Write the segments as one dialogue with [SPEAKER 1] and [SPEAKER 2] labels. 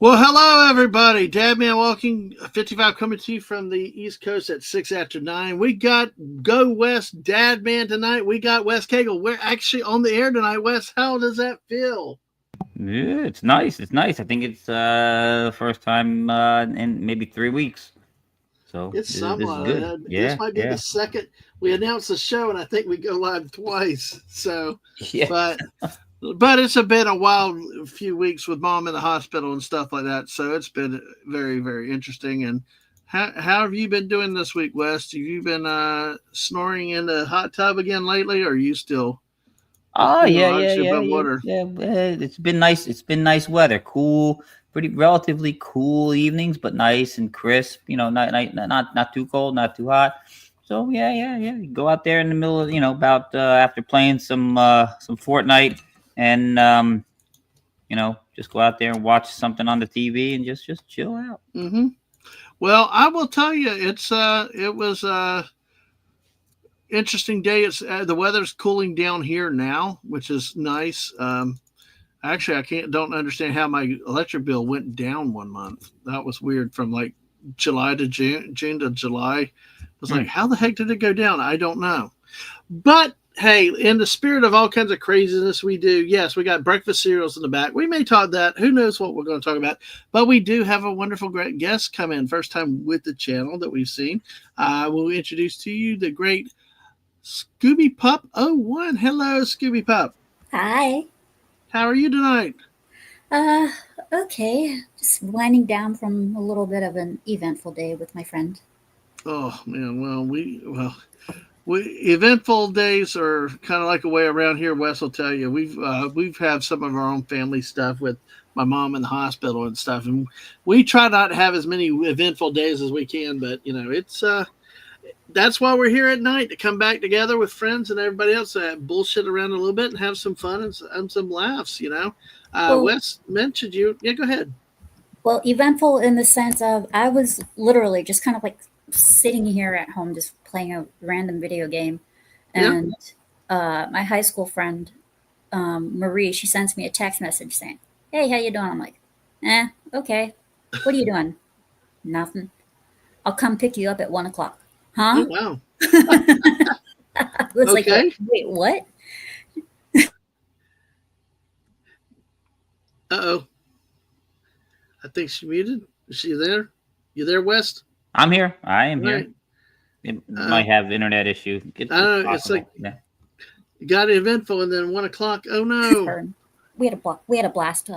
[SPEAKER 1] Well, hello everybody. Dadman walking 55 coming to you from the East Coast at 6 after 9. We got Go West Dadman tonight. We got West Kagle. We're actually on the air tonight. West, how does that feel?
[SPEAKER 2] Yeah, it's nice. It's nice. I think it's first time in maybe 3 weeks. So
[SPEAKER 1] It's
[SPEAKER 2] this is
[SPEAKER 1] somewhat.
[SPEAKER 2] good.
[SPEAKER 1] This
[SPEAKER 2] Yeah,
[SPEAKER 1] might be the
[SPEAKER 2] yeah,
[SPEAKER 1] second. We announced the show, and I think we go live twice. So,
[SPEAKER 2] yeah.
[SPEAKER 1] but but it's been a wild few weeks with mom in the hospital and stuff like that. So it's been very, very interesting. And how have you been doing this week, West? Have you been snoring in the hot tub again lately, or are you still,
[SPEAKER 2] Oh yeah, yeah,
[SPEAKER 1] obviously
[SPEAKER 2] yeah,
[SPEAKER 1] above
[SPEAKER 2] yeah,
[SPEAKER 1] water?
[SPEAKER 2] yeah. It's been nice. It's been nice weather. Cool, pretty relatively cool evenings, but nice and crisp. Not too cold, not too hot. So yeah, yeah, yeah. You go out there in the middle of about after playing some Fortnite and just go out there and watch something on the TV and just chill out.
[SPEAKER 1] Hmm. Well, I will tell you, it was interesting day. It's the weather's cooling down here now, which is nice. Actually, I don't understand how my electric bill went down 1 month. That was weird from like July to June to July. I was like,
[SPEAKER 2] Hmm.
[SPEAKER 1] how the heck did it go down? I don't know. But hey, in the spirit of all kinds of craziness we do, yes, we got breakfast cereals in the back. We may talk that. Who knows what we're going to talk about? But we do have a wonderful, great guest come in. First time with the channel that we've seen. We'll introduce to you the great Scooby Pup '01. Hello, Scooby Pup.
[SPEAKER 3] Hi.
[SPEAKER 1] How are you tonight?
[SPEAKER 3] Uh, okay. Just winding down from a little bit of an eventful day with my friend.
[SPEAKER 1] Oh man, we eventful days are kind of like a way around here. Wes will tell you we've had some of our own family stuff with my mom in the hospital and stuff, and we try not to have as many eventful days as we can. But it's that's why we're here at night to come back together with friends and everybody else, bullshit around a little bit and have some fun and some laughs.
[SPEAKER 3] Well,
[SPEAKER 1] Wes mentioned you. Yeah, go ahead.
[SPEAKER 3] well, eventful in the sense of I was literally just kind of like sitting here at home, just playing a random video game,
[SPEAKER 1] Yeah.
[SPEAKER 3] and my high school friend Marie, she sends me a text message saying, "Hey, how you doing?" I'm like, okay. What are you doing? Nothing. I'll come pick you up at 1 o'clock.
[SPEAKER 1] Oh
[SPEAKER 3] Huh?
[SPEAKER 1] wow.
[SPEAKER 3] I was like,
[SPEAKER 1] Okay.
[SPEAKER 3] wait, what?
[SPEAKER 1] Uh oh. I think she muted. Is she there? You there, West?
[SPEAKER 2] I'm here. I am
[SPEAKER 1] All right.
[SPEAKER 2] here. It
[SPEAKER 1] Uh,
[SPEAKER 2] might have internet issue.
[SPEAKER 1] I
[SPEAKER 2] It's
[SPEAKER 1] don't know. It's like
[SPEAKER 2] possible. Yeah.
[SPEAKER 1] you got eventful and then 1 o'clock. Oh no.
[SPEAKER 3] Her. We had a blast.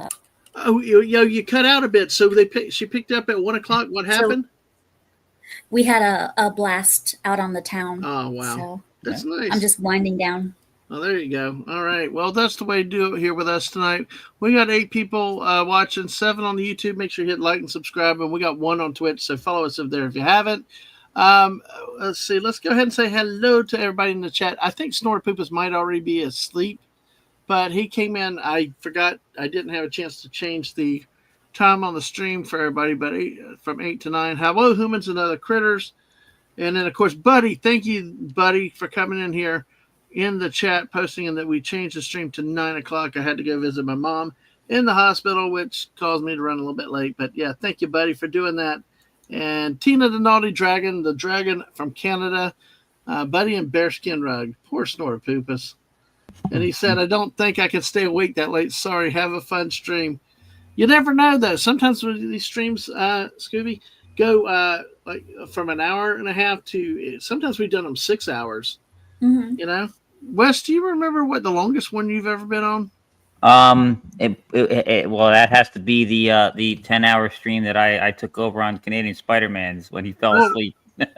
[SPEAKER 1] Oh, you cut out a bit. So she picked up at 1 o'clock. What
[SPEAKER 3] So
[SPEAKER 1] happened?
[SPEAKER 3] we had a blast out on the town.
[SPEAKER 1] Oh wow,
[SPEAKER 3] So
[SPEAKER 2] Yeah.
[SPEAKER 1] that's
[SPEAKER 3] I'm
[SPEAKER 1] nice.
[SPEAKER 3] just winding down.
[SPEAKER 1] Oh, there you go. All right. Well, that's the way to do it here with us tonight. We got 8 people watching, 7 on the YouTube. Make sure you hit like and subscribe. And we got 1 on Twitch. So follow us up there if you haven't. Um, let's see. Let's go ahead and say hello to everybody in the chat. I think Snorpoopus might already be asleep, but he came in. I forgot. I didn't have a chance to change the time on the stream for everybody, but from 8 to 9. Hello, humans and other critters. And then, of course, Buddy, thank you, Buddy, for coming in here in the chat, posting that we changed the stream to 9 o'clock. I had to go visit my mom in the hospital, which caused me to run a little bit late. But yeah, thank you, Buddy, for doing that. And Tina the Naughty Dragon, the dragon from Canada, Buddy and Bearskin Rug. Poor Snorpoopus. And he said, I don't think I can stay awake that late. Sorry, have a fun stream. You never know, though. Sometimes these streams, Scooby, go like from an hour and a half to sometimes we've done them 6 hours.
[SPEAKER 3] Hmm.
[SPEAKER 1] You know, Wes, do you remember what the longest one you've ever been on?
[SPEAKER 2] Well, that has to be the 10-hour stream that I took over on Canadian Spider-Man's when he fell
[SPEAKER 1] Well,
[SPEAKER 2] asleep.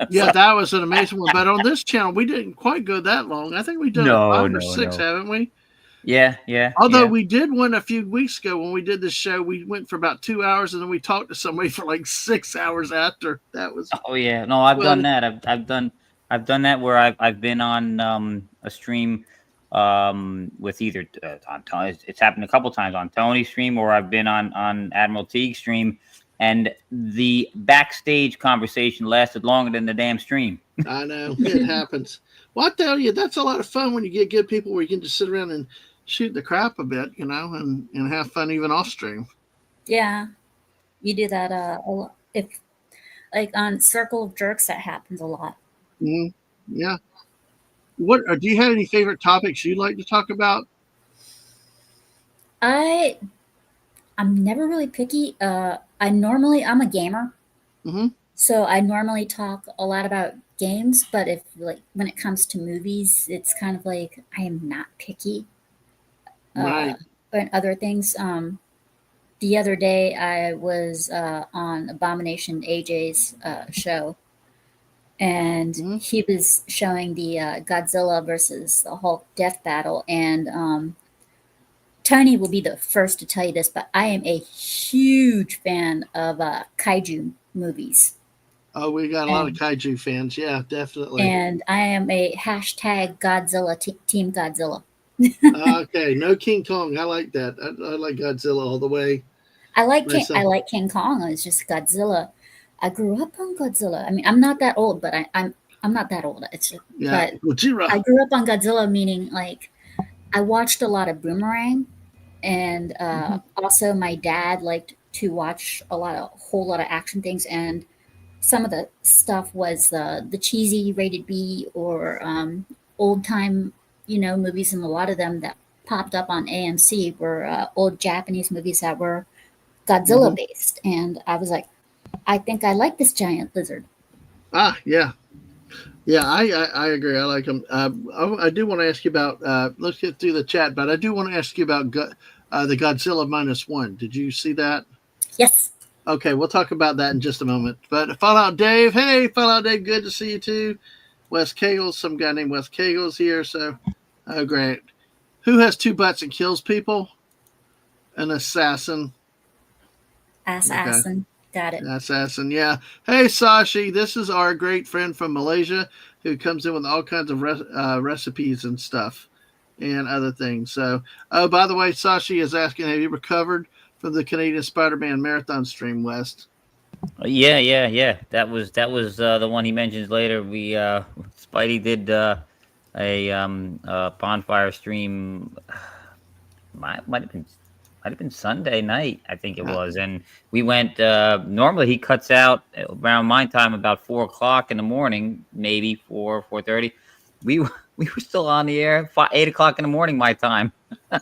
[SPEAKER 1] yeah,
[SPEAKER 2] So,
[SPEAKER 1] that was an amazing one. But on this channel, we didn't quite go that long. I think we've done it
[SPEAKER 2] no,
[SPEAKER 1] 5 or 6,
[SPEAKER 2] no.
[SPEAKER 1] haven't we?
[SPEAKER 2] Yeah, yeah,
[SPEAKER 1] Although
[SPEAKER 2] yeah.
[SPEAKER 1] we did one a few weeks ago when we did this show, we went for about 2 hours and then we talked to somebody for like 6 hours after. That was
[SPEAKER 2] Oh yeah. No, I've done
[SPEAKER 1] fun.
[SPEAKER 2] that. I've done that where I've been on a stream with either on Tony. It's happened a couple times on Tony's stream, or I've been on Admiral Teague's stream, and the backstage conversation lasted longer than the damn stream.
[SPEAKER 1] I know it happens. Well, I tell you, that's a lot of fun when you get good people where you can just sit around and shoot the crap a bit, and have fun even off stream.
[SPEAKER 3] Yeah. You do that a lot. If like on Circle of Jerks, that happens a lot.
[SPEAKER 1] Mhm. Yeah. Do you have any favorite topics you'd like to talk about?
[SPEAKER 3] I I'm never really picky. I'm a gamer,
[SPEAKER 1] Hmm.
[SPEAKER 3] so I normally talk a lot about games. But if like when it comes to movies, it's kind of like I am not picky. Uh,
[SPEAKER 1] Right.
[SPEAKER 3] and other things. The other day I was on Abomination AJ's show, and
[SPEAKER 1] Hmm.
[SPEAKER 3] he was showing the Godzilla versus the Hulk death battle. And Tony will be the first to tell you this, but I am a huge fan of kaiju movies.
[SPEAKER 1] Oh, we got a lot of
[SPEAKER 3] And
[SPEAKER 1] kaiju fans. Yeah, definitely.
[SPEAKER 3] and I am a hashtag Godzilla team Godzilla.
[SPEAKER 1] Okay, no King Kong. I like that. I like Godzilla all the way
[SPEAKER 3] I
[SPEAKER 1] myself.
[SPEAKER 3] like King Kong. It's just Godzilla. I grew up on Godzilla. I mean, I'm not that old, but I'm not that old. It's just,
[SPEAKER 1] Yeah,
[SPEAKER 3] but
[SPEAKER 1] Gojira.
[SPEAKER 3] I grew up on Godzilla, meaning like I watched a lot of Boomerang, and
[SPEAKER 1] Hmm.
[SPEAKER 3] also my dad liked to watch whole lot of action things, and some of the stuff was the cheesy rated B or old time movies, and a lot of them that popped up on AMC were old Japanese movies that were Godzilla
[SPEAKER 1] Hmm.
[SPEAKER 3] based, and I was like, I think I like this giant lizard.
[SPEAKER 1] Ah, yeah, yeah. I agree. I like them. I do want to ask you about. Let's get through the chat, but I do want to ask you about the Godzilla -1. Did you see that?
[SPEAKER 3] Yes.
[SPEAKER 1] Okay, we'll talk about that in just a moment. But Fallout Dave, hey, Fallout Dave, good to see you too. West Kagle, some guy named West Kagle's here, so oh great. Who has two butts and kills people? An assassin. Okay,
[SPEAKER 3] Assassin. Got it.
[SPEAKER 1] an assassin. Yeah. Hey, Sashi, this is our great friend from Malaysia who comes in with all kinds of recipes and stuff and other things. So, oh, by the way, Sashi is asking, have you recovered from the Canadian Spider-Man marathon stream, West?
[SPEAKER 2] Yeah. That was the one he mentions later. We Spidey did a bonfire stream. Might have been Sunday night, I think it
[SPEAKER 1] Uh,
[SPEAKER 2] was, and we went. Normally, he cuts out around my time about 4 o'clock in the morning, maybe 4:30. We we were still on the air 8 o'clock in the morning my time.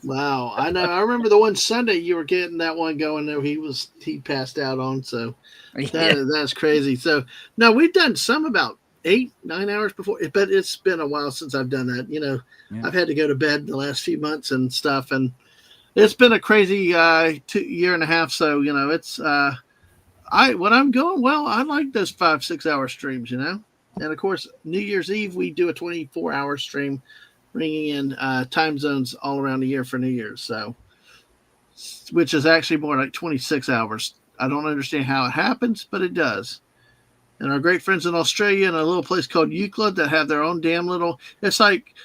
[SPEAKER 1] Wow, I know. I remember the one Sunday you were getting that one going there. He passed out on. So
[SPEAKER 2] Yeah.
[SPEAKER 1] that's crazy. So no, we've done some about 8, 9 hours before, but it's been a while since I've done that.
[SPEAKER 2] Yeah.
[SPEAKER 1] I've had to go to bed the last few months and stuff, and it's been a crazy 2 year and a half. So it's I when I'm going well, I like those 5, 6 hour streams. And of course New Year's Eve we do a 24-hour stream, bringing in time zones all around the year for New Year's. So, which is actually more like 26 hours. I don't understand how it happens, but it does. And our great friends in Australia in a little place called Euclid that have their own damn little. It's like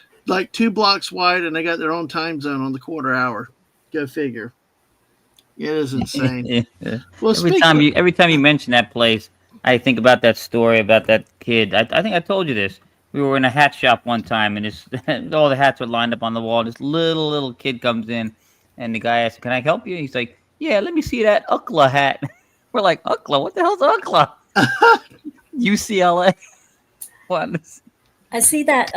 [SPEAKER 1] 2 blocks wide, and they got their own time zone on the quarter hour. Go figure. It is insane.
[SPEAKER 2] Yeah.
[SPEAKER 1] Well,
[SPEAKER 2] Every
[SPEAKER 1] speaking
[SPEAKER 2] time
[SPEAKER 1] of,
[SPEAKER 2] you every time you mention that place, I think about that story about that kid. I think I told you this. We were in a hat shop one time, and this all the hats were lined up on the wall. This little kid comes in, and the guy asks, "Can I help you?" He's like, "Yeah, let me see that UCLA hat." We're like, "UCLA? What the hell's UCLA?" UCLA. What?
[SPEAKER 3] I see that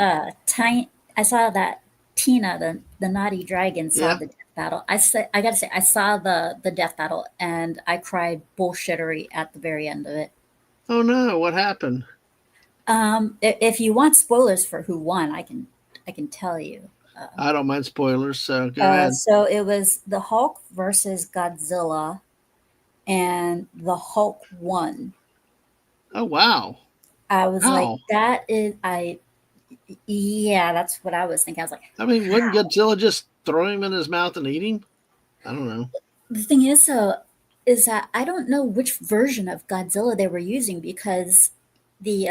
[SPEAKER 3] I saw that Tina, the naughty dragon, saw
[SPEAKER 1] yeah.
[SPEAKER 3] the death battle. I gotta say, I saw the death battle, and I cried bullshittery at the very end of it.
[SPEAKER 1] Oh no, what happened?
[SPEAKER 3] If you want spoilers for who won, I can tell you.
[SPEAKER 1] I don't mind spoilers, so go ahead.
[SPEAKER 3] So it was the Hulk versus Godzilla, and the Hulk won.
[SPEAKER 1] Oh wow.
[SPEAKER 3] I was like,
[SPEAKER 1] How?
[SPEAKER 3] that is I yeah, that's what I was thinking. I was like,
[SPEAKER 1] I mean, wouldn't Godzilla just throw him in his mouth and eat him? I don't know.
[SPEAKER 3] the thing is that I don't know which version of Godzilla they were using, because the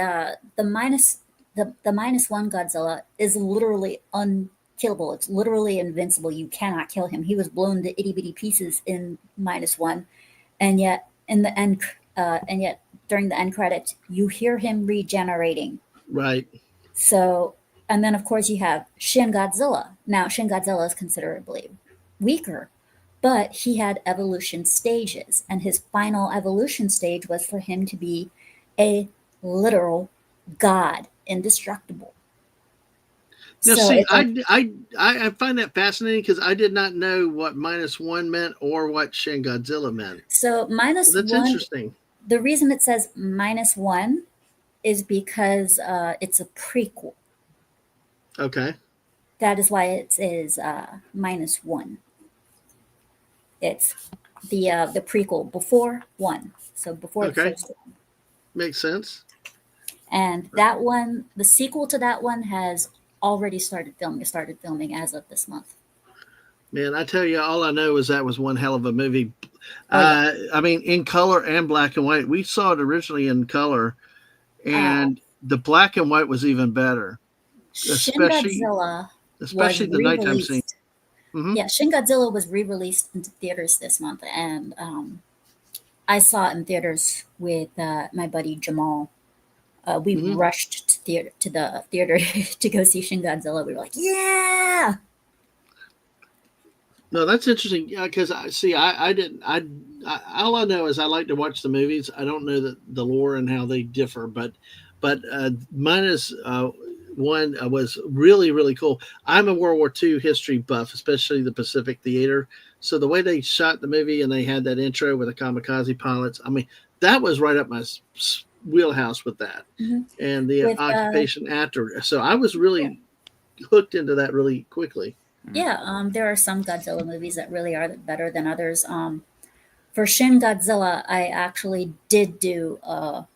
[SPEAKER 3] minus one Godzilla is literally unkillable. It's literally invincible. You cannot kill him. He was blown to itty bitty pieces in minus one, and yet in the end, and yet during the end credits, you hear him regenerating.
[SPEAKER 1] Right.
[SPEAKER 3] So, and then of course you have Shin Godzilla. Now Shin Godzilla is considerably weaker, but he had evolution stages, and his final evolution stage was for him to be a literal god, indestructible.
[SPEAKER 1] Now,
[SPEAKER 3] So
[SPEAKER 1] see,
[SPEAKER 3] it's like,
[SPEAKER 1] I find that fascinating because I did not know what -1 meant or what Shin Godzilla meant.
[SPEAKER 3] so minus
[SPEAKER 1] That's
[SPEAKER 3] one.
[SPEAKER 1] interesting.
[SPEAKER 3] The reason it says -1 is because it's a prequel.
[SPEAKER 1] Okay.
[SPEAKER 3] That is why it is -1. It's the prequel before one, so before the
[SPEAKER 1] Okay.
[SPEAKER 3] first one.
[SPEAKER 1] Makes sense.
[SPEAKER 3] And that one, the sequel to that one, has already started filming. It started filming as of this month.
[SPEAKER 1] Man, I tell you, all I know is that was one hell of a movie.
[SPEAKER 3] Oh, yeah.
[SPEAKER 1] I mean, in color and black and white. We saw it originally in color, and the black and white was even better,
[SPEAKER 3] Shin
[SPEAKER 1] especially
[SPEAKER 3] Godzilla was
[SPEAKER 1] the nighttime scene.
[SPEAKER 3] re-released. Yeah, Shin Godzilla was re-released into theaters this month, and I saw it in theaters with my buddy Jamal. We rushed to the theater to go see Shin Godzilla. We were like, yeah.
[SPEAKER 1] No, that's interesting. Yeah, because I didn't. All I know is I like to watch the movies. I don't know the lore and how they differ, but -1 was really really cool. I'm a World War II history buff, especially the Pacific Theater. So the way they shot the movie and they had that intro with the kamikaze pilots, I mean, that was right up my wheelhouse with that, and the
[SPEAKER 3] With
[SPEAKER 1] occupation after. So I was really hooked into that really quickly.
[SPEAKER 3] yeah, there are some Godzilla movies that really are better than others. For Shin Godzilla, I actually did do a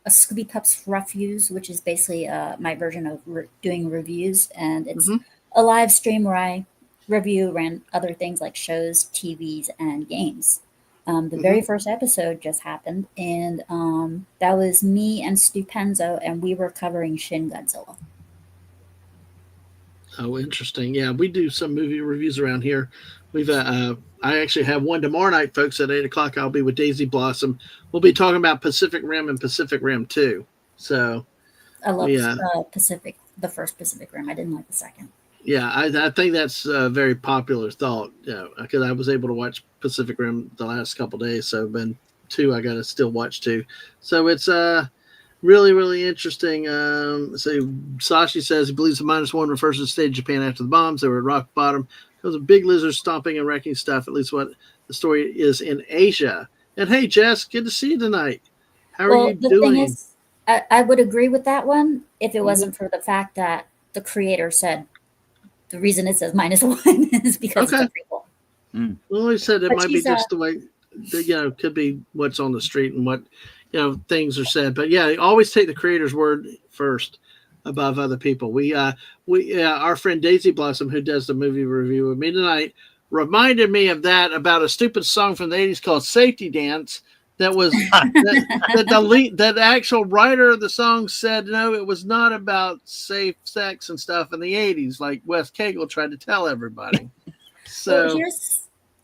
[SPEAKER 3] Scooby Pups Reviews, which is basically my version of doing reviews, and it's a live stream where I review and other things like shows, TVs, and games. The very first episode just happened, and that was me and Stu Penzo, and we were covering Shin Godzilla.
[SPEAKER 1] Oh, interesting. Yeah, we do some movie reviews around here. We've I actually have one tomorrow night, folks, at 8:00. I'll be with Daisy Blossom. We'll be talking about Pacific Rim and Pacific Rim 2. So
[SPEAKER 3] I love the first Pacific Rim. I didn't like the second.
[SPEAKER 1] Yeah, I think that's a very popular thought. Because I was able to watch Pacific Rim the last couple of days, so then 2 I got to still watch 2. So it's really, really interesting. So Sashi says he believes the -1 refers to the state of Japan after the bombs. They were at rock bottom. There was a big lizard stomping and wrecking stuff, at least what the story is in Asia. And hey, Jess, good to see you tonight. How are you
[SPEAKER 3] The
[SPEAKER 1] doing?
[SPEAKER 3] thing is, I would agree with that one if it wasn't for the fact that the creator said the reason it says -1 is because it's a prequel.
[SPEAKER 1] Well, he said it
[SPEAKER 3] But
[SPEAKER 1] might be
[SPEAKER 3] she's,
[SPEAKER 1] just the way, could be what's on the street and what, things are said. But yeah, always take the creator's word first above other people. Our friend Daisy Blossom, who does the movie review with me tonight, reminded me of that about a stupid song from the 80s called Safety Dance. That was that the actual writer of the song said, no, it was not about safe sex and stuff in the 80s, like West Kagle tried to tell everybody. So
[SPEAKER 3] well,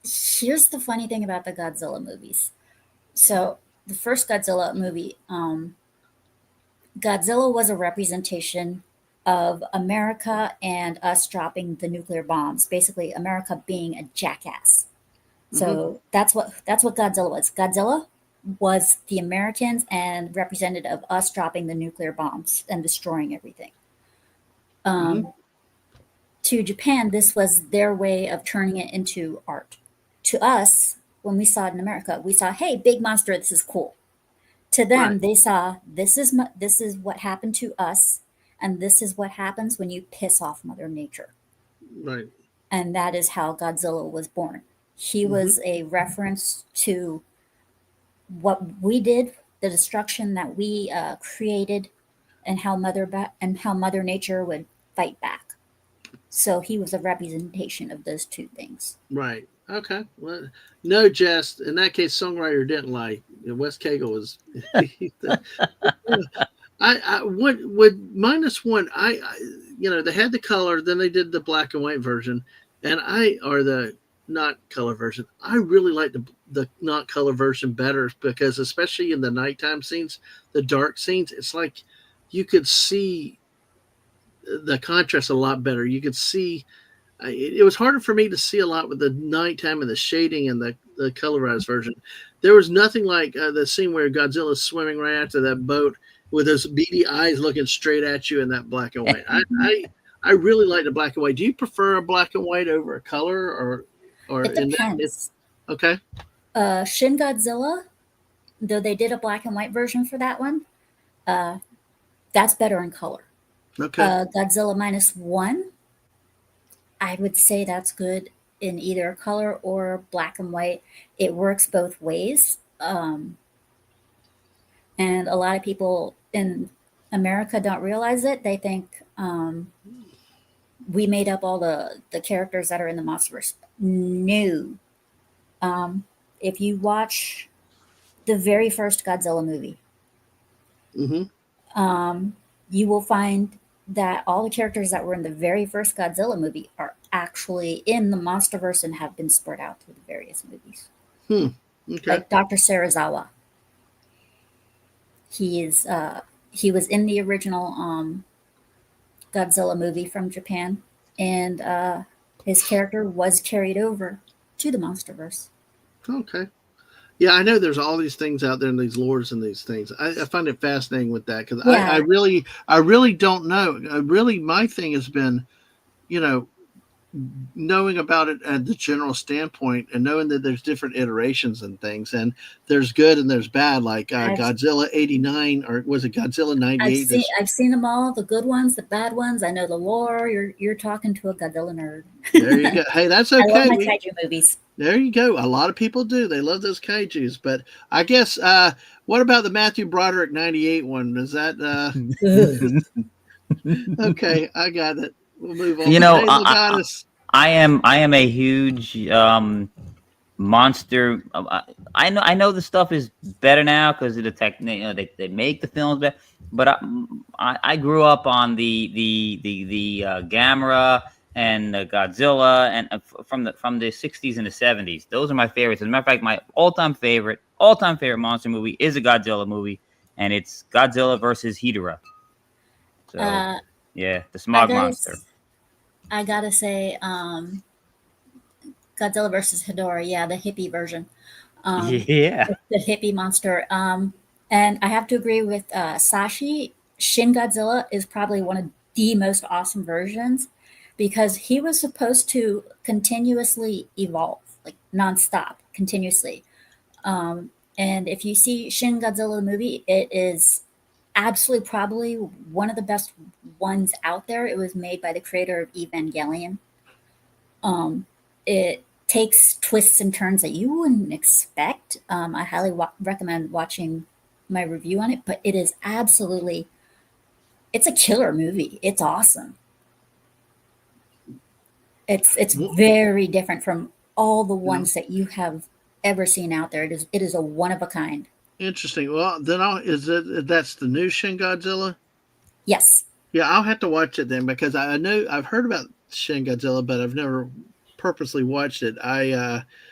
[SPEAKER 3] here's the funny thing about the Godzilla movies. So the first Godzilla movie, Godzilla was a representation of America and us dropping the nuclear bombs. Basically, America being a jackass. So that's what Godzilla was. Godzilla was the Americans and represented of us dropping the nuclear bombs and destroying everything. To Japan, this was their way of turning it into art. To us, when we saw it in America, we saw, hey, big monster, this is cool. To them, they saw this is what happened to us, and this is what happens when you piss off Mother Nature.
[SPEAKER 1] Right.
[SPEAKER 3] And that is how Godzilla was born. He was a reference to what we did, the destruction that we created, and how Mother Nature would fight back. So he was a representation of those two things.
[SPEAKER 1] Right. Okay. Well, no, Jess. In that case, songwriter didn't lie. West Kagle was. I would -1. They had the color, then they did the black and white version, or the not color version. I really like the not color version better because, especially in the nighttime scenes, the dark scenes, it's like you could see the contrast a lot better. You could see it was harder for me to see a lot with the nighttime and the shading and the colorized version. There was nothing like the scene where Godzilla's swimming right after that boat with those beady eyes looking straight at you in that black and white. I really like the black and white. Do you prefer a black and white over a color or
[SPEAKER 3] It
[SPEAKER 1] in that?
[SPEAKER 3] depends.
[SPEAKER 1] Okay.
[SPEAKER 3] Shin Godzilla, though they did a black and white version for that one, that's better in color.
[SPEAKER 1] Okay.
[SPEAKER 3] Godzilla -1, I would say that's good in either color or black and white. It works both ways. And a lot of people in America don't realize it. They think we made up all the characters that are in the MonsterVerse. No. If you watch the very first Godzilla movie, you will find that all the characters that were in the very first Godzilla movie are actually in the MonsterVerse and have been spread out through the various movies.
[SPEAKER 1] Okay.
[SPEAKER 3] Like Dr. Serizawa. He was in the original Godzilla movie from Japan, and his character was carried over to the MonsterVerse.
[SPEAKER 1] Okay. Yeah, I know there's all these things out there and these lores and these things. I find it fascinating with that because
[SPEAKER 3] Yeah.
[SPEAKER 1] I really don't know. Really, my thing has been, knowing about it at the general standpoint and knowing that there's different iterations and things, and there's good and there's bad, like Godzilla 89, or was it Godzilla 98?
[SPEAKER 3] I've seen them all, the good ones, the bad ones. I know the lore. You're talking to a Godzilla nerd.
[SPEAKER 1] There you go. Hey, that's okay.
[SPEAKER 3] I love my kaiju movies.
[SPEAKER 1] There you go. A lot of people do. They love those kaijus. But I guess, what about the Matthew Broderick 98 one? Is that okay? I got it. We'll move on.
[SPEAKER 2] Hey, I am a huge monster. I know the stuff is better now because of the technique. They make the films better. But I grew up on the Gamera and Godzilla and from the 60s and the 70s. Those are my favorites. As a matter of fact, my all-time favorite monster movie is a Godzilla movie, and it's Godzilla versus Hedorah. So yeah, the smog monster.
[SPEAKER 3] I gotta say, Godzilla versus Hedorah, yeah, the hippie version.
[SPEAKER 2] Yeah,
[SPEAKER 3] the hippie monster. And I have to agree with Sashi. Shin Godzilla is probably one of the most awesome versions because he was supposed to continuously evolve, like nonstop, continuously. And if you see Shin Godzilla the movie, it is absolutely probably one of the best ones out there. It was made by the creator of Evangelion. It takes twists and turns that you wouldn't expect. I highly recommend watching my review on it, but it is absolutely, it's a killer movie. It's awesome. It's very different from all the ones that you have ever seen out there. It is a one of a kind.
[SPEAKER 1] Interesting. Well, then that's the new Shin Godzilla?
[SPEAKER 3] Yes.
[SPEAKER 1] Yeah, I'll have to watch it then because I know I've heard about Shin Godzilla, but I've never purposely watched it.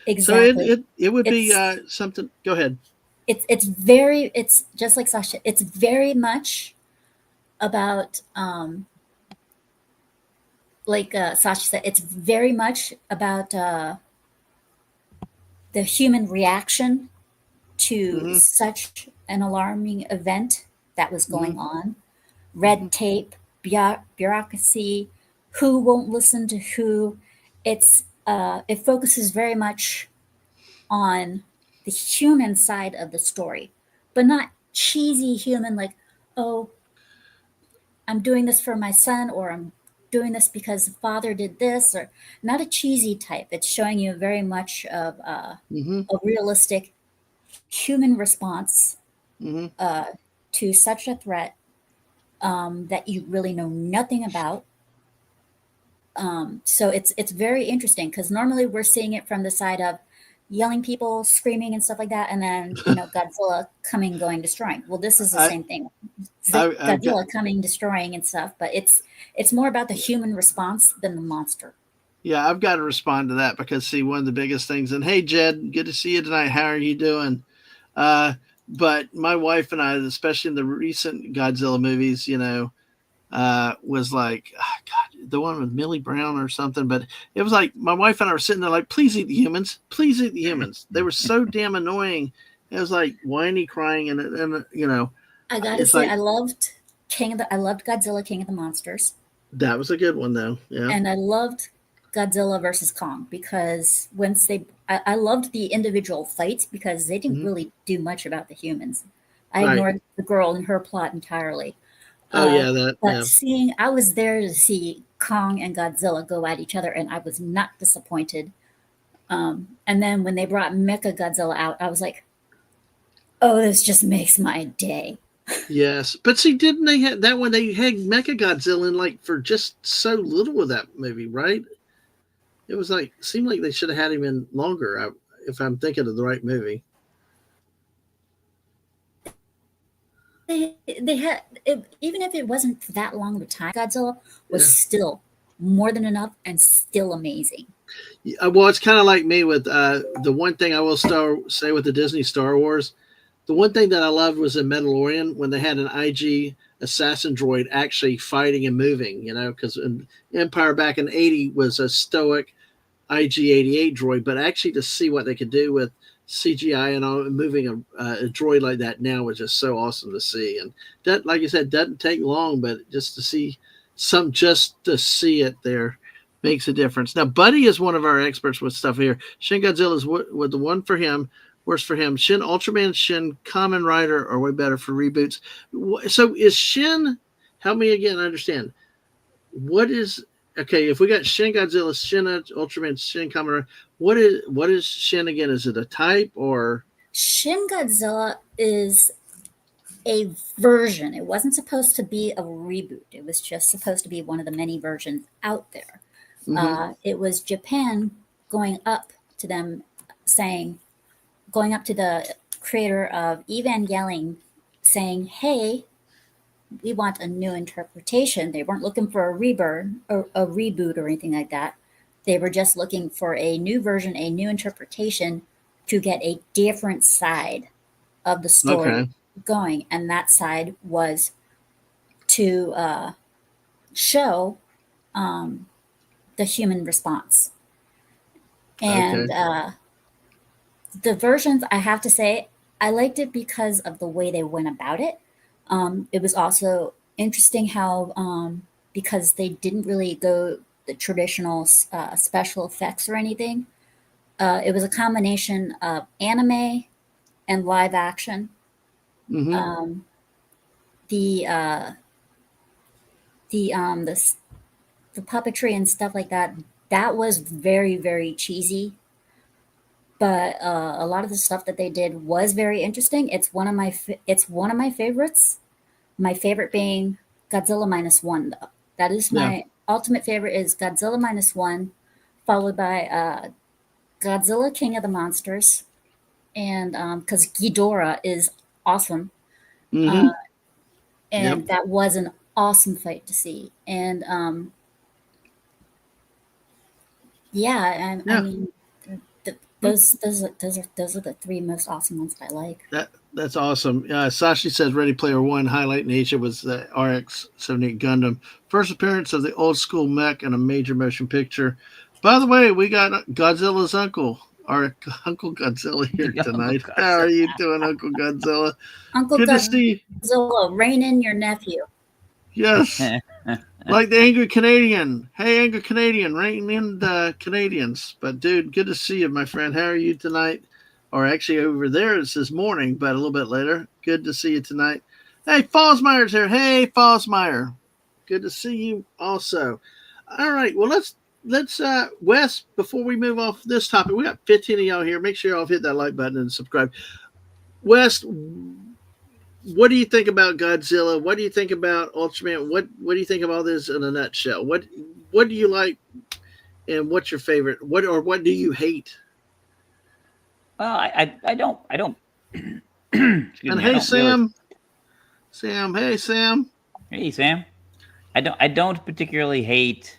[SPEAKER 3] Exactly.
[SPEAKER 1] So it would be something. Go ahead.
[SPEAKER 3] It's just like Sasha. It's very much about like Sasha said. It's very much about the human reaction to such an alarming event that was going on. Red tape, bureaucracy, who won't listen to who. It focuses very much on the human side of the story, but not cheesy human like, oh, I'm doing this for my son, or I'm doing this because the father did this, or not a cheesy type. It's showing you very much of a realistic human response to such a threat that you really know nothing about. So it's very interesting because normally we're seeing it from the side of yelling people, screaming and stuff like that, and then Godzilla coming, going, destroying. Well, this is the same thing. Godzilla coming, destroying and stuff, but it's more about the human response than the monster.
[SPEAKER 1] Yeah, I've got to respond to that because see, one of the biggest things. And hey, Jed, good to see you tonight. How are you doing? But my wife and I, especially in the recent Godzilla movies, was like, oh, God, the one with Millie Brown or something, but it was like my wife and I were sitting there like, please eat the humans, please eat the humans. They were so damn annoying. It was like whiny crying, and you know,
[SPEAKER 3] I gotta
[SPEAKER 1] it's
[SPEAKER 3] say,
[SPEAKER 1] like
[SPEAKER 3] I loved Godzilla King of the Monsters,
[SPEAKER 1] that was a good one though. Yeah,
[SPEAKER 3] and I loved Godzilla versus Kong because I loved the individual fights because they didn't
[SPEAKER 1] hmm
[SPEAKER 3] really do much about the humans. I
[SPEAKER 1] right.
[SPEAKER 3] ignored the girl and her plot entirely.
[SPEAKER 1] Oh
[SPEAKER 3] Uh,
[SPEAKER 1] yeah, that
[SPEAKER 3] but
[SPEAKER 1] yeah.
[SPEAKER 3] I was there to see Kong and Godzilla go at each other, and I was not disappointed. And then when they brought Mecha Godzilla out, I was like, "Oh, this just makes my day."
[SPEAKER 1] Yes, but see, didn't they have that one? They had Mecha Godzilla in like for just so little of that movie, right? It was like seemed like they should have had him in longer. If I'm thinking of the right movie.
[SPEAKER 3] They had it, even if it wasn't for that long of a time, Godzilla was
[SPEAKER 1] Yeah.
[SPEAKER 3] still more than enough and still amazing.
[SPEAKER 1] Well, it's kind of like me with the one thing I will say with the Disney Star Wars. The one thing that I loved was in Mandalorian when they had an IG assassin droid actually fighting and moving. You know, because Empire back in '80 was a stoic IG-88 droid, but actually to see what they could do with CGI and all, moving a droid like that now was just so awesome to see. And that, like you said, doesn't take long, but just to see just to see it there makes a difference. Now, Buddy is one of our experts with stuff here. Shin Godzilla is with the one for him. Worse for him. Shin Ultraman, Shin Kamen Rider are way better for reboots. So is Shin? Help me again. Understand what is okay? If we got Shin Godzilla, Shin Ultraman, Shin Kamen Rider, what is Shin again? Is it a type or?
[SPEAKER 3] Shin Godzilla is a version. It wasn't supposed to be a reboot. It was just supposed to be one of the many versions out there.
[SPEAKER 1] Mm-hmm.
[SPEAKER 3] It was Japan going up to them saying, going up to the creator of Evangelion saying, hey, we want a new interpretation. They weren't looking for a rebirth or a reboot or anything like that. They were just looking for a new version, a new interpretation to get a different side of the story
[SPEAKER 1] Okay.
[SPEAKER 3] going. And that side was to show the human response. And
[SPEAKER 1] Okay.
[SPEAKER 3] the versions, I have to say, I liked it because of the way they went about it. It was also interesting how, because they didn't really go the traditional special effects or anything, it was a combination of anime and live action.
[SPEAKER 1] Mm-hmm.
[SPEAKER 3] Um, the uh, the the puppetry and stuff like that, that was very, very cheesy. But a lot of the stuff that they did was very interesting. It's one of my favorites. My favorite being Godzilla minus one, though. That is
[SPEAKER 1] Yeah.
[SPEAKER 3] my ultimate favorite is Godzilla minus one, followed by Godzilla King of the Monsters, and because Ghidorah is awesome,
[SPEAKER 1] Mm-hmm.
[SPEAKER 3] uh,
[SPEAKER 1] Yep.
[SPEAKER 3] and that was an awesome fight to see. And yeah, and I
[SPEAKER 1] Yeah.
[SPEAKER 3] mean, those are the three most awesome ones that I like.
[SPEAKER 1] That's awesome. Sashi says Ready Player One highlight in Asia was the RX-78 Gundam. First appearance of the old school mech in a major motion picture. By the way, we got Godzilla's uncle, our Uncle Godzilla here
[SPEAKER 2] Uncle
[SPEAKER 1] tonight. How are
[SPEAKER 2] Godzilla.
[SPEAKER 1] you doing, Uncle Godzilla?
[SPEAKER 3] Uncle
[SPEAKER 1] Good to see you.
[SPEAKER 3] Godzilla, rein in your nephew.
[SPEAKER 1] Yes. Like the angry Canadian. Hey, angry Canadian, rein in the Canadians. But dude, good to see you, my friend. How are you tonight? Or actually over there it's this morning, but a little bit later. Good to see you tonight. Hey, Fallsmeyer's here. Hey, Fallsmeyer. Good to see you also. All right, well let's Wes, before we move off this topic, we got 15 of y'all here. Make sure y'all hit that like button and subscribe. Wes, what do you think about Godzilla? What do you think about Ultraman? What do you think of all this in a nutshell? What do you like, and what's your favorite? What do you hate?
[SPEAKER 2] Well, I don't. Excuse
[SPEAKER 1] And
[SPEAKER 2] me. I
[SPEAKER 1] hey,
[SPEAKER 2] don't really.
[SPEAKER 1] Sam. Hey, Sam.
[SPEAKER 2] Hey, Sam. I don't particularly hate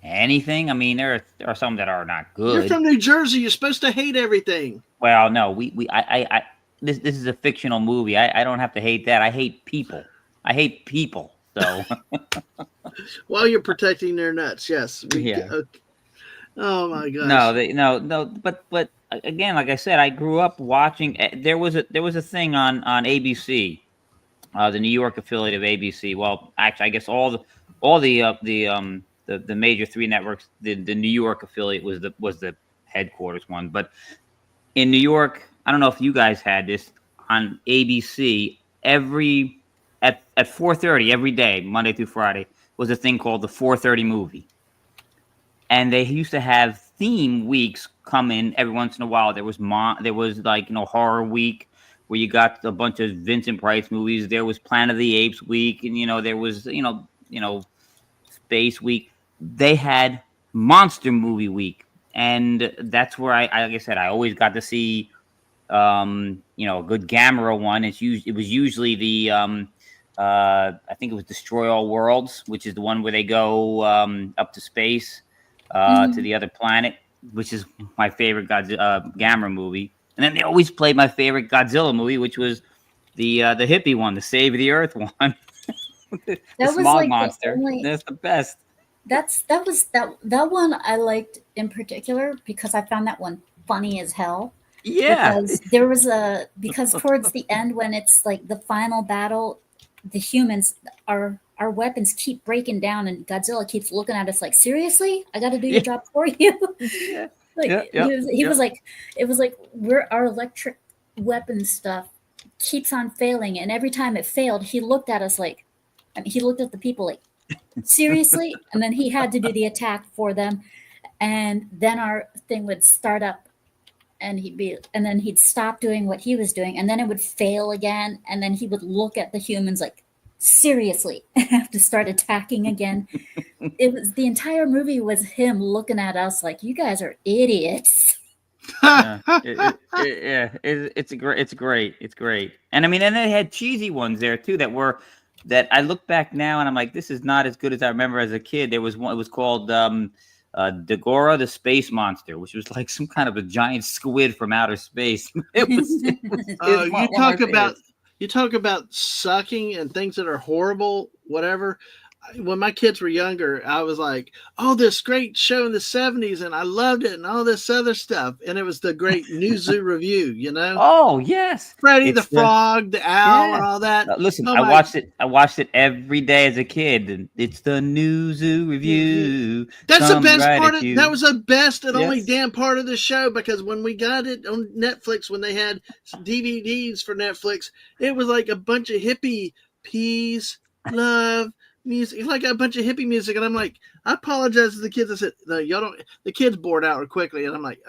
[SPEAKER 2] anything. I mean, there are some that are not
[SPEAKER 1] You're
[SPEAKER 2] good.
[SPEAKER 1] from New Jersey. You're supposed to hate everything.
[SPEAKER 2] Well, no, I this is a fictional movie. I don't have to hate that. I hate people. I hate people. So
[SPEAKER 1] While you're protecting their nuts, yes.
[SPEAKER 2] Yeah.
[SPEAKER 1] Okay. Oh my
[SPEAKER 2] No,
[SPEAKER 1] gosh.
[SPEAKER 2] no. But again, like I said, I grew up watching. There was a thing on ABC, the New York affiliate of ABC. Well, actually, I guess all the major three networks. The New York affiliate was the headquarters one. But in New York, I don't know if you guys had this on ABC. At 4:30 every day, Monday through Friday, was a thing called the 4:30 movie, and they used to have theme weeks come in every once in a while. There was like horror week where you got a bunch of Vincent Price movies. There was Planet of the Apes week, and there was Space week. They had Monster Movie week, and that's where like I said, I always got to see a good Gamera one. It was usually the I think it was Destroy All Worlds, which is the one where they go up to space to the other planet, which is my favorite Gamera movie. And then they always played my favorite Godzilla movie, which was the hippie one, the Save the Earth one, the
[SPEAKER 3] That was
[SPEAKER 2] smog
[SPEAKER 3] like the
[SPEAKER 2] monster.
[SPEAKER 3] only
[SPEAKER 2] That's the best.
[SPEAKER 3] that one I liked in particular because I found that one funny as hell.
[SPEAKER 2] Yeah.
[SPEAKER 3] Because towards the end when it's like the final battle, the humans our weapons keep breaking down and Godzilla keeps looking at us like, seriously, I got to do your job for you.
[SPEAKER 2] Yeah.
[SPEAKER 3] Like
[SPEAKER 2] Yeah.
[SPEAKER 3] he was like, it was like our electric weapon stuff keeps on failing, and every time it failed, he looked at us like, I mean, he looked at the people like, seriously, and then he had to do the attack for them, and then our thing would start up, and then he'd stop doing what he was doing, and then it would fail again, and then he would look at the humans like, seriously, and have to start attacking again. It was the entire movie was him looking at us like, you guys are idiots.
[SPEAKER 2] Yeah, it's great. It's great. And I mean, and they had cheesy ones there too that I look back now and I'm like, this is not as good as I remember as a kid. There was one. It was called Dagora the Space Monster, which was like some kind of a giant squid from outer space.
[SPEAKER 1] You talk about sucking and things that are horrible, whatever. When my kids were younger, I was like, "Oh, this great show in the '70s, and I loved it, and all this other stuff." And it was the great New Zoo Review,
[SPEAKER 2] Oh yes,
[SPEAKER 1] Freddy the Frog, the Owl, and all that.
[SPEAKER 2] Listen,
[SPEAKER 1] Oh,
[SPEAKER 2] I watched it. I watched it every day as a kid. And it's the New Zoo Review.
[SPEAKER 1] That's the
[SPEAKER 2] Comes
[SPEAKER 1] best
[SPEAKER 2] right
[SPEAKER 1] part
[SPEAKER 2] at
[SPEAKER 1] of
[SPEAKER 2] you.
[SPEAKER 1] that was the best and only
[SPEAKER 2] Yes.
[SPEAKER 1] damn part of the show, because when we got it on Netflix, when they had DVDs for Netflix, it was like a bunch of hippie peace, love, music, like a bunch of hippie music, and I'm like, I apologize to the kids. I said, no, y'all don't. The kids bored out quickly, and I'm like,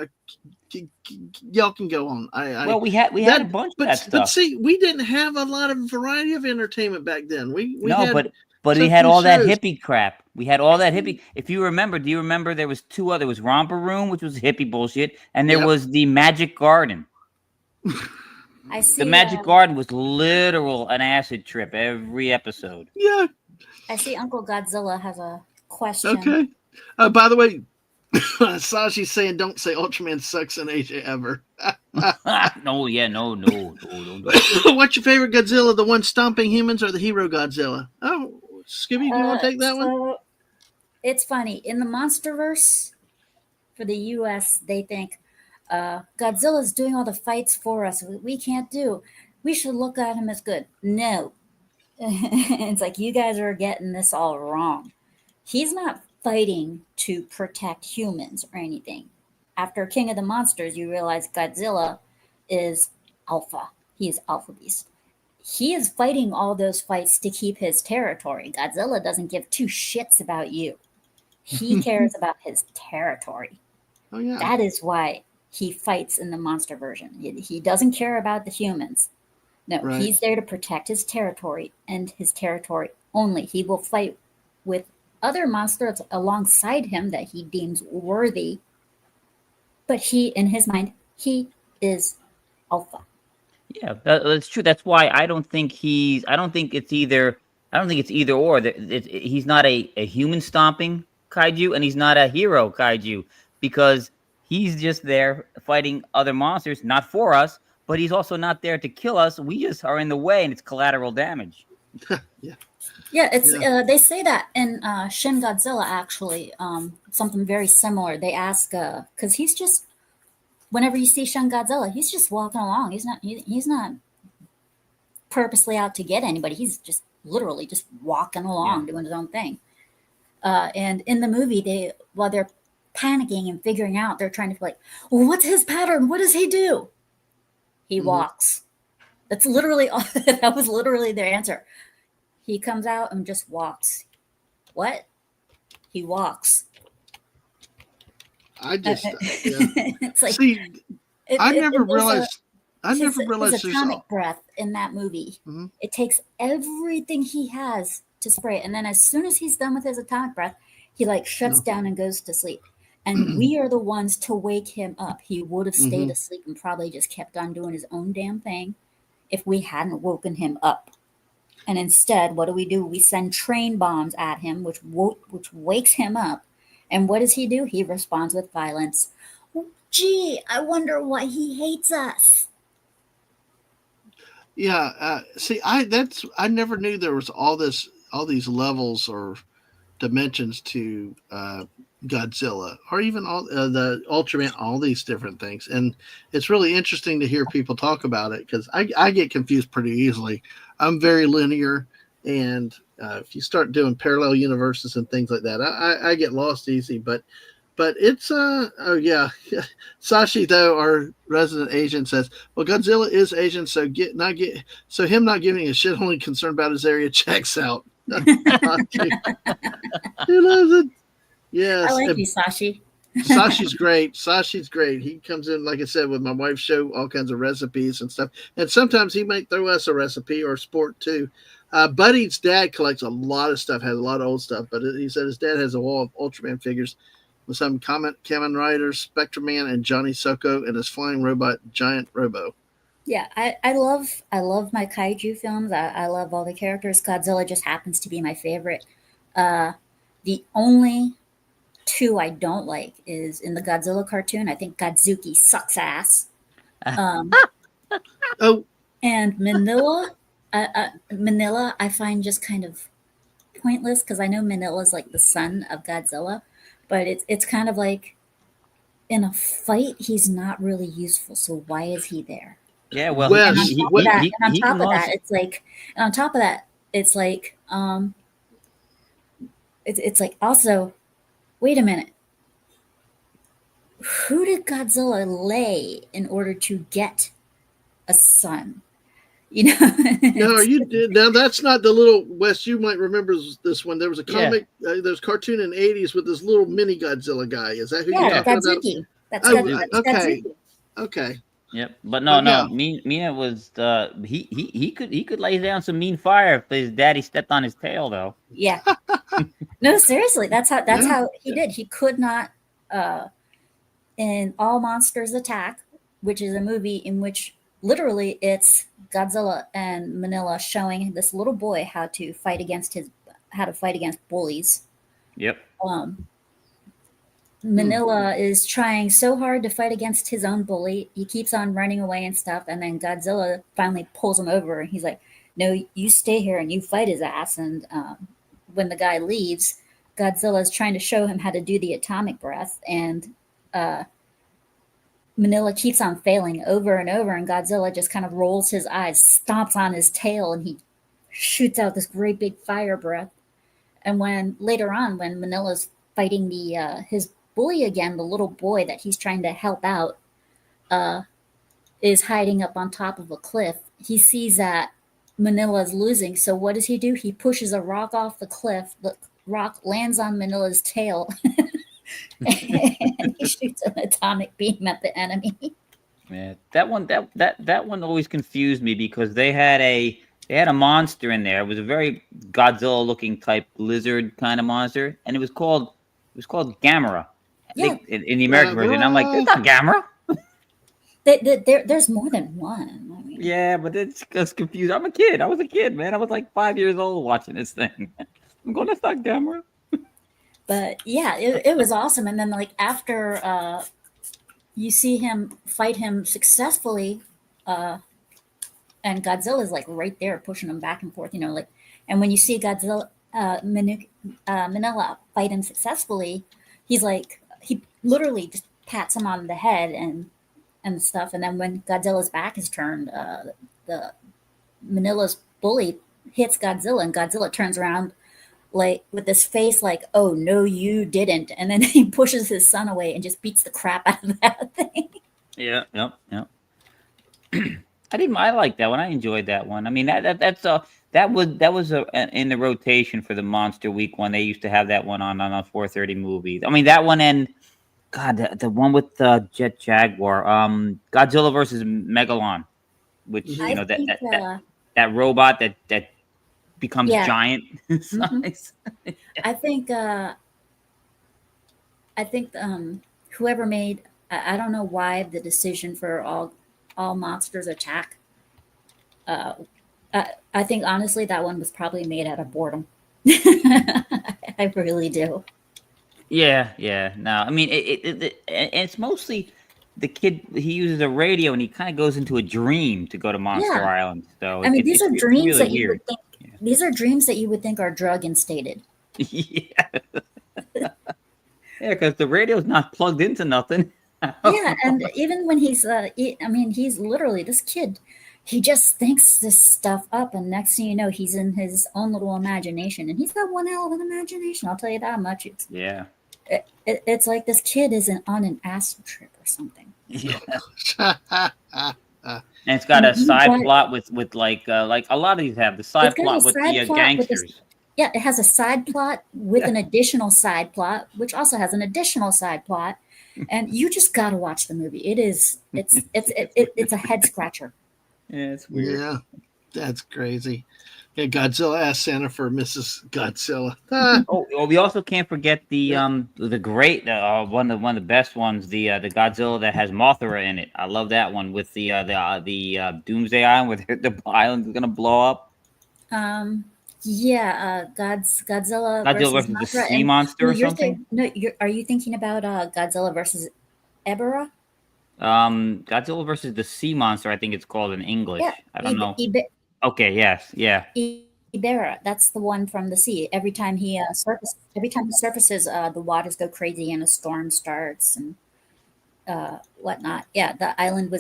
[SPEAKER 1] y'all can go on.
[SPEAKER 2] Well, we had a bunch of that stuff.
[SPEAKER 1] But see, we didn't have a lot of variety of entertainment back then. We
[SPEAKER 2] No,
[SPEAKER 1] had
[SPEAKER 2] but
[SPEAKER 1] so
[SPEAKER 2] we had
[SPEAKER 1] few
[SPEAKER 2] all that
[SPEAKER 1] shows.
[SPEAKER 2] hippie crap. We had all that hippie. If you remember, do you remember there was two other? There was Romper Room, which was hippie bullshit, and there
[SPEAKER 1] Yep.
[SPEAKER 2] was the Magic Garden.
[SPEAKER 3] I see.
[SPEAKER 2] The Magic Garden was literal an acid trip every episode.
[SPEAKER 1] Yeah.
[SPEAKER 3] I see Uncle Godzilla has a question.
[SPEAKER 1] Okay. By the way, Sashi's saying don't say Ultraman sucks in Asia ever.
[SPEAKER 2] No.
[SPEAKER 1] What's your favorite Godzilla? The one stomping humans or the hero Godzilla? Oh, Skibby, do you want to take that one?
[SPEAKER 3] So it's funny. In the Monsterverse for the US, they think Godzilla's doing all the fights for us. We can't do. We should look at him as good. No. It's like, you guys are getting this all wrong. He's not fighting to protect humans or anything. After King of the Monsters, you realize Godzilla is alpha. He is alpha beast. He is fighting all those fights to keep his territory. Godzilla doesn't give two shits about you. He cares about his territory.
[SPEAKER 1] Oh yeah.
[SPEAKER 3] That is why he fights in the monster version. He doesn't care about the humans. No,
[SPEAKER 1] Right.
[SPEAKER 3] He's there to protect his territory and his territory only. He will fight with other monsters alongside him that he deems worthy. But in his mind, he is alpha.
[SPEAKER 2] Yeah, that's true. That's why I don't think it's either or. He's not a human stomping kaiju, and he's not a hero kaiju, because he's just there fighting other monsters, not for us, but he's also not there to kill us. We just are in the way, and it's collateral damage.
[SPEAKER 1] Yeah.
[SPEAKER 3] Yeah, it's
[SPEAKER 1] Yeah.
[SPEAKER 3] they say that in Shin Godzilla actually, something very similar. They ask because he's just whenever you see Shin Godzilla, he's just walking along. He's not purposely out to get anybody. He's just literally just walking
[SPEAKER 2] Yeah.
[SPEAKER 3] along, doing his own thing. And in the movie, they while they're panicking and figuring out, they're trying to be like, well, what's his pattern? What does he do? He
[SPEAKER 1] Mhm.
[SPEAKER 3] walks. That's literally all, that was literally their answer. He comes out and just walks. What? He walks.
[SPEAKER 1] I just, yeah.
[SPEAKER 3] It's like
[SPEAKER 1] See, I never
[SPEAKER 3] there's a
[SPEAKER 1] realized. I never
[SPEAKER 3] his
[SPEAKER 1] realized there's.
[SPEAKER 3] atomic breath in that movie.
[SPEAKER 1] Mhm.
[SPEAKER 3] It takes everything he has to spray, and then as soon as he's done with his atomic breath, he like shuts
[SPEAKER 1] No.
[SPEAKER 3] down and goes to sleep. And we are the ones to wake him up. He would have stayed
[SPEAKER 1] Mhm.
[SPEAKER 3] asleep and probably just kept on doing his own damn thing if we hadn't woken him up. And instead, what do? We send train bombs at him, which wakes him up. And what does he do? He responds with violence. Gee, I wonder why he hates us.
[SPEAKER 1] Yeah. See, I never knew there was all these levels or dimensions to Godzilla, or even all the Ultraman, all these different things. And it's really interesting to hear people talk about it because I get confused pretty easily. I'm very linear, and if you start doing parallel universes and things like that, I get lost easy. But it's oh yeah, Sashi though our resident Asian says, well, Godzilla is Asian, so him not giving a shit, only concerned about his area checks out. Sashi, he loves it.
[SPEAKER 3] I
[SPEAKER 1] Yes,
[SPEAKER 3] like
[SPEAKER 1] and
[SPEAKER 3] you, Sashi.
[SPEAKER 1] Sashi's great. Sashi's great. He comes in, like I said, with my wife's show, all kinds of recipes and stuff. And sometimes he might throw us a recipe or sport too. Buddy's dad collects a lot of stuff, has a lot of old stuff, but he said his dad has a wall of Ultraman figures with some Kamen Riders, Spectrum Man, and Johnny Soko, and his flying robot Giant Robo.
[SPEAKER 3] Yeah, I love my kaiju films. I love all the characters. Godzilla just happens to be my favorite. Uh, the only two I don't like is in the Godzilla cartoon. I think Godzuki sucks ass. Um,
[SPEAKER 1] Oh,
[SPEAKER 3] and Manila, I find just kind of pointless because I know Manila's like the son of Godzilla, but it's kind of like in a fight he's not really useful. So why is he there?
[SPEAKER 2] Yeah. Well,
[SPEAKER 3] And on
[SPEAKER 1] West,
[SPEAKER 3] top of
[SPEAKER 1] what?
[SPEAKER 3] that, and on
[SPEAKER 2] he can
[SPEAKER 3] top of that,
[SPEAKER 2] also.
[SPEAKER 3] it's like, and on top of that, it's like, it's like also, wait a minute, who did Godzilla lay in order to get a son? You know,
[SPEAKER 1] No, you did. Now that's not the little West. You might remember this one. There was a
[SPEAKER 2] Yeah.
[SPEAKER 1] comic, there's a cartoon in the '80s with this little mini Godzilla guy. Is that who you're
[SPEAKER 3] yeah,
[SPEAKER 2] Yeah.
[SPEAKER 1] talking about?
[SPEAKER 3] Godzuki.
[SPEAKER 1] Oh,
[SPEAKER 2] Godzuki.
[SPEAKER 3] That's
[SPEAKER 1] okay,
[SPEAKER 3] Godzuki.
[SPEAKER 1] okay.
[SPEAKER 2] Yep. But no,
[SPEAKER 1] But
[SPEAKER 2] no.
[SPEAKER 1] yeah,
[SPEAKER 2] Mina was the he could lay down some mean fire if his daddy stepped on his tail though.
[SPEAKER 3] Yeah, no, seriously, that's
[SPEAKER 1] yeah.
[SPEAKER 3] how he did. He could not. Uh, in All Monsters Attack, which is a movie in which literally it's Godzilla and Manila showing this little boy how to fight against bullies.
[SPEAKER 2] Yep.
[SPEAKER 3] Um,
[SPEAKER 1] Hmm.
[SPEAKER 3] Manila is trying so hard to fight against his own bully. He keeps on running away and stuff, and then Godzilla finally pulls him over, and he's like, "No, you stay here and you fight his ass." And when the guy leaves, Godzilla is trying to show him how to do the atomic breath, and uh, Manila keeps on failing over and over, and Godzilla just kind of rolls his eyes, stomps on his tail, and he shoots out this great big fire breath. And when later on, when Manila's fighting the his bully again, the little boy that he's trying to help out, uh, is hiding up on top of a cliff. He sees that Manila's losing, so what does he do? He pushes a rock off the cliff. The rock lands on Manila's tail, and he shoots an atomic beam at the enemy.
[SPEAKER 2] Yeah. That one always confused me because they had a monster in there. It was a very Godzilla looking type lizard kind of monster, and it was called Gamera.
[SPEAKER 3] Yeah,
[SPEAKER 2] In the American version, I'm like, that's not Gamera.
[SPEAKER 3] there's more than one. I mean,
[SPEAKER 2] Yeah, but it's confused. I'm a kid. I was a kid, man. I was like 5 years old watching this thing. I'm going, that's not Gamera.
[SPEAKER 3] but yeah, it was awesome. And then like after you see him fight him successfully, uh, and Godzilla's like right there pushing him back and forth, like, And when you see Godzilla, Manila fight him successfully, he's like, he literally just pats him on the head and stuff. And then when Godzilla's back is turned, the Manila's bully hits Godzilla, and Godzilla turns around like with this face like, "Oh no, you didn't!" And then he pushes his son away and just beats the crap out of that thing.
[SPEAKER 2] Yeah, yep. I like that one. I enjoyed that one. I mean, that was in the rotation for the Monster Week one. They used to have that one on a 4:30 movie. I mean, that one and God, the one with the Jet Jaguar, Godzilla versus Megalon, which
[SPEAKER 3] I think,
[SPEAKER 2] that robot that becomes
[SPEAKER 3] yeah.
[SPEAKER 2] giant in size.
[SPEAKER 3] I think whoever made, I don't know why the decision for all monsters attack. I think honestly that one was probably made out of boredom. I really do.
[SPEAKER 2] Yeah. No, I mean it's mostly the kid. He uses a radio and he kind of goes into a dream to go to Monster
[SPEAKER 3] Yeah.
[SPEAKER 2] Island. So
[SPEAKER 3] I mean, these are
[SPEAKER 2] it's
[SPEAKER 3] dreams
[SPEAKER 2] really
[SPEAKER 3] that you
[SPEAKER 2] weird.
[SPEAKER 3] would think.
[SPEAKER 2] Yeah.
[SPEAKER 3] These are dreams that you would think are drug instated.
[SPEAKER 2] Yeah. Yeah, because the radio's not plugged into nothing.
[SPEAKER 3] Yeah, and even when he's, he's literally this kid. He just thinks this stuff up, and next thing you know, he's in his own little imagination, and he's got one hell of an imagination. I'll tell you that much.
[SPEAKER 2] Yeah.
[SPEAKER 3] It's like this kid is on an acid trip or something.
[SPEAKER 2] Yeah. And it's got a side plot with like a lot of these have the side plot with the gangsters.
[SPEAKER 3] Yeah, it has a side plot with an additional side plot, which also has an additional side plot, and you just got to watch the movie. It's a head scratcher.
[SPEAKER 2] Yeah, it's weird.
[SPEAKER 1] Yeah, that's crazy. Yeah, Godzilla asked Santa for Mrs. Godzilla.
[SPEAKER 2] Oh, we also can't forget the great one of the best ones, the Godzilla that has Mothra in it. I love that one with the Doomsday Island where the island is gonna blow up.
[SPEAKER 3] Yeah, Godzilla
[SPEAKER 2] versus the sea monster or something.
[SPEAKER 3] Are you thinking about Godzilla versus Ebirah?
[SPEAKER 2] Godzilla versus the sea monster, I think it's called in English.
[SPEAKER 3] Yeah,
[SPEAKER 2] I don't know. Okay, yes, yeah.
[SPEAKER 3] Ebirah, that's the one from the sea. Every time he surfaces, the waters go crazy and a storm starts and whatnot. Yeah, the island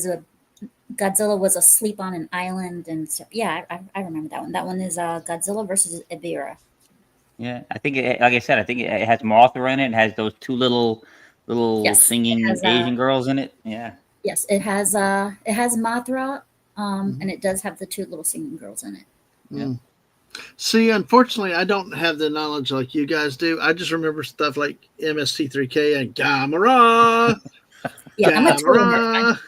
[SPEAKER 3] Godzilla was asleep on an island, and so, yeah, I remember that one. That one is Godzilla versus Ebirah.
[SPEAKER 2] Yeah, I think like I said, I think it has Mothra in it. It has those two little singing Asian girls in it. Yeah.
[SPEAKER 3] Yes, it has Mothra. And it does have the two little singing girls in it.
[SPEAKER 1] Yeah. See, unfortunately, I don't have the knowledge like you guys do. I just remember stuff like MST3K and Gamera.
[SPEAKER 3] Yeah, I'm a total nerd.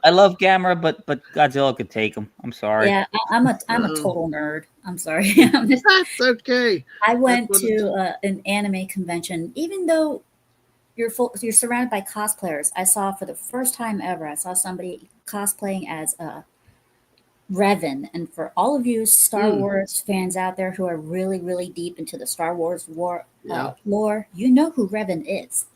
[SPEAKER 2] I love Gamera, but Godzilla could take him. I'm sorry.
[SPEAKER 3] Yeah, I'm a total nerd. I'm sorry.
[SPEAKER 1] That's okay.
[SPEAKER 3] I went to an anime convention, even though you're surrounded by cosplayers. I saw for the first time ever, I saw somebody cosplaying as Revan. And for all of you Star Wars fans out there who are really, really deep into the Star Wars lore, you know who Revan is.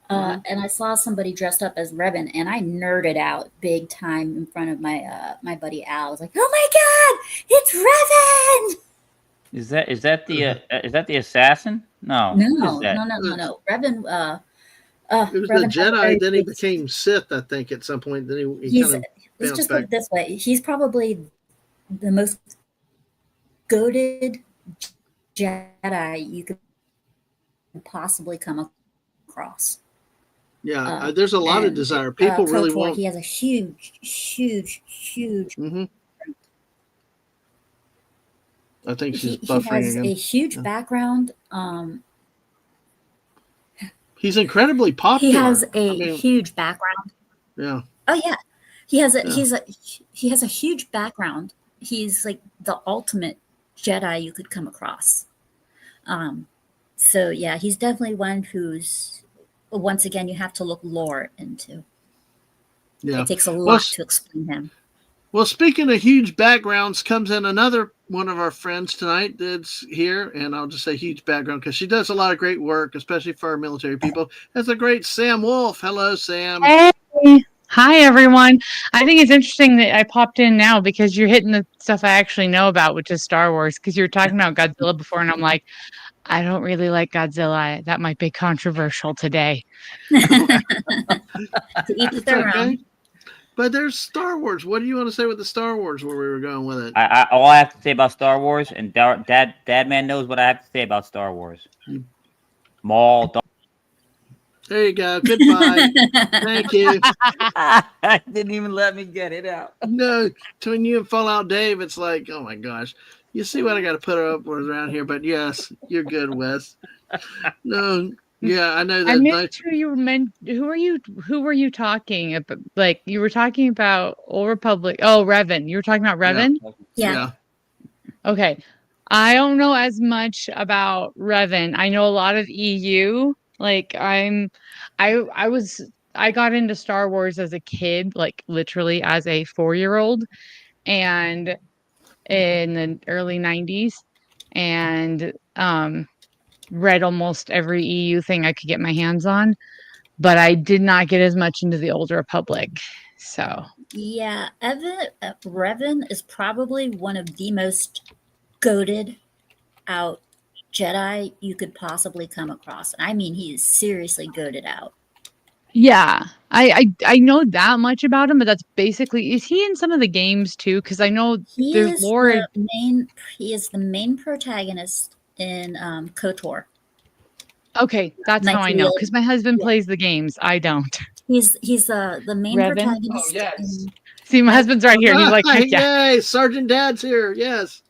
[SPEAKER 3] And I saw somebody dressed up as Revan, and I nerded out big time in front of my buddy Al. I was like, "Oh my God, it's Revan!"
[SPEAKER 2] Is that the assassin? No.
[SPEAKER 3] No. Revan.
[SPEAKER 1] It was
[SPEAKER 3] Revan
[SPEAKER 1] the Jedi, then he became Sith, I think, at some point. Then
[SPEAKER 3] let's just put it this way. He's probably the most goated Jedi you could possibly come across.
[SPEAKER 1] Yeah, there's a lot of desire. People really
[SPEAKER 3] KOTOR,
[SPEAKER 1] want.
[SPEAKER 3] He has a huge.
[SPEAKER 1] Mm-hmm. I think she's
[SPEAKER 3] He
[SPEAKER 1] buffering
[SPEAKER 3] has
[SPEAKER 1] again.
[SPEAKER 3] a huge background.
[SPEAKER 1] He's incredibly popular.
[SPEAKER 3] He has a huge background.
[SPEAKER 1] Yeah.
[SPEAKER 3] Oh yeah, he has a huge background. He's like the ultimate Jedi you could come across. So yeah, he's definitely one who's, once again, you have to look lore into.
[SPEAKER 1] Yeah.
[SPEAKER 3] It takes a lot to explain him.
[SPEAKER 1] Well, speaking of huge backgrounds, comes in another one of our friends tonight that's here, and I'll just say huge background because she does a lot of great work, especially for our military people. That's a great Sam Wolf. Hello, Sam.
[SPEAKER 4] Hey, Hi, everyone. I think it's interesting that I popped in now because you're hitting the stuff I actually know about, which is Star Wars. Because you were talking about Godzilla before, and I'm like, I don't really like Godzilla. That might be controversial today.
[SPEAKER 3] To each
[SPEAKER 1] It's
[SPEAKER 3] their
[SPEAKER 1] okay.
[SPEAKER 3] own.
[SPEAKER 1] But there's Star Wars. What do you want to say with the Star Wars where we were going with it?
[SPEAKER 2] All I have to say about Star Wars, and Dadman knows what I have to say about Star Wars. Maul.
[SPEAKER 1] There you go. Goodbye. Thank you.
[SPEAKER 2] Didn't even let me get it out.
[SPEAKER 1] No, between you and Fallout Dave, it's like, oh my gosh. You see what I got to put up with around here. But yes, you're good, Wes. No, yeah, I know
[SPEAKER 4] I
[SPEAKER 1] that.
[SPEAKER 4] missed who you meant. Who were you talking about? Like you were talking about Old Republic. Oh, Revan. You were talking about Revan.
[SPEAKER 3] Yeah.
[SPEAKER 4] Okay. I don't know as much about Revan. I know a lot of EU. Like I got into Star Wars as a kid, like literally as a 4-year-old, and in the early 90s, and read almost every EU thing I could get my hands on, but I did not get as much into the Old Republic. So
[SPEAKER 3] Yeah, Revan is probably one of the most goated out Jedi you could possibly come across. I mean, he is seriously goated out.
[SPEAKER 4] yeah, I know that much about him, but that's basically, is he in some of the games too? Because I know
[SPEAKER 3] He
[SPEAKER 4] there's
[SPEAKER 3] is
[SPEAKER 4] lore.
[SPEAKER 3] he is the main protagonist in KOTOR.
[SPEAKER 4] Okay, that's how I know, because my husband
[SPEAKER 3] Yeah.
[SPEAKER 4] plays the games. I don't.
[SPEAKER 3] He's the main
[SPEAKER 4] Revan?
[SPEAKER 3] protagonist.
[SPEAKER 1] Oh, yes.
[SPEAKER 4] See, my husband's right here, and he's like, heck yeah.
[SPEAKER 1] Yay, Sergeant Dad's here. Yes.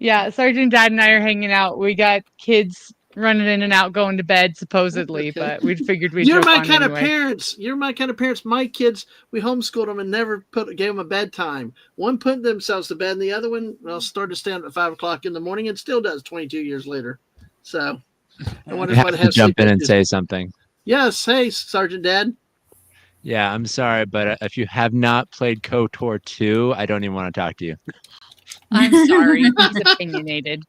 [SPEAKER 4] Yeah, Sergeant Dad and I are hanging out. We got kids running in and out, going to bed, supposedly,
[SPEAKER 1] Okay.
[SPEAKER 4] but we figured we'd
[SPEAKER 1] You're
[SPEAKER 4] jump
[SPEAKER 1] my
[SPEAKER 4] on
[SPEAKER 1] kind
[SPEAKER 4] anyway.
[SPEAKER 1] of parents. You're my kind of parents. My kids, we homeschooled them and never gave them a bedtime. One put themselves to bed, and the other one, well, started to stand up at 5 o'clock in the morning and still does 22 years later. So I wonder
[SPEAKER 5] You
[SPEAKER 1] if I'd
[SPEAKER 5] have to
[SPEAKER 1] have
[SPEAKER 5] jump in
[SPEAKER 1] sleep
[SPEAKER 5] and
[SPEAKER 1] issues.
[SPEAKER 5] say something.
[SPEAKER 1] Yes. Hey, Sergeant Dad.
[SPEAKER 5] Yeah, I'm sorry, but if you have not played KOTOR 2, I don't even want to talk to you.
[SPEAKER 4] I'm sorry. He's opinionated.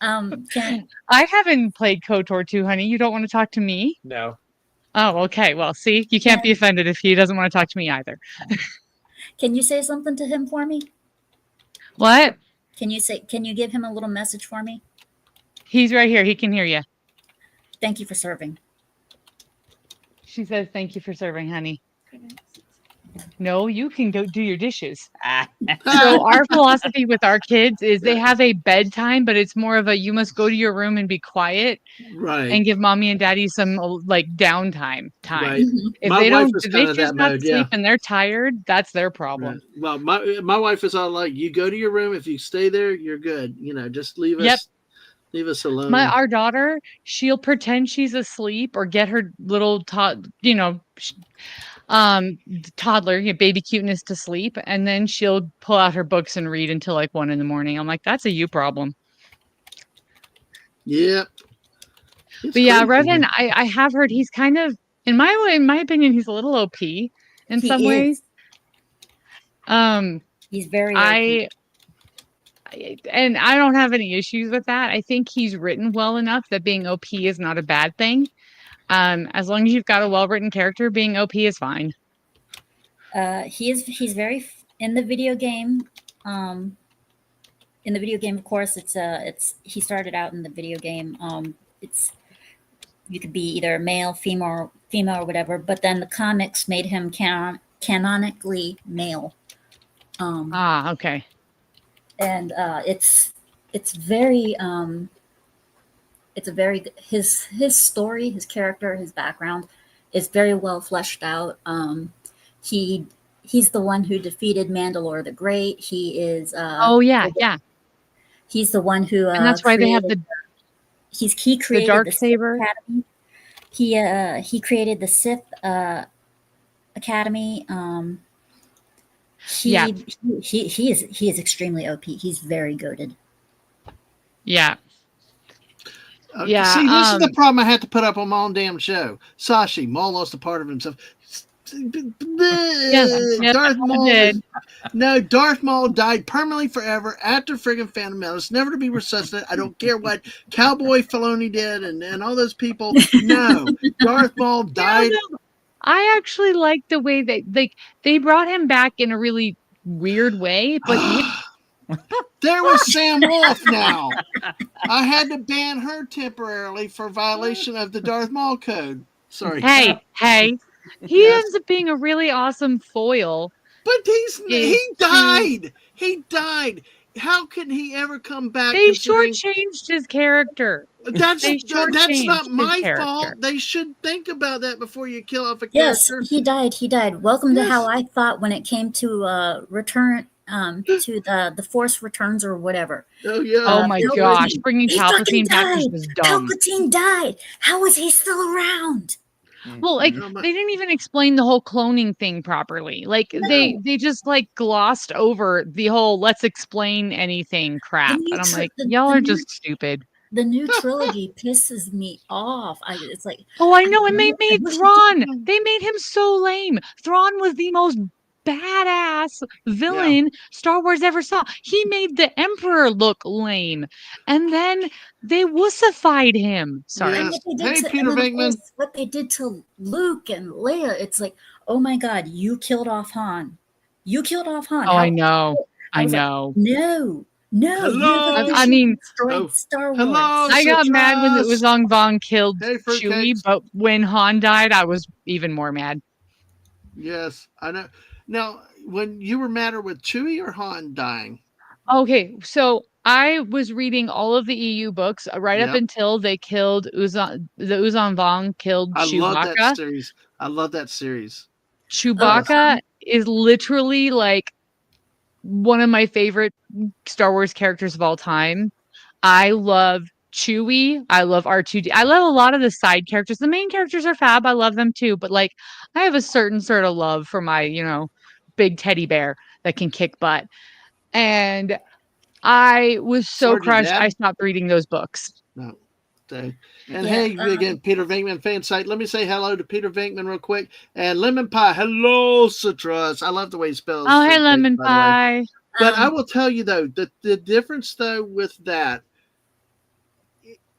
[SPEAKER 4] I haven't played KOTOR 2, honey. You don't want to talk to me?
[SPEAKER 5] No.
[SPEAKER 4] Oh, okay. Well, see, you can't be offended if he doesn't want to talk to me either.
[SPEAKER 3] Can you say something to him for me?
[SPEAKER 4] What?
[SPEAKER 3] Can you give him a little message for me?
[SPEAKER 4] He's right here. He can hear you.
[SPEAKER 3] Thank you for serving.
[SPEAKER 4] She says, thank you for serving, honey. No, you can go do your dishes. So our philosophy with our kids is they have a bedtime, but it's more of a, you must go to your room and be quiet,
[SPEAKER 1] right,
[SPEAKER 4] and give mommy and daddy some like downtime time.
[SPEAKER 1] Right.
[SPEAKER 4] If
[SPEAKER 1] My
[SPEAKER 4] they
[SPEAKER 1] wife
[SPEAKER 4] don't,
[SPEAKER 1] is
[SPEAKER 4] if
[SPEAKER 1] kind
[SPEAKER 4] they
[SPEAKER 1] of
[SPEAKER 4] choose
[SPEAKER 1] that
[SPEAKER 4] not
[SPEAKER 1] mode,
[SPEAKER 4] to sleep
[SPEAKER 1] yeah.
[SPEAKER 4] and they're tired, that's their problem.
[SPEAKER 1] Well, my wife is all like, you go to your room. If you stay there, you're good. You know, just leave us. Leave us alone.
[SPEAKER 4] Our daughter, she'll pretend she's asleep or get her little toddler, baby cuteness to sleep, and then she'll pull out her books and read until like 1 a.m. I'm like, that's a you problem.
[SPEAKER 1] Yep.
[SPEAKER 4] But yeah, Revan, I have heard he's kind of, in my opinion, he's a little OP in some ways.
[SPEAKER 3] He's very OP.
[SPEAKER 4] And I don't have any issues with that. I think he's written well enough that being OP is not a bad thing. As long as you've got a well-written character, being OP is fine.
[SPEAKER 3] He's very in the video game. In the video game, of course, it's he started out in the video game. It's you could be either male, female, or whatever. But then the comics made him canonically male.
[SPEAKER 4] Okay.
[SPEAKER 3] And it's very his story, his character, his background is very well fleshed out. He's the one who defeated Mandalore the Great. He is he's the one who
[SPEAKER 4] and that's why they have
[SPEAKER 3] he created
[SPEAKER 4] the dark saber
[SPEAKER 3] Academy. He created the Sith Academy. He is extremely OP. He's very goated.
[SPEAKER 4] Yeah.
[SPEAKER 1] See, this is the problem I had to put up on my own damn show. Sashi, Maul lost a part of himself. Darth Maul died permanently forever after friggin' Phantom Menace, never to be resuscitated. I don't care what Cowboy Filoni did and all those people. No, Darth Maul died.
[SPEAKER 4] I actually like the way they brought him back in a really weird way, but
[SPEAKER 1] There was Sam Wolf now. I had to ban her temporarily for violation of the Darth Maul code. Sorry.
[SPEAKER 4] hey, he
[SPEAKER 1] Yes.
[SPEAKER 4] ends up being a really awesome foil.
[SPEAKER 1] But he died. He died. How could he ever come back?
[SPEAKER 4] They
[SPEAKER 1] Considering
[SPEAKER 4] shortchanged his character.
[SPEAKER 1] that's
[SPEAKER 4] They
[SPEAKER 1] not
[SPEAKER 4] shortchanged
[SPEAKER 1] my
[SPEAKER 4] his
[SPEAKER 1] fault.
[SPEAKER 4] character.
[SPEAKER 1] They should think about that before you kill off a
[SPEAKER 3] Yes,
[SPEAKER 1] character.
[SPEAKER 3] he died. He died. Welcome to
[SPEAKER 1] Yes.
[SPEAKER 3] how I thought when it came to return to the Force Returns or whatever.
[SPEAKER 1] Oh yeah.
[SPEAKER 4] Oh my
[SPEAKER 3] Palpatine.
[SPEAKER 4] gosh, bringing
[SPEAKER 3] He fucking
[SPEAKER 4] Palpatine back
[SPEAKER 3] died.
[SPEAKER 4] was dumb.
[SPEAKER 3] Palpatine died. How is he still around?
[SPEAKER 4] Well, like
[SPEAKER 1] Oh, my-
[SPEAKER 4] they didn't even explain the whole cloning thing properly. Like they just like glossed over the whole let's explain anything crap.
[SPEAKER 3] new
[SPEAKER 4] And I'm
[SPEAKER 3] tri-
[SPEAKER 4] like,
[SPEAKER 3] the-
[SPEAKER 4] y'all
[SPEAKER 3] the
[SPEAKER 4] are
[SPEAKER 3] new-
[SPEAKER 4] just stupid.
[SPEAKER 3] The new trilogy pisses me off. It's like,
[SPEAKER 4] Oh, I know, and they
[SPEAKER 3] I
[SPEAKER 4] made
[SPEAKER 3] wish he
[SPEAKER 4] Thrawn.
[SPEAKER 3] didn't.
[SPEAKER 4] They made him so lame. Thrawn was the most badass villain Star Wars ever saw. He made the Emperor look lame, and then they wussified him. Sorry.
[SPEAKER 1] Yes.
[SPEAKER 3] And what they did
[SPEAKER 1] Hey,
[SPEAKER 3] to,
[SPEAKER 1] Peter
[SPEAKER 3] and then, of
[SPEAKER 1] Venkman.
[SPEAKER 3] course, what they did to Luke and Leia, it's like, oh my God, you killed off Han. You killed off Han.
[SPEAKER 4] Oh,
[SPEAKER 3] How-
[SPEAKER 4] I know. I
[SPEAKER 3] was like,
[SPEAKER 4] know.
[SPEAKER 3] no,
[SPEAKER 1] Hello?
[SPEAKER 3] you've
[SPEAKER 4] I mean-
[SPEAKER 3] destroyed
[SPEAKER 1] Oh,
[SPEAKER 3] Star Wars.
[SPEAKER 1] hello?
[SPEAKER 4] I got mad when the
[SPEAKER 1] Citrus.
[SPEAKER 4] Uzong Vong killed
[SPEAKER 1] Hey,
[SPEAKER 4] Chewie,
[SPEAKER 1] fruitcakes.
[SPEAKER 4] but when Han died, I was even more mad.
[SPEAKER 1] Yes, I know. Now, when you were madder with Chewie or Han dying?
[SPEAKER 4] Okay, so I was reading all of the EU books right up
[SPEAKER 1] Yep.
[SPEAKER 4] until they killed the Uzong Vong killed
[SPEAKER 1] I love that
[SPEAKER 4] Chewbacca.
[SPEAKER 1] series. I love that series.
[SPEAKER 4] Chewbacca is literally like one of my favorite Star Wars characters of all time. I love Chewie. I love R2D. I love a lot of the side characters. The main characters are fab. I love them too. But like, I have a certain sort of love for my, big teddy bear that can kick butt. And I was so
[SPEAKER 1] Sorry,
[SPEAKER 4] crushed.
[SPEAKER 1] Dad?
[SPEAKER 4] I stopped reading those books.
[SPEAKER 1] No. And
[SPEAKER 3] Yeah,
[SPEAKER 1] hey, again, Peter Venkman fan site. Let me say hello to Peter Venkman real quick. And Lemon Pie. Hello, Citrus. I love the way he spells.
[SPEAKER 4] Oh, hey,
[SPEAKER 1] fruitcake,
[SPEAKER 4] lemon
[SPEAKER 1] by the way.
[SPEAKER 4] pie.
[SPEAKER 1] But I will tell you though, the difference though with that,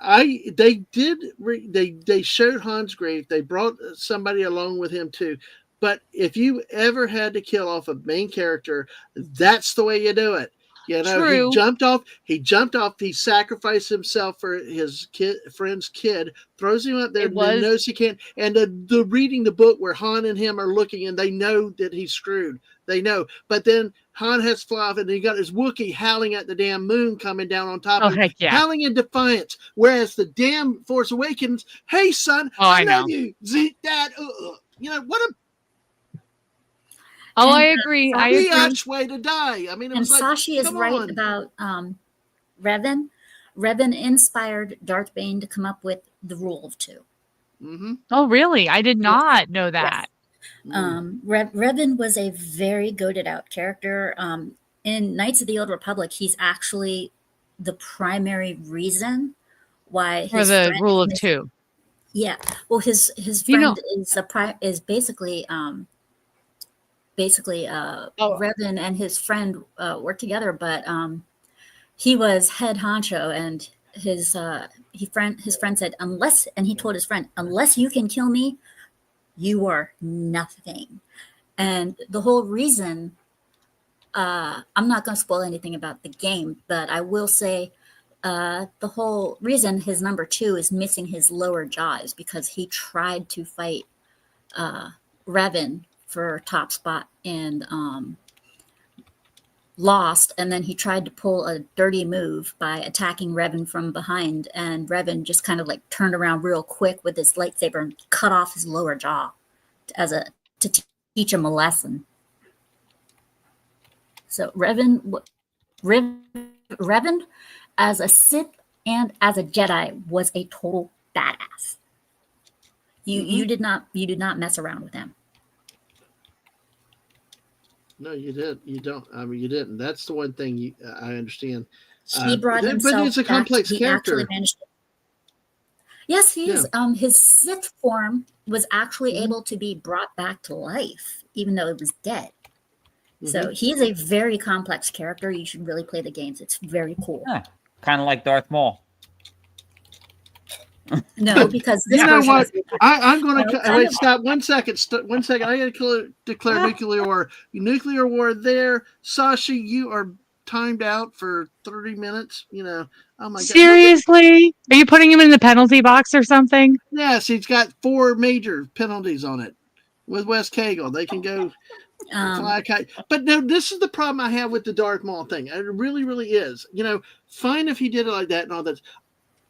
[SPEAKER 1] they showed Han's grave. They brought somebody along with him too. But if you ever had to kill off a main character, that's the way you do it. You know,
[SPEAKER 4] True.
[SPEAKER 1] he jumped off, he sacrificed himself for his friend's kid, throws him up there, and then knows he can't. And the reading the book where Han and him are looking, and they know that he's screwed. They know. But then Han has to fly off, and he got his Wookiee howling at the damn moon coming down on top
[SPEAKER 4] Oh,
[SPEAKER 1] of him,
[SPEAKER 4] heck yeah.
[SPEAKER 1] howling in defiance. Whereas the damn Force Awakens, hey son,
[SPEAKER 4] Oh, I
[SPEAKER 1] love
[SPEAKER 4] know.
[SPEAKER 1] you, Zeke, Dad. You know what a
[SPEAKER 4] Oh, I
[SPEAKER 3] And,
[SPEAKER 4] agree. I agree.
[SPEAKER 1] biatch way to die. I mean, it
[SPEAKER 3] And
[SPEAKER 1] was like,
[SPEAKER 3] Sashi is
[SPEAKER 1] come
[SPEAKER 3] right
[SPEAKER 1] on.
[SPEAKER 3] about Revan. Revan inspired Darth Bane to come up with the rule of two.
[SPEAKER 1] Mm-hmm.
[SPEAKER 4] Oh, really? I did not know that.
[SPEAKER 3] Revan was a very goated out character. In Knights of the Old Republic, he's actually the primary reason why
[SPEAKER 4] For
[SPEAKER 3] his
[SPEAKER 4] the
[SPEAKER 3] friend-
[SPEAKER 4] rule of two.
[SPEAKER 3] Yeah, well, his
[SPEAKER 4] You know-
[SPEAKER 3] friend is basically Revan and his friend work together, but he was head honcho, and his friend said, and he told his friend, unless you can kill me, you are nothing. And the whole reason, I'm not going to spoil anything about the game, but I will say the whole reason his number 2 is missing his lower jaw is because he tried to fight Revan for top spot and lost, and then he tried to pull a dirty move by attacking Revan from behind, and Revan just kind of like turned around real quick with his lightsaber and cut off his lower jaw to teach him a lesson. So Revan as a Sith and as a Jedi was a total badass. You did not mess around with him.
[SPEAKER 1] No, you didn't. You don't. I mean, you didn't. That's the one thing I understand.
[SPEAKER 3] He brought himself.
[SPEAKER 1] But it's a complex
[SPEAKER 3] he
[SPEAKER 1] character.
[SPEAKER 3] Actually managed to, yes, he is. His Sith form was actually able to be brought back to life, even though it was dead. So he's a very complex character. You should really play the games. It's very cool.
[SPEAKER 2] Kind of like Darth Maul.
[SPEAKER 3] No, because this
[SPEAKER 1] You know
[SPEAKER 3] version
[SPEAKER 1] what?
[SPEAKER 3] is
[SPEAKER 1] I'm going
[SPEAKER 3] No,
[SPEAKER 1] to
[SPEAKER 3] kind
[SPEAKER 1] wait.
[SPEAKER 3] of.
[SPEAKER 1] Stop 1 second. 1 second. I got to declare nuclear war. Nuclear war there. Sasha, you are timed out for 30 minutes. You know. Oh my God. Look at,
[SPEAKER 4] Seriously? Are you putting him in the penalty box or something?
[SPEAKER 1] yes, he's got 4 major penalties on it with West Kagle. They can go fly a kite. But no, this is the problem I have with the Darth Maul thing. It really, really is. You know, fine if he did it like that and all that.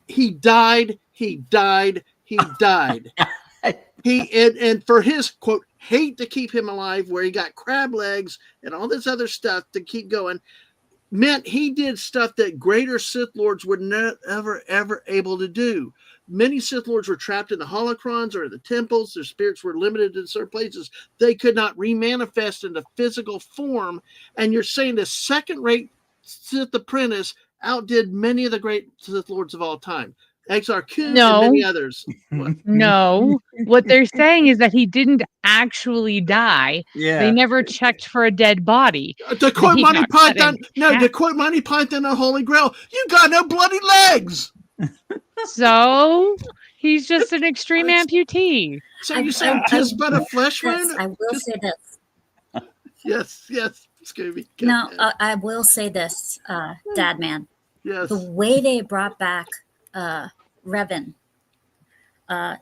[SPEAKER 1] He died. He died. He died. And for his quote hate to keep him alive, where he got crab legs and all this other stuff to keep going, meant he did stuff that greater Sith Lords were never ever able to do. Many Sith Lords were trapped in the holocrons or the temples. Their spirits were limited in certain places. They could not remanifest into physical form. And you're saying the second-rate Sith apprentice outdid many of the great Sith Lords of all time, Exar Kun and many
[SPEAKER 4] No.
[SPEAKER 1] others. What?
[SPEAKER 4] No. What they're saying is that he didn't actually die.
[SPEAKER 2] Yeah.
[SPEAKER 4] They never checked for a dead body.
[SPEAKER 1] To quote
[SPEAKER 4] He
[SPEAKER 1] Monty
[SPEAKER 4] got cut
[SPEAKER 1] Python,
[SPEAKER 4] in
[SPEAKER 1] no, to
[SPEAKER 4] half.
[SPEAKER 1] quote Monty Python on Holy Grail, you got no bloody legs.
[SPEAKER 4] So he's just an extreme amputee.
[SPEAKER 1] So you saying just about a flesh wound?
[SPEAKER 3] I will say this.
[SPEAKER 1] Yes, Scooby.
[SPEAKER 3] No, I will say this, Dadman.
[SPEAKER 1] Yes.
[SPEAKER 3] The way they brought back Revan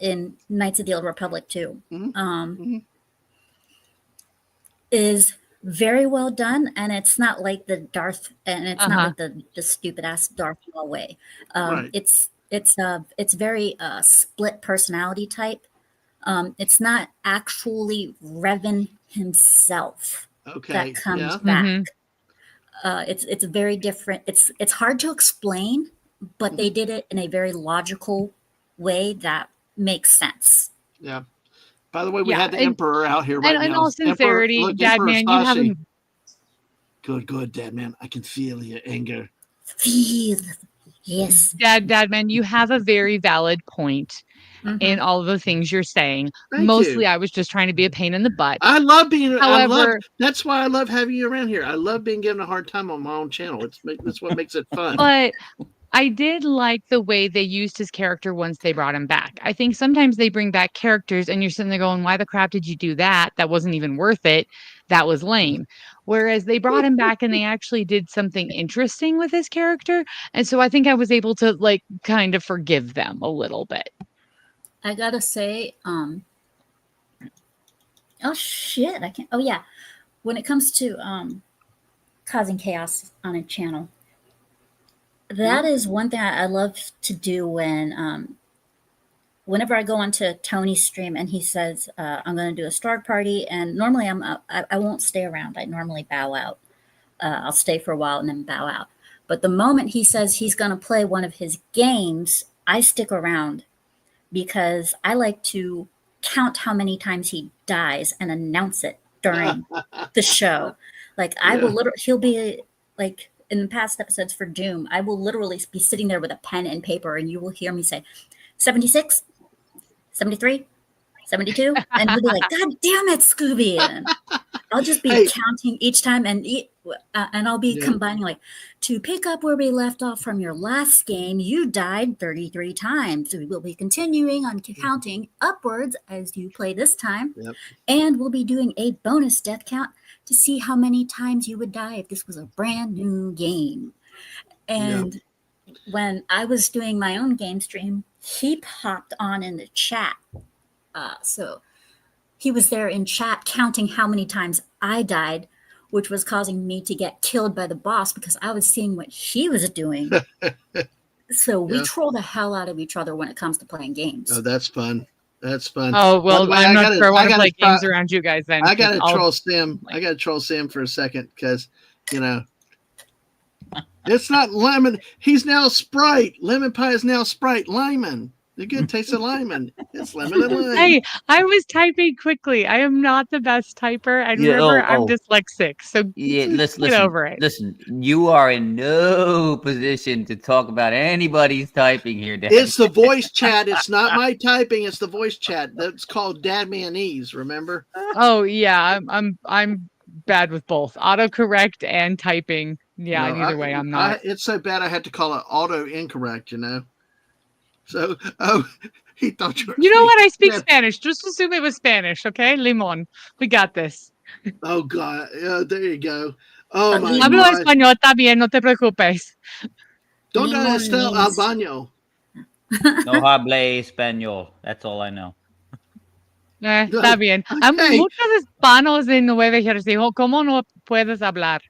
[SPEAKER 3] in Knights of the Old Republic 2 is very well done, and it's not like the Darth, and it's not like the stupid ass Darth Maul way.
[SPEAKER 1] Right.
[SPEAKER 3] It's very split personality type. It's not actually Revan himself that comes back. It's very different. It's hard to explain, but they did it in a very logical way that makes sense.
[SPEAKER 1] Yeah. By the way, we had the Emperor out here right now.
[SPEAKER 4] In all sincerity, Dadman, you haven't.
[SPEAKER 1] Good, Dadman. I can feel your anger.
[SPEAKER 3] Feel, yes.
[SPEAKER 4] Dadman, you have a very valid point in all of the things you're saying. Mostly, I was just trying to be a pain in the butt.
[SPEAKER 1] I love being.
[SPEAKER 4] However,
[SPEAKER 1] that's why I love having you around here. I love being given a hard time on my own channel. That's what makes it fun.
[SPEAKER 4] But I did like the way they used his character once they brought him back. I think sometimes they bring back characters and you're sitting there going, why the crap did you do that? That wasn't even worth it. That was lame. Whereas they brought him back and they actually did something interesting with his character. And so I think I was able to like kind of forgive them a little bit.
[SPEAKER 3] I gotta say, oh shit, I can't. Oh yeah, when it comes to causing chaos on a channel, that is one thing I love to do when whenever I go onto Tony's stream and he says I'm going to do a Stark party, and normally I won't stay around. I normally bow out. I'll stay for a while and then bow out. But the moment he says he's going to play one of his games, I stick around because I like to count how many times he dies and announce it during the show. Like I will literally, he'll be like in the past episodes for Doom, I will literally be sitting there with a pen and paper and you will hear me say 76, 73, 72. And he'll be like, God damn it, Scooby. And I'll just be counting each time and I'll be combining like, to pick up where we left off from your last game, you died 33 times. So we will be continuing on counting upwards as you play this time. Yep. And we'll be doing a bonus death count to see how many times you would die if this was a brand new game. And when I was doing my own game stream, he popped on in the chat. So he was there in chat counting how many times I died, which was causing me to get killed by the boss because I was seeing what he was doing. So we troll the hell out of each other when it comes to playing games.
[SPEAKER 1] Oh, that's fun. That's fun.
[SPEAKER 4] Oh, well, I'm not sure I want to play games around you guys then.
[SPEAKER 1] I got to troll Sam. I got to troll Sam for a second because, you know, it's not lemon. He's now Sprite. Lemon pie is now Sprite. Lyman. The good taste of Lyman. It's lemon and lime.
[SPEAKER 4] Hey, I was typing quickly. I am not the best typer. And remember, I'm dyslexic. So get over it.
[SPEAKER 2] Listen, you are in no position to talk about anybody's typing here, Dad.
[SPEAKER 1] It's the voice chat. It's not my typing. It's the voice chat. That's called Dadmanese, remember?
[SPEAKER 4] Oh, yeah. I'm bad with both autocorrect and typing. Yeah, either way, I'm not.
[SPEAKER 1] It's so bad I had to call it auto incorrect, you know? So, oh, he thought you were.
[SPEAKER 4] You know what? I speak
[SPEAKER 1] Yeah.
[SPEAKER 4] Spanish. Just assume it was Spanish, okay? Limon. We got this.
[SPEAKER 1] Oh God, yeah, there you go. Oh my
[SPEAKER 3] Limon.
[SPEAKER 4] Hablo
[SPEAKER 1] God!
[SPEAKER 4] español, está bien, no te preocupes.
[SPEAKER 1] Don't
[SPEAKER 3] Limon
[SPEAKER 1] Estel
[SPEAKER 3] means-
[SPEAKER 1] Albano.
[SPEAKER 2] No hable español. That's all I know.
[SPEAKER 4] Está bien. Hay
[SPEAKER 1] Okay.
[SPEAKER 4] muchos hispanos en Nueva Jersey. ¿Cómo no puedes hablar?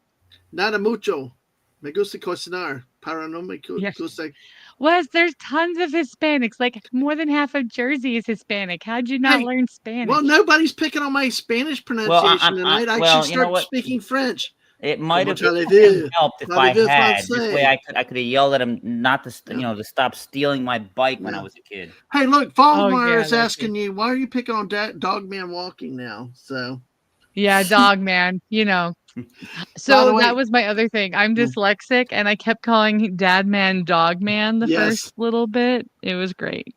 [SPEAKER 1] Nada mucho. Me gusta cocinar. Para no me
[SPEAKER 4] Yes.
[SPEAKER 1] gusta.
[SPEAKER 4] Wes, there's tons of Hispanics. Like more than half of Jersey is Hispanic. How'd you not
[SPEAKER 1] Hey,
[SPEAKER 4] learn Spanish?
[SPEAKER 1] Well, nobody's picking on my Spanish pronunciation tonight. I
[SPEAKER 2] well,
[SPEAKER 1] should
[SPEAKER 2] you know
[SPEAKER 1] start
[SPEAKER 2] what?
[SPEAKER 1] speaking French.
[SPEAKER 2] It might have
[SPEAKER 1] Comment allez-vous?
[SPEAKER 2] helped if I
[SPEAKER 1] Parlez-vous
[SPEAKER 2] had. This
[SPEAKER 1] français?
[SPEAKER 2] way, I could have yelled at him not to,
[SPEAKER 1] Yeah.
[SPEAKER 2] to stop stealing my bike when I
[SPEAKER 1] Yeah.
[SPEAKER 2] was a kid.
[SPEAKER 1] Hey, look,
[SPEAKER 4] Oh,
[SPEAKER 1] Fallmeyer
[SPEAKER 4] yeah,
[SPEAKER 1] is
[SPEAKER 4] that's
[SPEAKER 1] asking you, why are you picking on Dogman Walking now? So,
[SPEAKER 4] Yeah, dog man, you know.
[SPEAKER 1] By
[SPEAKER 4] So
[SPEAKER 1] the way-
[SPEAKER 4] that was my other thing. I'm dyslexic and I kept calling Dadman Dogman the
[SPEAKER 1] Yes.
[SPEAKER 4] first little bit. It was great.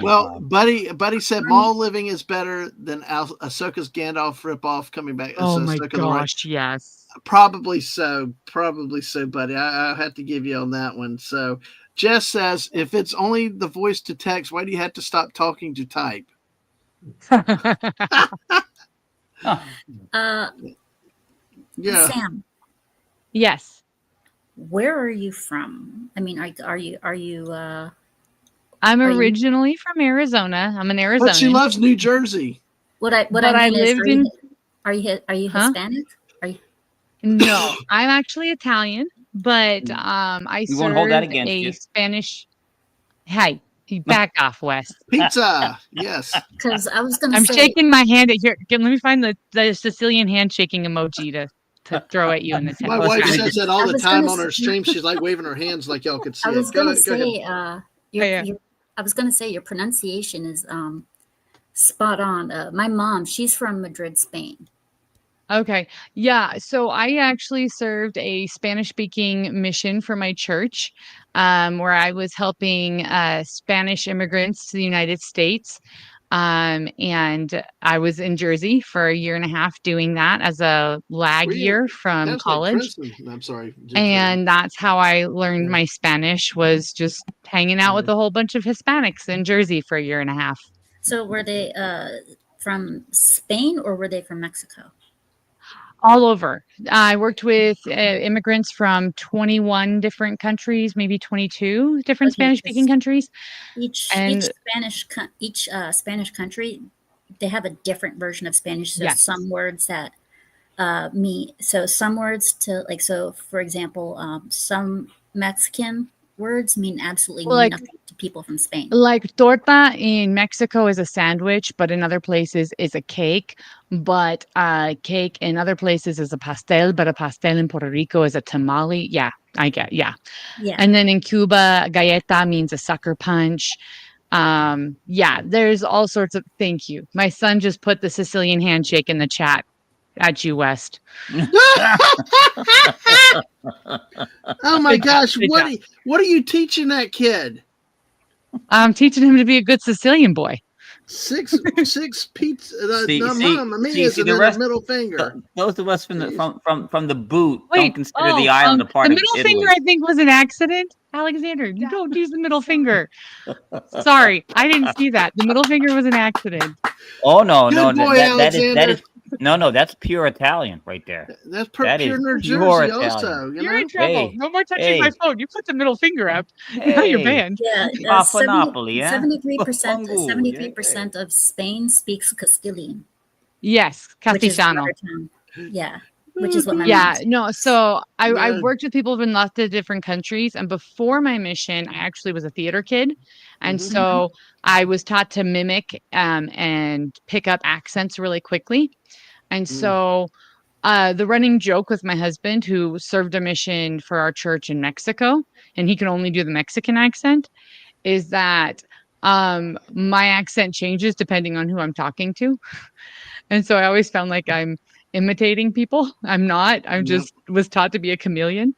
[SPEAKER 1] well, Buddy said mall living is better than Ahsoka's Gandalf ripoff coming back.
[SPEAKER 4] Oh my
[SPEAKER 1] Ahsoka the Right.
[SPEAKER 4] gosh, yes.
[SPEAKER 1] Probably so, Buddy. I'll have to give you on that one. So, Jess says, if it's only the voice to text, why do you have to stop talking to type? Yeah.
[SPEAKER 3] Sam,
[SPEAKER 4] Yes.
[SPEAKER 3] where are you from? I mean, are you
[SPEAKER 4] I'm
[SPEAKER 3] Are you-
[SPEAKER 4] originally from Arizona. I'm an Arizonian.
[SPEAKER 1] But she loves New Jersey.
[SPEAKER 3] what I
[SPEAKER 4] But I
[SPEAKER 3] mean is,
[SPEAKER 4] lived in-
[SPEAKER 3] are you
[SPEAKER 4] Huh?
[SPEAKER 3] Hispanic? Are you
[SPEAKER 4] No, I'm actually Italian, but I
[SPEAKER 2] We won't hold that
[SPEAKER 4] served
[SPEAKER 2] against
[SPEAKER 4] a
[SPEAKER 2] you.
[SPEAKER 4] Spanish. Hey, you back off, Wes.
[SPEAKER 1] Pizza. Yes.
[SPEAKER 3] because I was gonna
[SPEAKER 4] I'm
[SPEAKER 3] say
[SPEAKER 4] shaking my hand at here. Let me find the Sicilian handshaking emoji to throw at you in the text.
[SPEAKER 1] My wife says that all
[SPEAKER 3] I
[SPEAKER 1] the
[SPEAKER 3] was
[SPEAKER 1] time
[SPEAKER 3] gonna
[SPEAKER 1] on her
[SPEAKER 3] say-
[SPEAKER 1] stream. She's like waving her hands like y'all could see
[SPEAKER 3] I was
[SPEAKER 1] it. Go
[SPEAKER 3] gonna
[SPEAKER 1] ahead.
[SPEAKER 3] say
[SPEAKER 4] yeah.
[SPEAKER 3] I was gonna say your pronunciation is spot on. My mom, she's from Madrid, Spain.
[SPEAKER 4] Okay. Yeah. So I actually served a Spanish speaking mission for my church where I was helping Spanish immigrants to the United States. And I was in Jersey for a year and a half doing that as a lag
[SPEAKER 1] Were you-
[SPEAKER 4] year from
[SPEAKER 1] That's
[SPEAKER 4] college.
[SPEAKER 1] like Princeton. I'm sorry.
[SPEAKER 4] And that's how I learned
[SPEAKER 1] Yeah.
[SPEAKER 4] my Spanish, was just hanging out with a whole bunch of Hispanics in Jersey for a year and a half.
[SPEAKER 3] So were they from Spain or were they from Mexico?
[SPEAKER 4] All over. I worked with immigrants from 21 different countries, maybe 22 different
[SPEAKER 3] Okay,
[SPEAKER 4] Spanish-speaking
[SPEAKER 3] yes.
[SPEAKER 4] countries.
[SPEAKER 3] Each
[SPEAKER 4] And-
[SPEAKER 3] Spanish country, they have a different version of Spanish. So
[SPEAKER 4] Yes.
[SPEAKER 3] some words that mean some words to like so. For example, some Mexican words mean absolutely
[SPEAKER 4] Like-
[SPEAKER 3] nothing to people from Spain.
[SPEAKER 4] Like torta in Mexico is a sandwich, but in other places is a cake. But cake in other places is a pastel, but a pastel in Puerto Rico is a tamale. Yeah, I get. Yeah.
[SPEAKER 3] Yeah,
[SPEAKER 4] And then in Cuba, galleta means a sucker punch. Yeah, there's all sorts of. Thank you. My son just put the Sicilian handshake in the chat at you, West.
[SPEAKER 1] Oh my gosh!
[SPEAKER 4] Good job.
[SPEAKER 1] What are you teaching that kid?
[SPEAKER 4] I'm teaching him to be a good Sicilian boy.
[SPEAKER 1] Six pizza.
[SPEAKER 2] See-
[SPEAKER 1] no,
[SPEAKER 2] see-
[SPEAKER 1] Mama Mia
[SPEAKER 2] see-
[SPEAKER 1] is
[SPEAKER 2] see, the
[SPEAKER 1] in
[SPEAKER 2] rest-
[SPEAKER 1] the middle finger.
[SPEAKER 2] Those of us from the
[SPEAKER 1] Jeez.
[SPEAKER 2] from the boot
[SPEAKER 4] Wait,
[SPEAKER 2] don't consider the island a part
[SPEAKER 4] the
[SPEAKER 2] of
[SPEAKER 4] middle
[SPEAKER 2] Italy.
[SPEAKER 4] finger, I think, was an accident. Alexander, you don't use the middle finger. Sorry, I didn't see that. The middle finger was an accident.
[SPEAKER 2] Oh no, no,
[SPEAKER 1] Good boy,
[SPEAKER 2] that is
[SPEAKER 1] Alexander.
[SPEAKER 2] no, that's pure Italian right there.
[SPEAKER 1] That's
[SPEAKER 2] That
[SPEAKER 1] pure
[SPEAKER 2] is
[SPEAKER 1] New
[SPEAKER 2] pure
[SPEAKER 1] Jersey,
[SPEAKER 2] Italian.
[SPEAKER 1] also. You
[SPEAKER 4] You're
[SPEAKER 1] know?
[SPEAKER 4] in trouble.
[SPEAKER 2] Hey,
[SPEAKER 4] No more touching my
[SPEAKER 2] hey.
[SPEAKER 4] phone. You put the middle finger up. Now you're
[SPEAKER 2] Hey.
[SPEAKER 4] banned.
[SPEAKER 3] yeah.
[SPEAKER 2] Off of Napoli, eh?
[SPEAKER 3] 73%.
[SPEAKER 2] Fungu,
[SPEAKER 3] 73% of Spain speaks Castilian,
[SPEAKER 4] Yes,
[SPEAKER 3] which is
[SPEAKER 4] Castellano.
[SPEAKER 3] water tongue. Yeah, which is what my
[SPEAKER 4] Yeah,
[SPEAKER 3] mom said.
[SPEAKER 4] no. So I
[SPEAKER 1] Yeah.
[SPEAKER 4] worked with people from lots of different countries, and before my mission, I actually was a theater kid, and
[SPEAKER 1] Mhm.
[SPEAKER 4] so I was taught to mimic and pick up accents really quickly, and so the running joke with my husband, who served a mission for our church in Mexico, and he can only do the Mexican accent, is that my accent changes depending on who I'm talking to, and so I always found like I'm imitating people. I'm not. I
[SPEAKER 1] Yep.
[SPEAKER 4] just was taught to be a chameleon.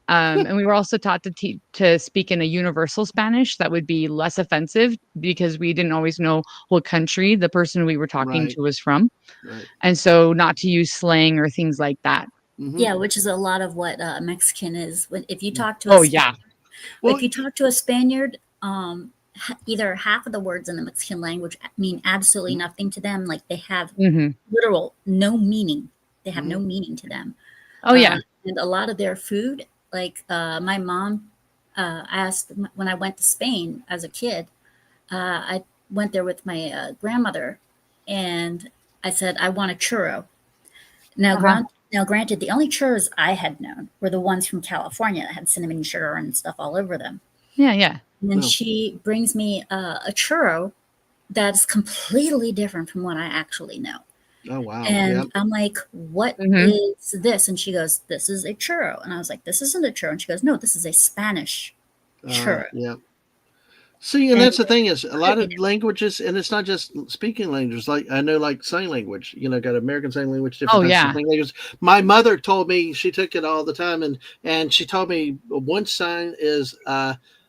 [SPEAKER 4] And we were also taught to speak in a universal Spanish that would be less offensive because we didn't always know what country the person we were talking
[SPEAKER 1] Right.
[SPEAKER 4] to was from.
[SPEAKER 1] Right.
[SPEAKER 4] And so not to use slang or things like that.
[SPEAKER 1] Mhm.
[SPEAKER 3] Yeah, which is a lot of what a Mexican is. If you talk to
[SPEAKER 4] Oh, yeah.
[SPEAKER 1] Well-
[SPEAKER 3] if you talk to a Spaniard, either half of the words in the Mexican language mean absolutely
[SPEAKER 1] Mhm.
[SPEAKER 3] nothing to them. Like they have
[SPEAKER 4] Hmm.
[SPEAKER 3] literal no meaning. They have no
[SPEAKER 1] Mhm.
[SPEAKER 3] meaning to them.
[SPEAKER 4] Oh yeah.
[SPEAKER 3] And a lot of their food, like my mom asked when I went to Spain as a kid, I went there with my grandmother, and I said I want a churro. Now,
[SPEAKER 4] Uh-huh.
[SPEAKER 3] granted, the only churros I had known were the ones from California that had cinnamon sugar and stuff all over them.
[SPEAKER 4] Yeah, yeah.
[SPEAKER 3] And then
[SPEAKER 1] No.
[SPEAKER 3] she brings me a churro that's completely different from what I actually know.
[SPEAKER 1] Oh wow. Yeah.
[SPEAKER 3] And I'm like, what
[SPEAKER 4] Hmm.
[SPEAKER 3] is this? And she goes, this is a churro. And I was like, this isn't a churro. And she goes, no, this is a Spanish churro.
[SPEAKER 1] Yeah. See, and
[SPEAKER 3] And
[SPEAKER 1] that's the thing is a lot
[SPEAKER 3] completely
[SPEAKER 1] of languages, and it's not just speaking languages. Like I know, like sign language. Got American Sign Language, different
[SPEAKER 4] Oh
[SPEAKER 1] types
[SPEAKER 4] yeah.
[SPEAKER 1] of sign language. My mother told me she took it all the time, and she told me one sign is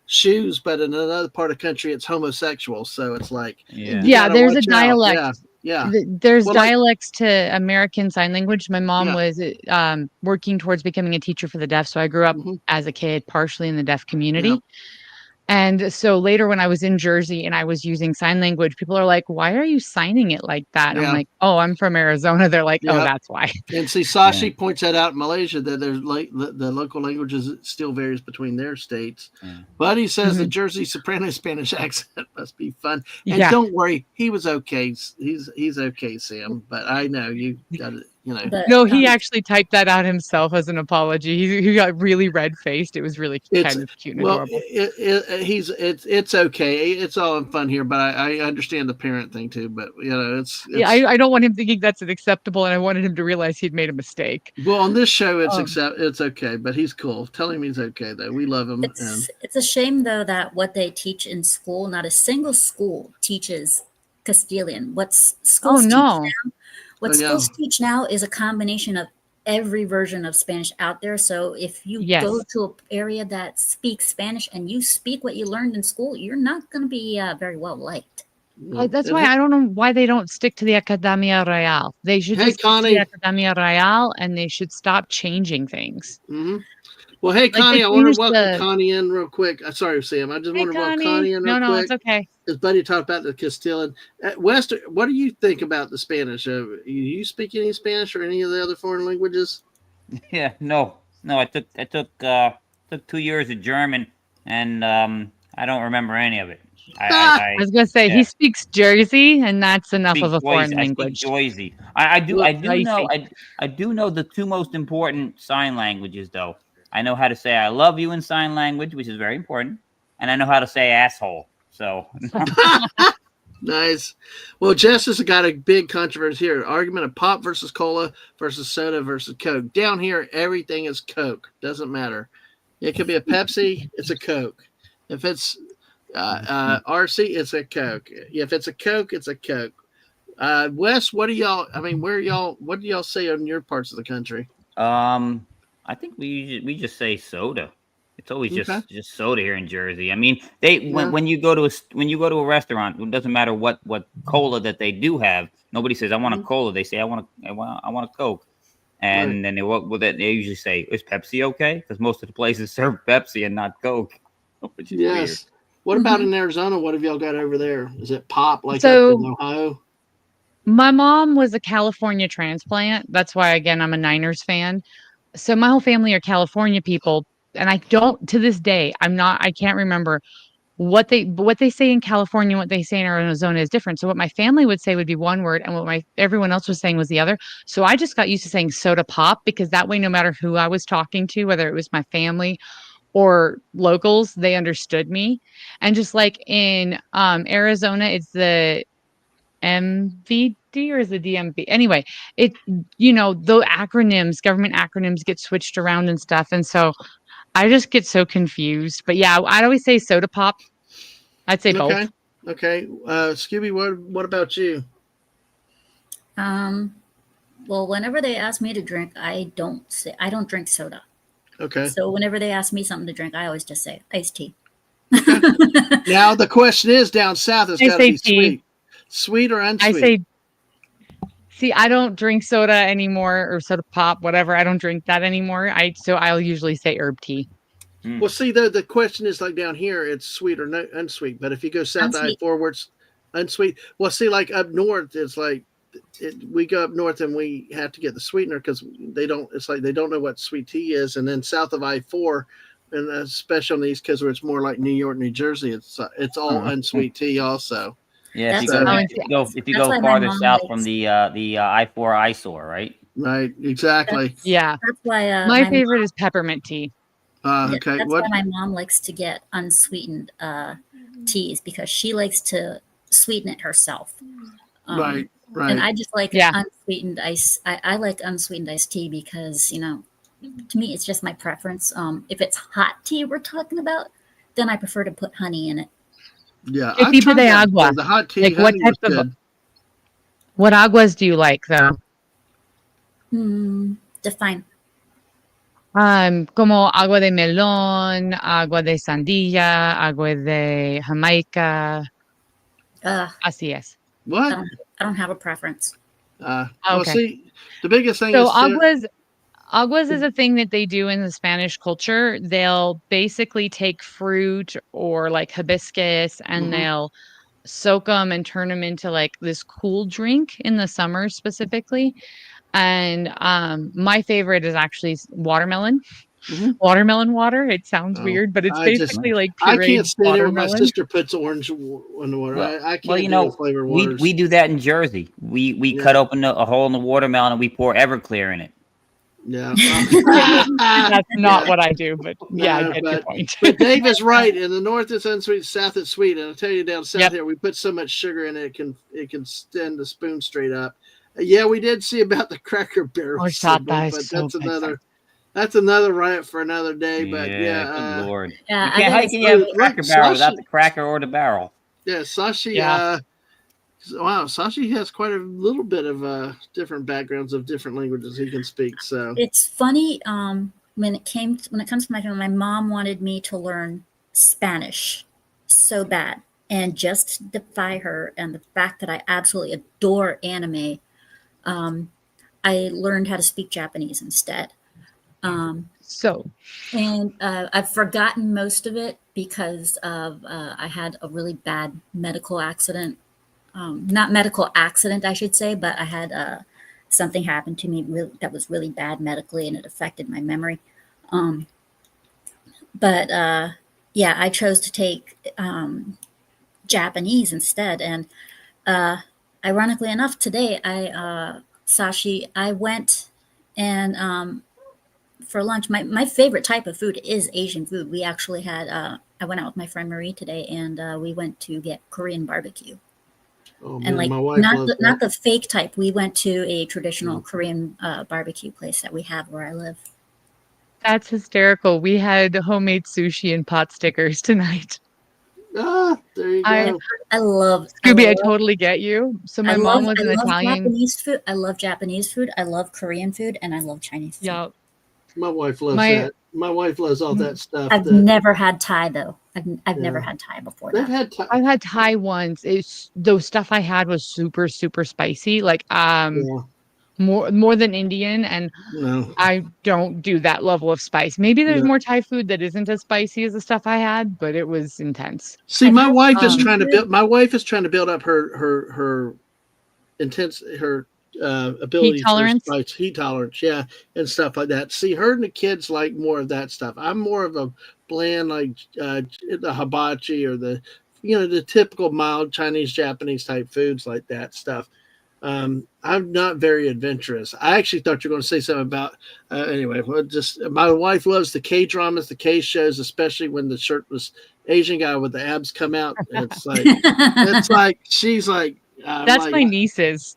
[SPEAKER 1] shoes, but in another part of the country it's homosexual. So it's like
[SPEAKER 2] Yeah.
[SPEAKER 1] you
[SPEAKER 4] Yeah,
[SPEAKER 1] got to
[SPEAKER 4] there's a
[SPEAKER 1] watch out.
[SPEAKER 4] dialect.
[SPEAKER 1] Yeah, yeah.
[SPEAKER 4] There's
[SPEAKER 1] Well, like
[SPEAKER 4] dialects to American Sign Language. My mom
[SPEAKER 1] yeah,
[SPEAKER 4] was working towards becoming a teacher for the deaf, so I grew up
[SPEAKER 1] hmm
[SPEAKER 4] as a kid partially in the deaf
[SPEAKER 1] yeah,
[SPEAKER 4] community. And so later when I was in Jersey and I was using sign language, people are like, "Why are you signing it like that?" And I'm
[SPEAKER 1] yeah,
[SPEAKER 4] like, "Oh, I'm from Arizona." They're like, "Oh,
[SPEAKER 1] yeah.
[SPEAKER 4] that's why."
[SPEAKER 1] And see,
[SPEAKER 2] Yeah.
[SPEAKER 1] Sashi points that out in Malaysia that there's like the local languages still varies between their states.
[SPEAKER 2] Yeah.
[SPEAKER 1] But he says the
[SPEAKER 4] Mhm.
[SPEAKER 1] Jersey Soprano Spanish accent must be fun. And
[SPEAKER 4] Yeah.
[SPEAKER 1] don't worry, he was okay. He's okay, Sam. But I know you got it.
[SPEAKER 3] but
[SPEAKER 4] No, he actually typed that out himself as an apology. He got really red-faced. It was really
[SPEAKER 1] It's
[SPEAKER 4] kind of cute and
[SPEAKER 1] well,
[SPEAKER 4] adorable.
[SPEAKER 1] it's okay. It's all in fun here, but I understand the parent thing too. But
[SPEAKER 4] Yeah,
[SPEAKER 1] it's
[SPEAKER 4] I don't want him thinking that's unacceptable, and I wanted him to realize he'd made a mistake.
[SPEAKER 1] well on this show
[SPEAKER 4] Um,
[SPEAKER 1] it's okay. But he's cool. Tell him he's okay though. We love him, and
[SPEAKER 3] it's a shame though that what they teach in school, not a single school teaches Castilian.
[SPEAKER 4] oh no.
[SPEAKER 1] oh
[SPEAKER 3] What
[SPEAKER 1] yeah,
[SPEAKER 3] schools teach now is a combination of every version of Spanish out there. So if you go
[SPEAKER 4] Yes.
[SPEAKER 3] to an area that speaks Spanish and you speak what you learned in school, you're not going to be very well liked.
[SPEAKER 1] no.
[SPEAKER 4] That's
[SPEAKER 1] And
[SPEAKER 4] why I don't know why they don't stick to the Academia Real. They should
[SPEAKER 1] hey
[SPEAKER 4] just stick to the
[SPEAKER 1] Connie.
[SPEAKER 4] Academia Real and they should stop changing things.
[SPEAKER 1] hmm Well, hey
[SPEAKER 4] Like they
[SPEAKER 1] Connie, I want to
[SPEAKER 4] changed
[SPEAKER 1] welcome
[SPEAKER 4] the
[SPEAKER 1] Connie in real quick. Sorry, Sam. I just
[SPEAKER 4] Hey
[SPEAKER 1] want to welcome
[SPEAKER 4] Connie.
[SPEAKER 1] Connie in real
[SPEAKER 4] No, no, it's
[SPEAKER 1] quick.
[SPEAKER 4] okay.
[SPEAKER 1] His buddy talked about the Castilian. West, what do you think about the Spanish? You speak any Spanish or any of the other foreign languages?
[SPEAKER 2] Yeah. No. No. I took 2 years of German, and I don't remember any of it.
[SPEAKER 4] I was gonna say
[SPEAKER 2] Yeah.
[SPEAKER 4] he speaks Jersey and that's enough of
[SPEAKER 2] Speak
[SPEAKER 4] a foreign
[SPEAKER 2] Joyzy. I speak
[SPEAKER 4] language.
[SPEAKER 2] Joyzy. I do.
[SPEAKER 1] Look,
[SPEAKER 2] I do know.
[SPEAKER 4] Dicey.
[SPEAKER 2] I do know the two most important sign languages, though. I know how to say "I love you" in sign language, which is very important, and I know how to say "asshole." So
[SPEAKER 1] nice. Well, Justice got a big controversy here. Argument of pop versus cola versus soda versus Coke. Down here, everything is Coke. Doesn't matter. It could be a Pepsi. It's a Coke. If it's RC, it's a Coke. If it's a Coke, it's a Coke. Wes, what do y'all? I mean, where y'all? What do y'all say in your parts of the country?
[SPEAKER 2] Um, I think we just say soda. It's always
[SPEAKER 1] Okay.
[SPEAKER 2] just soda here in Jersey. I mean, they
[SPEAKER 1] Yeah.
[SPEAKER 2] when you go to when you go to a restaurant, it doesn't matter what cola that they do have. Nobody says I want a
[SPEAKER 1] Mhm.
[SPEAKER 2] cola. They say I want a Coke.
[SPEAKER 1] Right.
[SPEAKER 2] And then they usually say, "Is Pepsi okay?" Because most of the places serve Pepsi and not Coke, which is weird.
[SPEAKER 1] Yes. What about in Arizona? What have y'all got over there? Is it pop like up in
[SPEAKER 4] So
[SPEAKER 1] Ohio?
[SPEAKER 4] my mom was a California transplant. That's why again I'm a Niners fan. So my whole family are California people. And I don't to this day, I can't remember what they say in California, what they say in Arizona is different. So what my family would say would be one word, and what my everyone else was saying was the other. So I just got used to saying soda pop because that way, no matter who I was talking to, whether it was my family or locals, they understood me. And just like in Arizona, it's the MVD or is the DMV? Anyway, the acronyms, government acronyms get switched around and stuff. And so I just get so confused. But yeah, I'd always say soda pop. I'd say both.
[SPEAKER 1] Okay. Okay. Scooby, what about you?
[SPEAKER 3] Well, whenever they ask me to drink, I don't drink soda.
[SPEAKER 1] Okay.
[SPEAKER 3] So whenever they ask me something to drink, I always just say iced tea.
[SPEAKER 1] Okay. Now the question is down south, it's
[SPEAKER 4] I
[SPEAKER 1] got to
[SPEAKER 4] say
[SPEAKER 1] be
[SPEAKER 4] tea.
[SPEAKER 1] sweet. Sweet or
[SPEAKER 4] I
[SPEAKER 1] unsweet?
[SPEAKER 4] say, see, I don't drink soda anymore or soda pop, whatever. I don't drink that anymore. So I'll usually say herb tea.
[SPEAKER 1] Well, see, the question is like down here, it's sweet or unsweet. But if you go south I
[SPEAKER 3] Unsweet.
[SPEAKER 1] forwards, unsweet. Well, see, like up north, it's like we go up north and we have to get the sweetener because they don't. It's like they don't know what sweet tea is. And then south of I-4, and especially on the East Coast where it's more like New York, New Jersey, it's all unsweet tea also.
[SPEAKER 2] Yeah, if you
[SPEAKER 3] That's
[SPEAKER 2] go
[SPEAKER 3] why-
[SPEAKER 2] if you
[SPEAKER 3] that's
[SPEAKER 2] go
[SPEAKER 3] why my
[SPEAKER 2] farther
[SPEAKER 3] mom
[SPEAKER 2] south
[SPEAKER 3] likes-
[SPEAKER 2] from the I-4 eyesore, right?
[SPEAKER 1] Right, exactly.
[SPEAKER 4] Yeah.
[SPEAKER 3] That's why
[SPEAKER 4] My favorite is peppermint tea.
[SPEAKER 1] Okay,
[SPEAKER 3] that's
[SPEAKER 1] what?
[SPEAKER 3] why my mom likes to get unsweetened teas because she likes to sweeten it herself.
[SPEAKER 1] Right, right.
[SPEAKER 3] And I just like
[SPEAKER 4] Yeah.
[SPEAKER 3] unsweetened ice. I like unsweetened iced tea because, to me, it's just my preference. If it's hot tea we're talking about, then I prefer to put honey in it.
[SPEAKER 1] Yeah,
[SPEAKER 4] ¿Qué
[SPEAKER 1] I've
[SPEAKER 4] tipo
[SPEAKER 1] tried
[SPEAKER 4] de
[SPEAKER 1] that
[SPEAKER 4] agua?
[SPEAKER 1] before. The hot tea
[SPEAKER 4] Like, what
[SPEAKER 1] honey was
[SPEAKER 4] type of-
[SPEAKER 1] good.
[SPEAKER 4] What aguas do you like though?
[SPEAKER 3] Define.
[SPEAKER 4] Como agua de melón, agua de sandía, agua de Jamaica. Así es.
[SPEAKER 1] What?
[SPEAKER 3] I don't have a preference.
[SPEAKER 1] Well,
[SPEAKER 4] Okay.
[SPEAKER 1] see, the biggest thing
[SPEAKER 4] So
[SPEAKER 1] is
[SPEAKER 4] aguas is a thing that they do in the Spanish culture. They'll basically take fruit or like hibiscus and they'll soak them and turn them into like this cool drink in the summer specifically. And my favorite is actually watermelon. Watermelon water. It sounds weird, but it's basically like
[SPEAKER 1] I
[SPEAKER 4] pureed
[SPEAKER 1] can't stand it when my
[SPEAKER 4] watermelon.
[SPEAKER 1] sister puts orange in the water.
[SPEAKER 2] Well,
[SPEAKER 1] I can't do flavored waters.
[SPEAKER 2] we do that in Jersey. We cut open a hole in the watermelon and we pour Everclear in it.
[SPEAKER 1] Yeah.
[SPEAKER 4] That's not what I do, but yeah, I get your point.
[SPEAKER 1] But Dave is right. In the north it's unsweet, south it's sweet. And I'll tell you down south here, we put so much sugar in it it can send the spoon straight up. Yeah, we did see about the Cracker Barrel syndrome, but that's another riot for another day. But
[SPEAKER 2] good Lord.
[SPEAKER 3] Yeah,
[SPEAKER 2] How can you have a Cracker Barrel without the cracker or the barrel?
[SPEAKER 1] Yeah, Sashi. Wow, Sashi has quite a little bit of different backgrounds of different languages he can speak. So
[SPEAKER 3] it's funny when it comes to my mom wanted me to learn Spanish so bad, and just to defy her and the fact that I absolutely adore anime, I learned how to speak Japanese instead. And I've forgotten most of it because of I had a really bad medical accident. Not medical accident, I should say, but I had something happen to me that was really bad medically, and it affected my memory. I chose to take Japanese instead. And ironically enough, today I went and for lunch. My favorite type of food is Asian food. We actually had I went out with my friend Marie today, and we went to get Korean barbecue.
[SPEAKER 1] Oh,
[SPEAKER 3] and
[SPEAKER 1] man,
[SPEAKER 3] like not the fake type. We went to a traditional Korean barbecue place that we have where I live.
[SPEAKER 4] That's hysterical. We had homemade sushi and pot stickers tonight.
[SPEAKER 1] There you go.
[SPEAKER 3] I love
[SPEAKER 4] Scooby. I totally get you. So my mom was an Italian.
[SPEAKER 3] Japanese food. I love Japanese food. I love Korean food, and I love Chinese food.
[SPEAKER 4] Yeah.
[SPEAKER 1] My wife loves that. My wife loves all that stuff.
[SPEAKER 3] I've never had Thai though. I've never had Thai before.
[SPEAKER 1] I've had
[SPEAKER 4] Thai once. Those stuff I had was super, super spicy. Like more than Indian, and I don't do that level of spice. Maybe there's more Thai food that isn't as spicy as the stuff I had, but it was intense.
[SPEAKER 1] See, my wife is trying to build. My wife is trying to build up her ability for spice, heat tolerance, and stuff like that. See, her and the kids like more of that stuff. I'm more of a bland, like the hibachi or the typical mild Chinese, Japanese type foods like that stuff. I'm not very adventurous. I actually thought you were going to say something about anyway. Well, just my wife loves the K dramas, the K shows, especially when the shirtless Asian guy with the abs come out. It's like she's like
[SPEAKER 4] that's my niece's.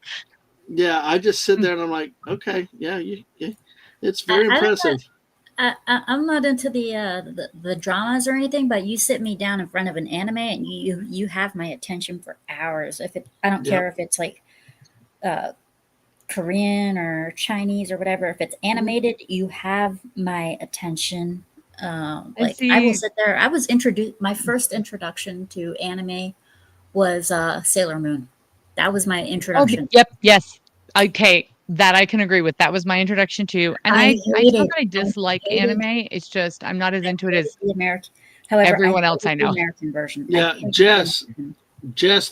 [SPEAKER 1] Yeah, I just sit there and I'm like, okay, it's very impressive.
[SPEAKER 3] I'm not into the dramas or anything, but you sit me down in front of an anime and you have my attention for hours. I don't care if it's like Korean or Chinese or whatever. If it's animated, you have my attention. I will sit there. I was introduced. My first introduction to anime was Sailor Moon. That was my introduction.
[SPEAKER 4] Yep. Yes. Okay. That I can agree with. That was my introduction to, and
[SPEAKER 3] I
[SPEAKER 4] it's
[SPEAKER 3] hate
[SPEAKER 4] not
[SPEAKER 3] it.
[SPEAKER 4] that I dislike anime. It's just I'm not as into it as
[SPEAKER 3] The American. However,
[SPEAKER 4] everyone
[SPEAKER 3] I
[SPEAKER 4] else I
[SPEAKER 3] hate the
[SPEAKER 4] know.
[SPEAKER 3] American version.
[SPEAKER 1] Yeah,
[SPEAKER 3] I hate the
[SPEAKER 1] Jess,
[SPEAKER 3] American.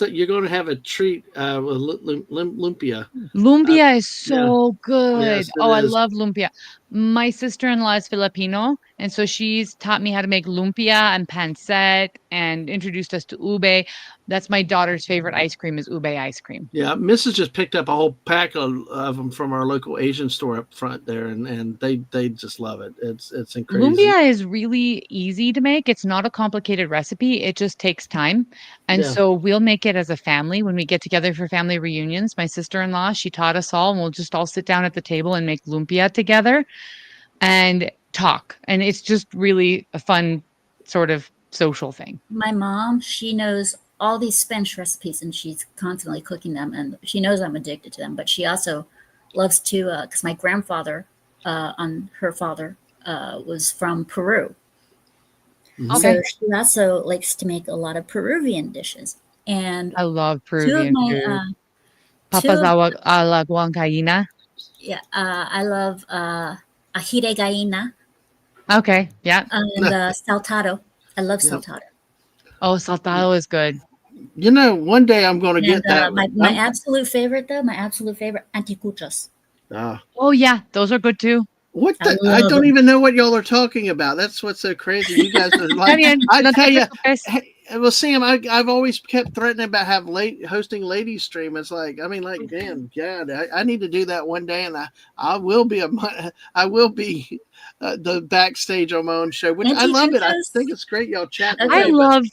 [SPEAKER 1] that you're going to have a treat with lumpia.
[SPEAKER 4] Lumpia is
[SPEAKER 1] Yeah,
[SPEAKER 4] so good.
[SPEAKER 1] yes,
[SPEAKER 4] Oh,
[SPEAKER 1] it
[SPEAKER 4] I
[SPEAKER 1] is.
[SPEAKER 4] love lumpia. My sister-in-law is Filipino, and so she's taught me how to make lumpia and pancit and introduced us to ube. That's my daughter's favorite ice cream is ube ice cream.
[SPEAKER 1] Yeah, Mrs. just picked up a whole pack of them from our local Asian store up front there, and they just love it. It's crazy.
[SPEAKER 4] Lumpia is really easy to make. It's not a complicated recipe. It just takes time. And
[SPEAKER 1] Yeah.
[SPEAKER 4] so we'll make it as a family when we get together for family reunions. My sister-in-law, she taught us all, and we'll just all sit down at the table and make lumpia together and talk. And it's just really a fun sort of social thing.
[SPEAKER 3] My mom, she knows all these Spanish recipes, and she's constantly cooking them. And she knows I'm addicted to them. But she also loves to, because my grandfather, on her father, was from Peru.
[SPEAKER 4] Okay.
[SPEAKER 3] So she also likes to make a lot of Peruvian dishes. And
[SPEAKER 4] I love
[SPEAKER 3] two of
[SPEAKER 4] Peruvian
[SPEAKER 3] my
[SPEAKER 4] food.
[SPEAKER 3] two
[SPEAKER 4] Papas
[SPEAKER 3] of
[SPEAKER 4] a la huancaína.
[SPEAKER 3] yeah, I love ajire gallina
[SPEAKER 4] Okay. Yeah.
[SPEAKER 3] and saltado. I love
[SPEAKER 1] Yep.
[SPEAKER 3] saltado.
[SPEAKER 4] Oh, saltado is good.
[SPEAKER 1] You know, one day I'm going to
[SPEAKER 3] And
[SPEAKER 1] get that.
[SPEAKER 3] my absolute favorite though, my absolute favorite, anticuchos.
[SPEAKER 4] Oh, yeah. Those are good too.
[SPEAKER 1] What
[SPEAKER 3] I
[SPEAKER 1] the? I
[SPEAKER 3] love
[SPEAKER 1] don't
[SPEAKER 3] them.
[SPEAKER 1] even know what y'all are talking about. That's what's so crazy. You guys are
[SPEAKER 4] Está
[SPEAKER 1] like,
[SPEAKER 4] bien,
[SPEAKER 1] I
[SPEAKER 4] no te
[SPEAKER 1] tell you,
[SPEAKER 4] preocupes.
[SPEAKER 1] hey, well, Sam, I've always kept threatening about hosting ladies stream. It's like, I mean, like, damn, God, I need to do that one day, and I will be I will be the backstage on my own show, which I love it. I think
[SPEAKER 3] Anticuchos.
[SPEAKER 1] it's great y'all chat
[SPEAKER 3] Okay.
[SPEAKER 1] today.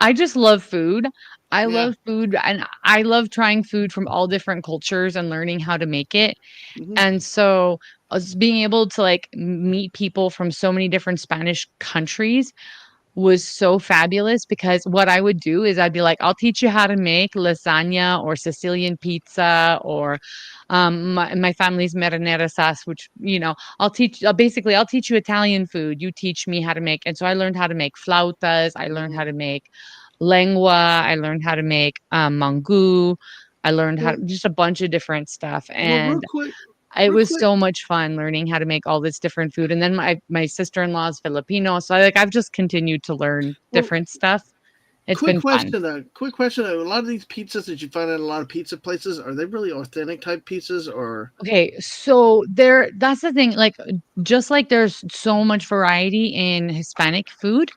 [SPEAKER 4] I just love food. I
[SPEAKER 1] Yeah.
[SPEAKER 4] love food and I love trying food from all different cultures and learning how to make it.
[SPEAKER 1] Mhm.
[SPEAKER 4] And so us being able to like meet people from so many different Spanish countries was so fabulous because what I would do is I'd be like, I'll teach you how to make lasagna or Sicilian pizza or my family's marinara sauce, which, you know, basically I'll teach you Italian food. You teach me how to make. And so I learned how to make flautas. I learned how to make lengua. I learned how to make mangu. I learned how
[SPEAKER 1] Well,
[SPEAKER 4] to, just a bunch of different stuff.
[SPEAKER 1] well,
[SPEAKER 4] And it
[SPEAKER 1] real
[SPEAKER 4] was
[SPEAKER 1] quick.
[SPEAKER 4] so much fun learning how to make all this different food. And then my sister-in-law is Filipino, so I've just continued to learn
[SPEAKER 1] Well,
[SPEAKER 4] different stuff. It's been fun.
[SPEAKER 1] Quick question though. A lot of these pizzas that you find at a lot of pizza places, are they really authentic type pizzas or?
[SPEAKER 4] Okay, so that's the thing, like just like there's so much variety in Hispanic food,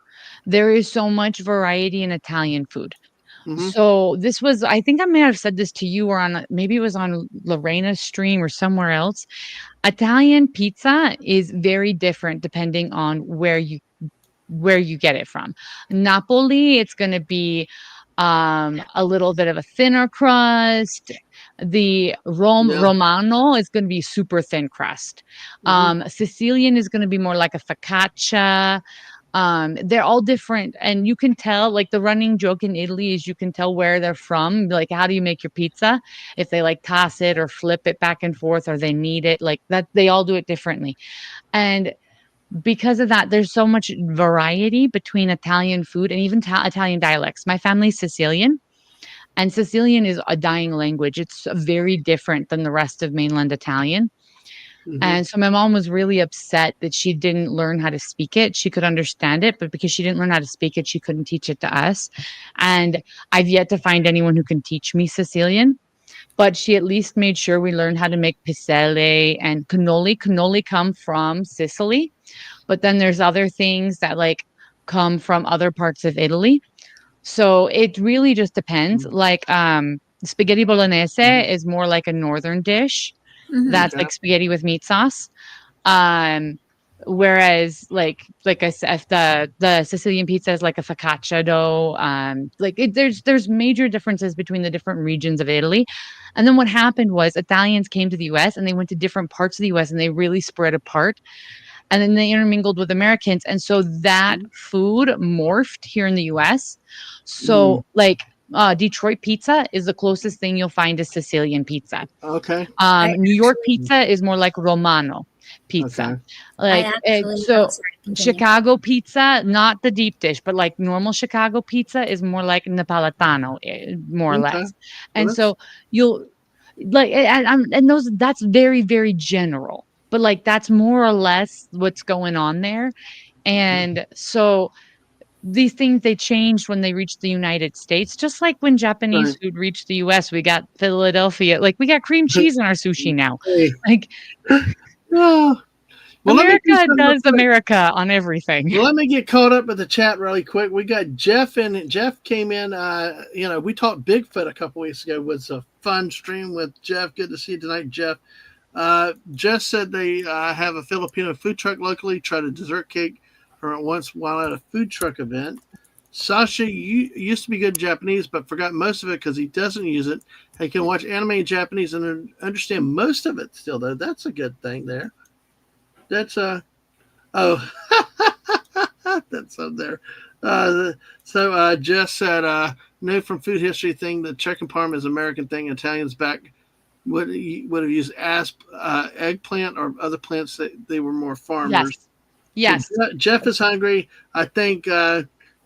[SPEAKER 4] there is so much variety in Italian food.
[SPEAKER 1] Mm-hmm.
[SPEAKER 4] So this was, I think I may have said this to you or on maybe it was on Lorena's stream or somewhere else. Italian pizza is very different depending on where you get it from. Napoli, it's going to be a little bit of a thinner crust. The
[SPEAKER 1] Yeah.
[SPEAKER 4] Romano is going to be super thin crust.
[SPEAKER 1] Mm-hmm.
[SPEAKER 4] Sicilian is going to be more like a focaccia. They're all different, and you can tell, like the running joke in Italy is you can tell where they're from. Like, how do you make your pizza? If they like toss it or flip it back and forth, or they knead it, like that, they all do it differently. And because of that, there's so much variety between Italian food and even Italian dialects. My family's Sicilian, and Sicilian is a dying language. It's very different than the rest of mainland Italian.
[SPEAKER 1] Mm-hmm.
[SPEAKER 4] And so my mom was really upset that she didn't learn how to speak it. She could understand it, but because she didn't learn how to speak it, she couldn't teach it to us. And I've yet to find anyone who can teach me Sicilian. But she at least made sure we learned how to make piselle and cannoli. Cannoli come from Sicily, but then there's other things that like come from other parts of Italy. So it really just depends. Like spaghetti bolognese is more like a northern dish. That's
[SPEAKER 1] Okay.
[SPEAKER 4] like spaghetti with meat sauce. Um, whereas like I said, if the Sicilian pizza is like a focaccia dough. There's major differences between the different regions of Italy. And then what happened was Italians came to the US and they went to different parts of the US and they really spread apart. And then they intermingled with Americans. And so that food morphed here in the US. So like Detroit pizza is the closest thing you'll find to Sicilian pizza.
[SPEAKER 1] Okay.
[SPEAKER 4] New York pizza is more like Romano pizza.
[SPEAKER 1] Okay.
[SPEAKER 4] Chicago pizza, not the deep dish, but like normal Chicago pizza is more like Napoletano, more or
[SPEAKER 1] Okay.
[SPEAKER 4] less. And so you'll like, and those, that's very, very general, but like, that's more or less what's going on there. And so these things, they changed when they reached the United States, just like when Japanese
[SPEAKER 1] Right.
[SPEAKER 4] food reached the US. We got Philadelphia, like we got cream cheese in our sushi now.
[SPEAKER 1] Hey.
[SPEAKER 4] Like,
[SPEAKER 1] Oh. Well, let me do
[SPEAKER 4] America
[SPEAKER 1] something real
[SPEAKER 4] does
[SPEAKER 1] quick.
[SPEAKER 4] America on everything.
[SPEAKER 1] Well, let me get caught up with the chat really quick. We got Jeff in. Jeff came in. We talked Bigfoot a couple weeks ago. It was a fun stream with Jeff. Good to see you tonight, Jeff. Jeff said they have a Filipino food truck locally. Tried a dessert cake for once while at a food truck event. Sasha used to be good Japanese, but forgot most of it because he doesn't use it. He can watch anime in Japanese and understand most of it still, though. That's a good thing there. That's oh, that's up there. So Jess said, "Know from food history thing that chicken parm is an American thing. Italians back would have used eggplant or other plants that they were more farmers."
[SPEAKER 4] Yes.
[SPEAKER 1] So Jeff is hungry. I think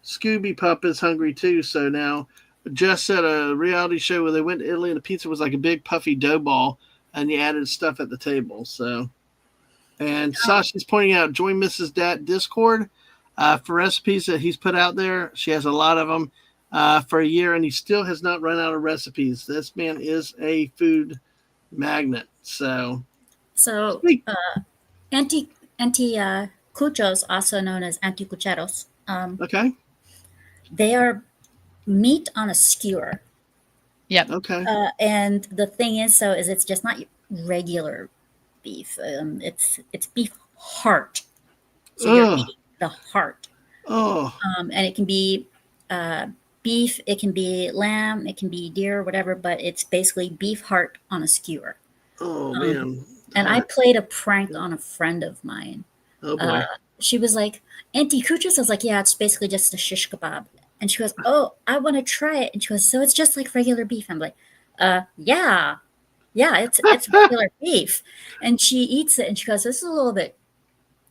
[SPEAKER 1] Scooby Pup is hungry too. So now Jess said a reality show where they went to Italy and the pizza was like a big puffy dough ball, and you added stuff at the table. So. And Sasha's pointing out, join Mrs. Dat Discord for recipes that he's put out there. She has a lot of them for a year, and he still has not run out of recipes. This man is a food magnet. So
[SPEAKER 3] Anticuchos, also known as anticucheros,
[SPEAKER 1] okay.
[SPEAKER 3] They are meat on a skewer.
[SPEAKER 4] Yep.
[SPEAKER 1] Okay.
[SPEAKER 3] And the thing is it's just not regular beef. It's beef heart. So you're eating the heart.
[SPEAKER 1] Oh.
[SPEAKER 3] And it can be beef, it can be lamb, it can be deer, whatever, but it's basically beef heart on a skewer.
[SPEAKER 1] Oh man.
[SPEAKER 3] And I played a prank on a friend of mine.
[SPEAKER 1] Oh boy.
[SPEAKER 3] She was like, "Anticuchos?" I was like, "Yeah, it's basically just a shish kebab." And she goes, "Oh, I want to try it." And she goes, "So it's just like regular beef?" I'm like, yeah. Yeah, it's regular beef." And she eats it and she goes, "This is a little bit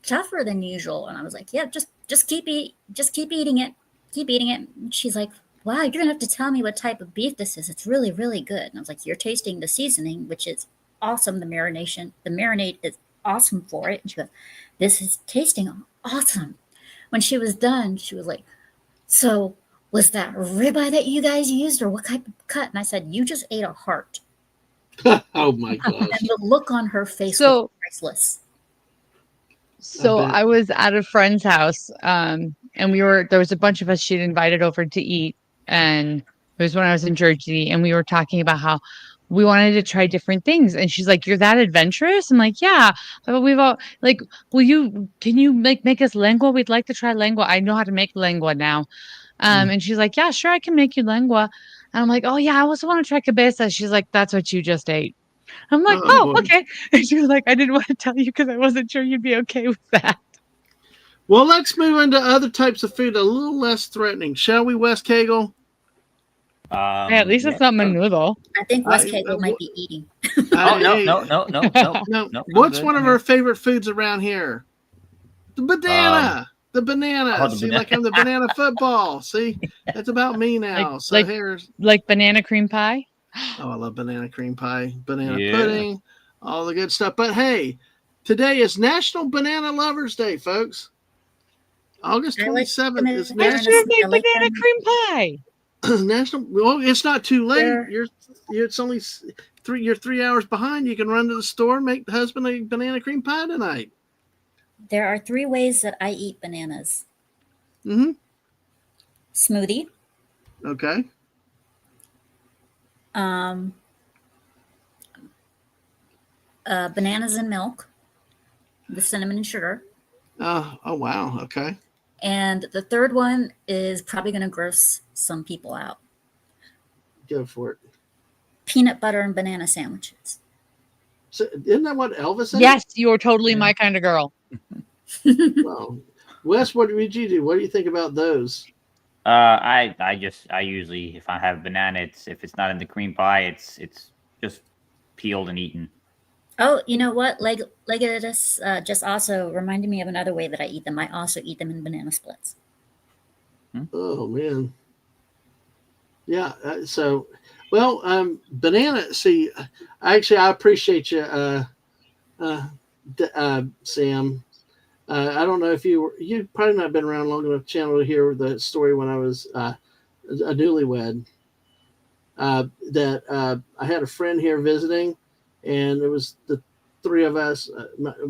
[SPEAKER 3] tougher than usual." And I was like, "Yeah, just keep eating it. Keep eating it." And she's like, "Wow, you're gonna have to tell me what type of beef this is. It's really, really good." And I was like, "You're tasting the seasoning, which is awesome. The marinade is awesome for it." And she goes, "This is tasting awesome." When she was done, she was like, "So was that ribeye that you guys used, or what type of cut?" And I said, "You just ate a heart."
[SPEAKER 1] Oh my gosh.
[SPEAKER 3] And the look on her face was priceless.
[SPEAKER 4] So I was at a friend's house, and there was a bunch of us she'd invited over to eat, and it was when I was in Jersey, and we were talking about how we wanted to try different things. And she's like, "You're that adventurous?" I'm like, "Yeah, but we've all like, can you make us lengua? We'd like to try lengua. I know how to make lengua now." And she's like, "Yeah, sure, I can make you lengua." And I'm like, "Oh yeah, I also want to try cabeza." She's like, "That's what you just ate." I'm like, "Oh, okay." And she was like, "I didn't want to tell you because I wasn't sure you'd be okay with that."
[SPEAKER 1] Well, let's move into other types of food a little less threatening, shall we, West Kagle?
[SPEAKER 4] Yeah, at least it's not menudo.
[SPEAKER 3] I think West Kagle might be eating.
[SPEAKER 1] No. What's one of our favorite foods around here? The banana. The banana. See, like I'm the banana football. See, that's about me now. Here's
[SPEAKER 4] like banana cream pie.
[SPEAKER 1] Oh, I love banana cream pie, banana pudding, all the good stuff. But hey, today is National Banana Lovers Day, folks. August 27th is
[SPEAKER 4] National Banana Cream Pie.
[SPEAKER 1] National. Well, it's not too late. It's only you're 3 hours behind. You can run to the store and make the husband a banana cream pie tonight.
[SPEAKER 3] There are 3 ways that I eat bananas. Smoothie.
[SPEAKER 1] Okay.
[SPEAKER 3] Bananas and milk with cinnamon and sugar.
[SPEAKER 1] Oh wow. Okay.
[SPEAKER 3] And the third one is probably going to gross some people out.
[SPEAKER 1] Go for it.
[SPEAKER 3] Peanut butter and banana sandwiches.
[SPEAKER 1] So, isn't that what Elvis said?
[SPEAKER 4] Yes, you're totally my kind of girl.
[SPEAKER 1] Well, Wes, what would you do? What do you think about those?
[SPEAKER 2] I usually, if I have banana, if it's not in the cream pie, it's just peeled and eaten.
[SPEAKER 3] Oh, you know what? Legatus just also reminded me of another way that I eat them. I also eat them in banana splits.
[SPEAKER 1] Oh man. Yeah. Banana. See, actually, I appreciate you, Sam. I don't know if you probably not been around long enough channel to hear the story when I was a newlywed. I had a friend here visiting, and it was the three of us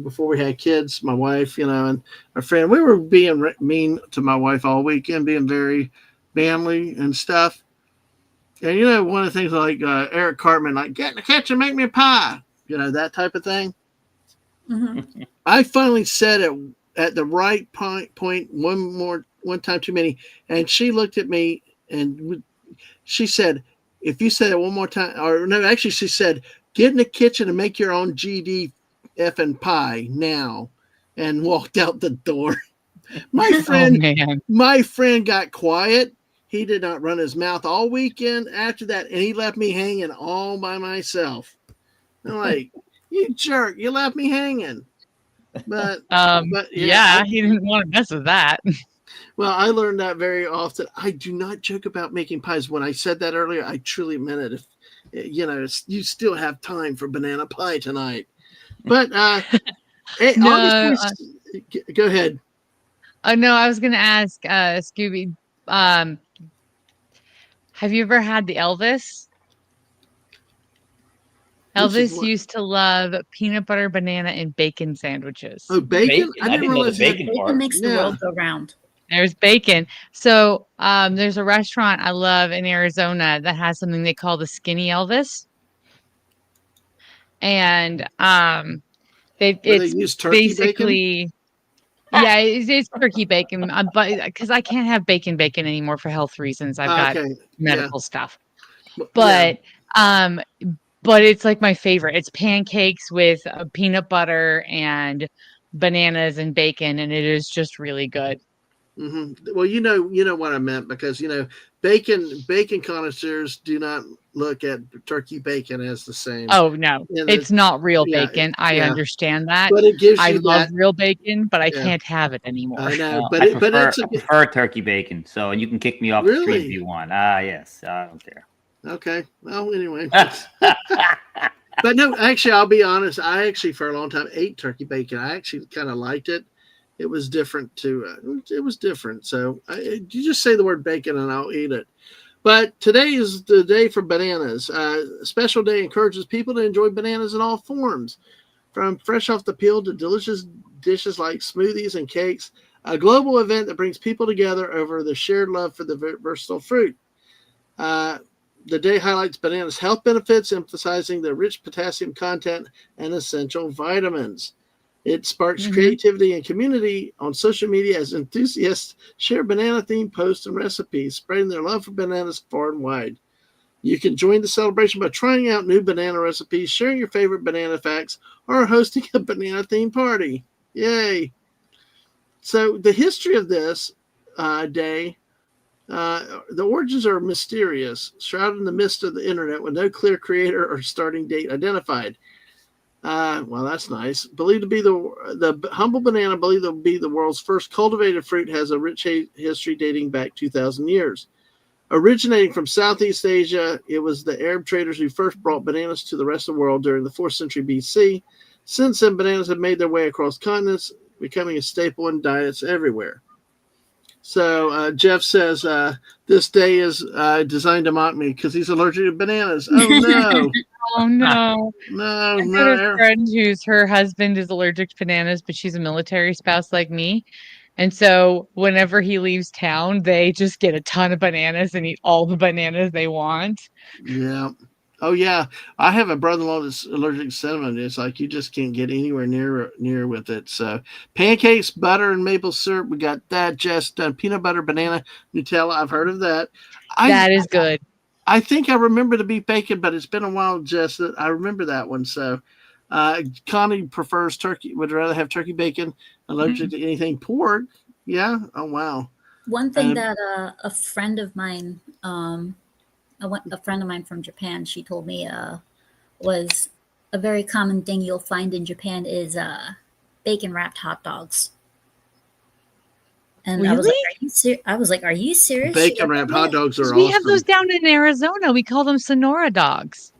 [SPEAKER 1] before we had kids. My wife, and our friend. We were being mean to my wife all weekend, being very manly and stuff. And one of the things like Eric Cartman, like get in the kitchen, make me a pie, that type of thing.
[SPEAKER 3] Mm-hmm.
[SPEAKER 1] I finally said it at the right point one time too many, and she looked at me and she said, "If you say it one more time, or no, actually, she said, get in the kitchen and make your own GD effing pie now," and walked out the door. My friend,
[SPEAKER 4] man.
[SPEAKER 1] my friend got quiet. He did not run his mouth all weekend after that, and he left me hanging all by myself. I'm like, you jerk, you left me hanging. But
[SPEAKER 4] yeah, he didn't want to mess with that.
[SPEAKER 1] Well, I learned that very often. I do not joke about making pies. When I said that earlier, I truly meant it. If you still have time for banana pie tonight. But
[SPEAKER 4] No,
[SPEAKER 1] go ahead.
[SPEAKER 4] no, I was gonna ask Scooby, have you ever had the Elvis? Elvis used to love peanut butter, banana, and bacon sandwiches.
[SPEAKER 1] Oh, bacon? I didn't
[SPEAKER 2] know the
[SPEAKER 1] realize that.
[SPEAKER 2] bacon part.
[SPEAKER 3] Bacon makes the world go round.
[SPEAKER 4] There's bacon. So there's a restaurant I love in Arizona that has something they call the Skinny Elvis. And
[SPEAKER 1] They use turkey
[SPEAKER 4] basically
[SPEAKER 1] bacon?
[SPEAKER 4] Yeah, it's turkey bacon, but because I can't have bacon anymore for health reasons. I've got medical stuff. But but it's like my favorite. It's pancakes with peanut butter and bananas and bacon, and it is just really good.
[SPEAKER 1] Mm-hmm. Well, you know what I meant, because bacon connoisseurs do not look at turkey bacon as the same.
[SPEAKER 4] Oh no, it's not real bacon. I understand that.
[SPEAKER 1] But it gives you
[SPEAKER 4] I love
[SPEAKER 1] that
[SPEAKER 4] real bacon, but I can't have it anymore.
[SPEAKER 1] I know,
[SPEAKER 2] I prefer turkey bacon, so you can kick me off the street if you want. Yes, I don't care.
[SPEAKER 1] Okay. Well, anyway. But no, actually, I'll be honest. I actually, for a long time, ate turkey bacon. I actually kind of liked it. It was different too. It was different. So you just say the word bacon and I'll eat it. But today is the day for bananas. A special day encourages people to enjoy bananas in all forms, from fresh off the peel to delicious dishes like smoothies and cakes. A global event that brings people together over the shared love for the versatile fruit. The day highlights bananas' health benefits, emphasizing their rich potassium content and essential vitamins. It sparks creativity and community on social media as enthusiasts share banana-themed posts and recipes, spreading their love for bananas far and wide. You can join the celebration by trying out new banana recipes, sharing your favorite banana facts, or hosting a banana-themed party. Yay! So the history of this day, the origins are mysterious, shrouded in the mist of the internet with no clear creator or starting date identified. Well, that's nice. Believed to be the humble banana, believed to be the world's first cultivated fruit, has a rich history dating back 2,000 years. Originating from Southeast Asia, it was the Arab traders who first brought bananas to the rest of the world during the 4th century BC. Since then, bananas have made their way across continents, becoming a staple in diets everywhere. So Jeff says this day is designed to mock me because he's allergic to bananas. Oh no!
[SPEAKER 4] Oh no!
[SPEAKER 1] No!
[SPEAKER 4] I've got a friend her husband is allergic to bananas, but she's a military spouse like me, and so whenever he leaves town, they just get a ton of bananas and eat all the bananas they want.
[SPEAKER 1] Yeah. Oh yeah, I have a brother-in-law that's allergic to cinnamon. It's like you just can't get anywhere near with it. So pancakes, butter, and maple syrup. We got that. Just peanut butter, banana, Nutella. I've heard of that.
[SPEAKER 4] That is good.
[SPEAKER 1] I think I remember the beef bacon, but it's been a while. Just that I remember that one. So Connie prefers turkey. Would rather have turkey bacon. Allergic to anything pork. Yeah. Oh wow.
[SPEAKER 3] One thing that a friend of mine. A friend of mine from Japan, she told me was a very common thing you'll find in Japan is bacon wrapped hot dogs. And I was like,
[SPEAKER 4] Really?
[SPEAKER 3] are you serious?
[SPEAKER 1] Bacon wrapped hot dogs are
[SPEAKER 4] We have
[SPEAKER 1] awesome.
[SPEAKER 4] those down in Arizona. We call them Sonora dogs.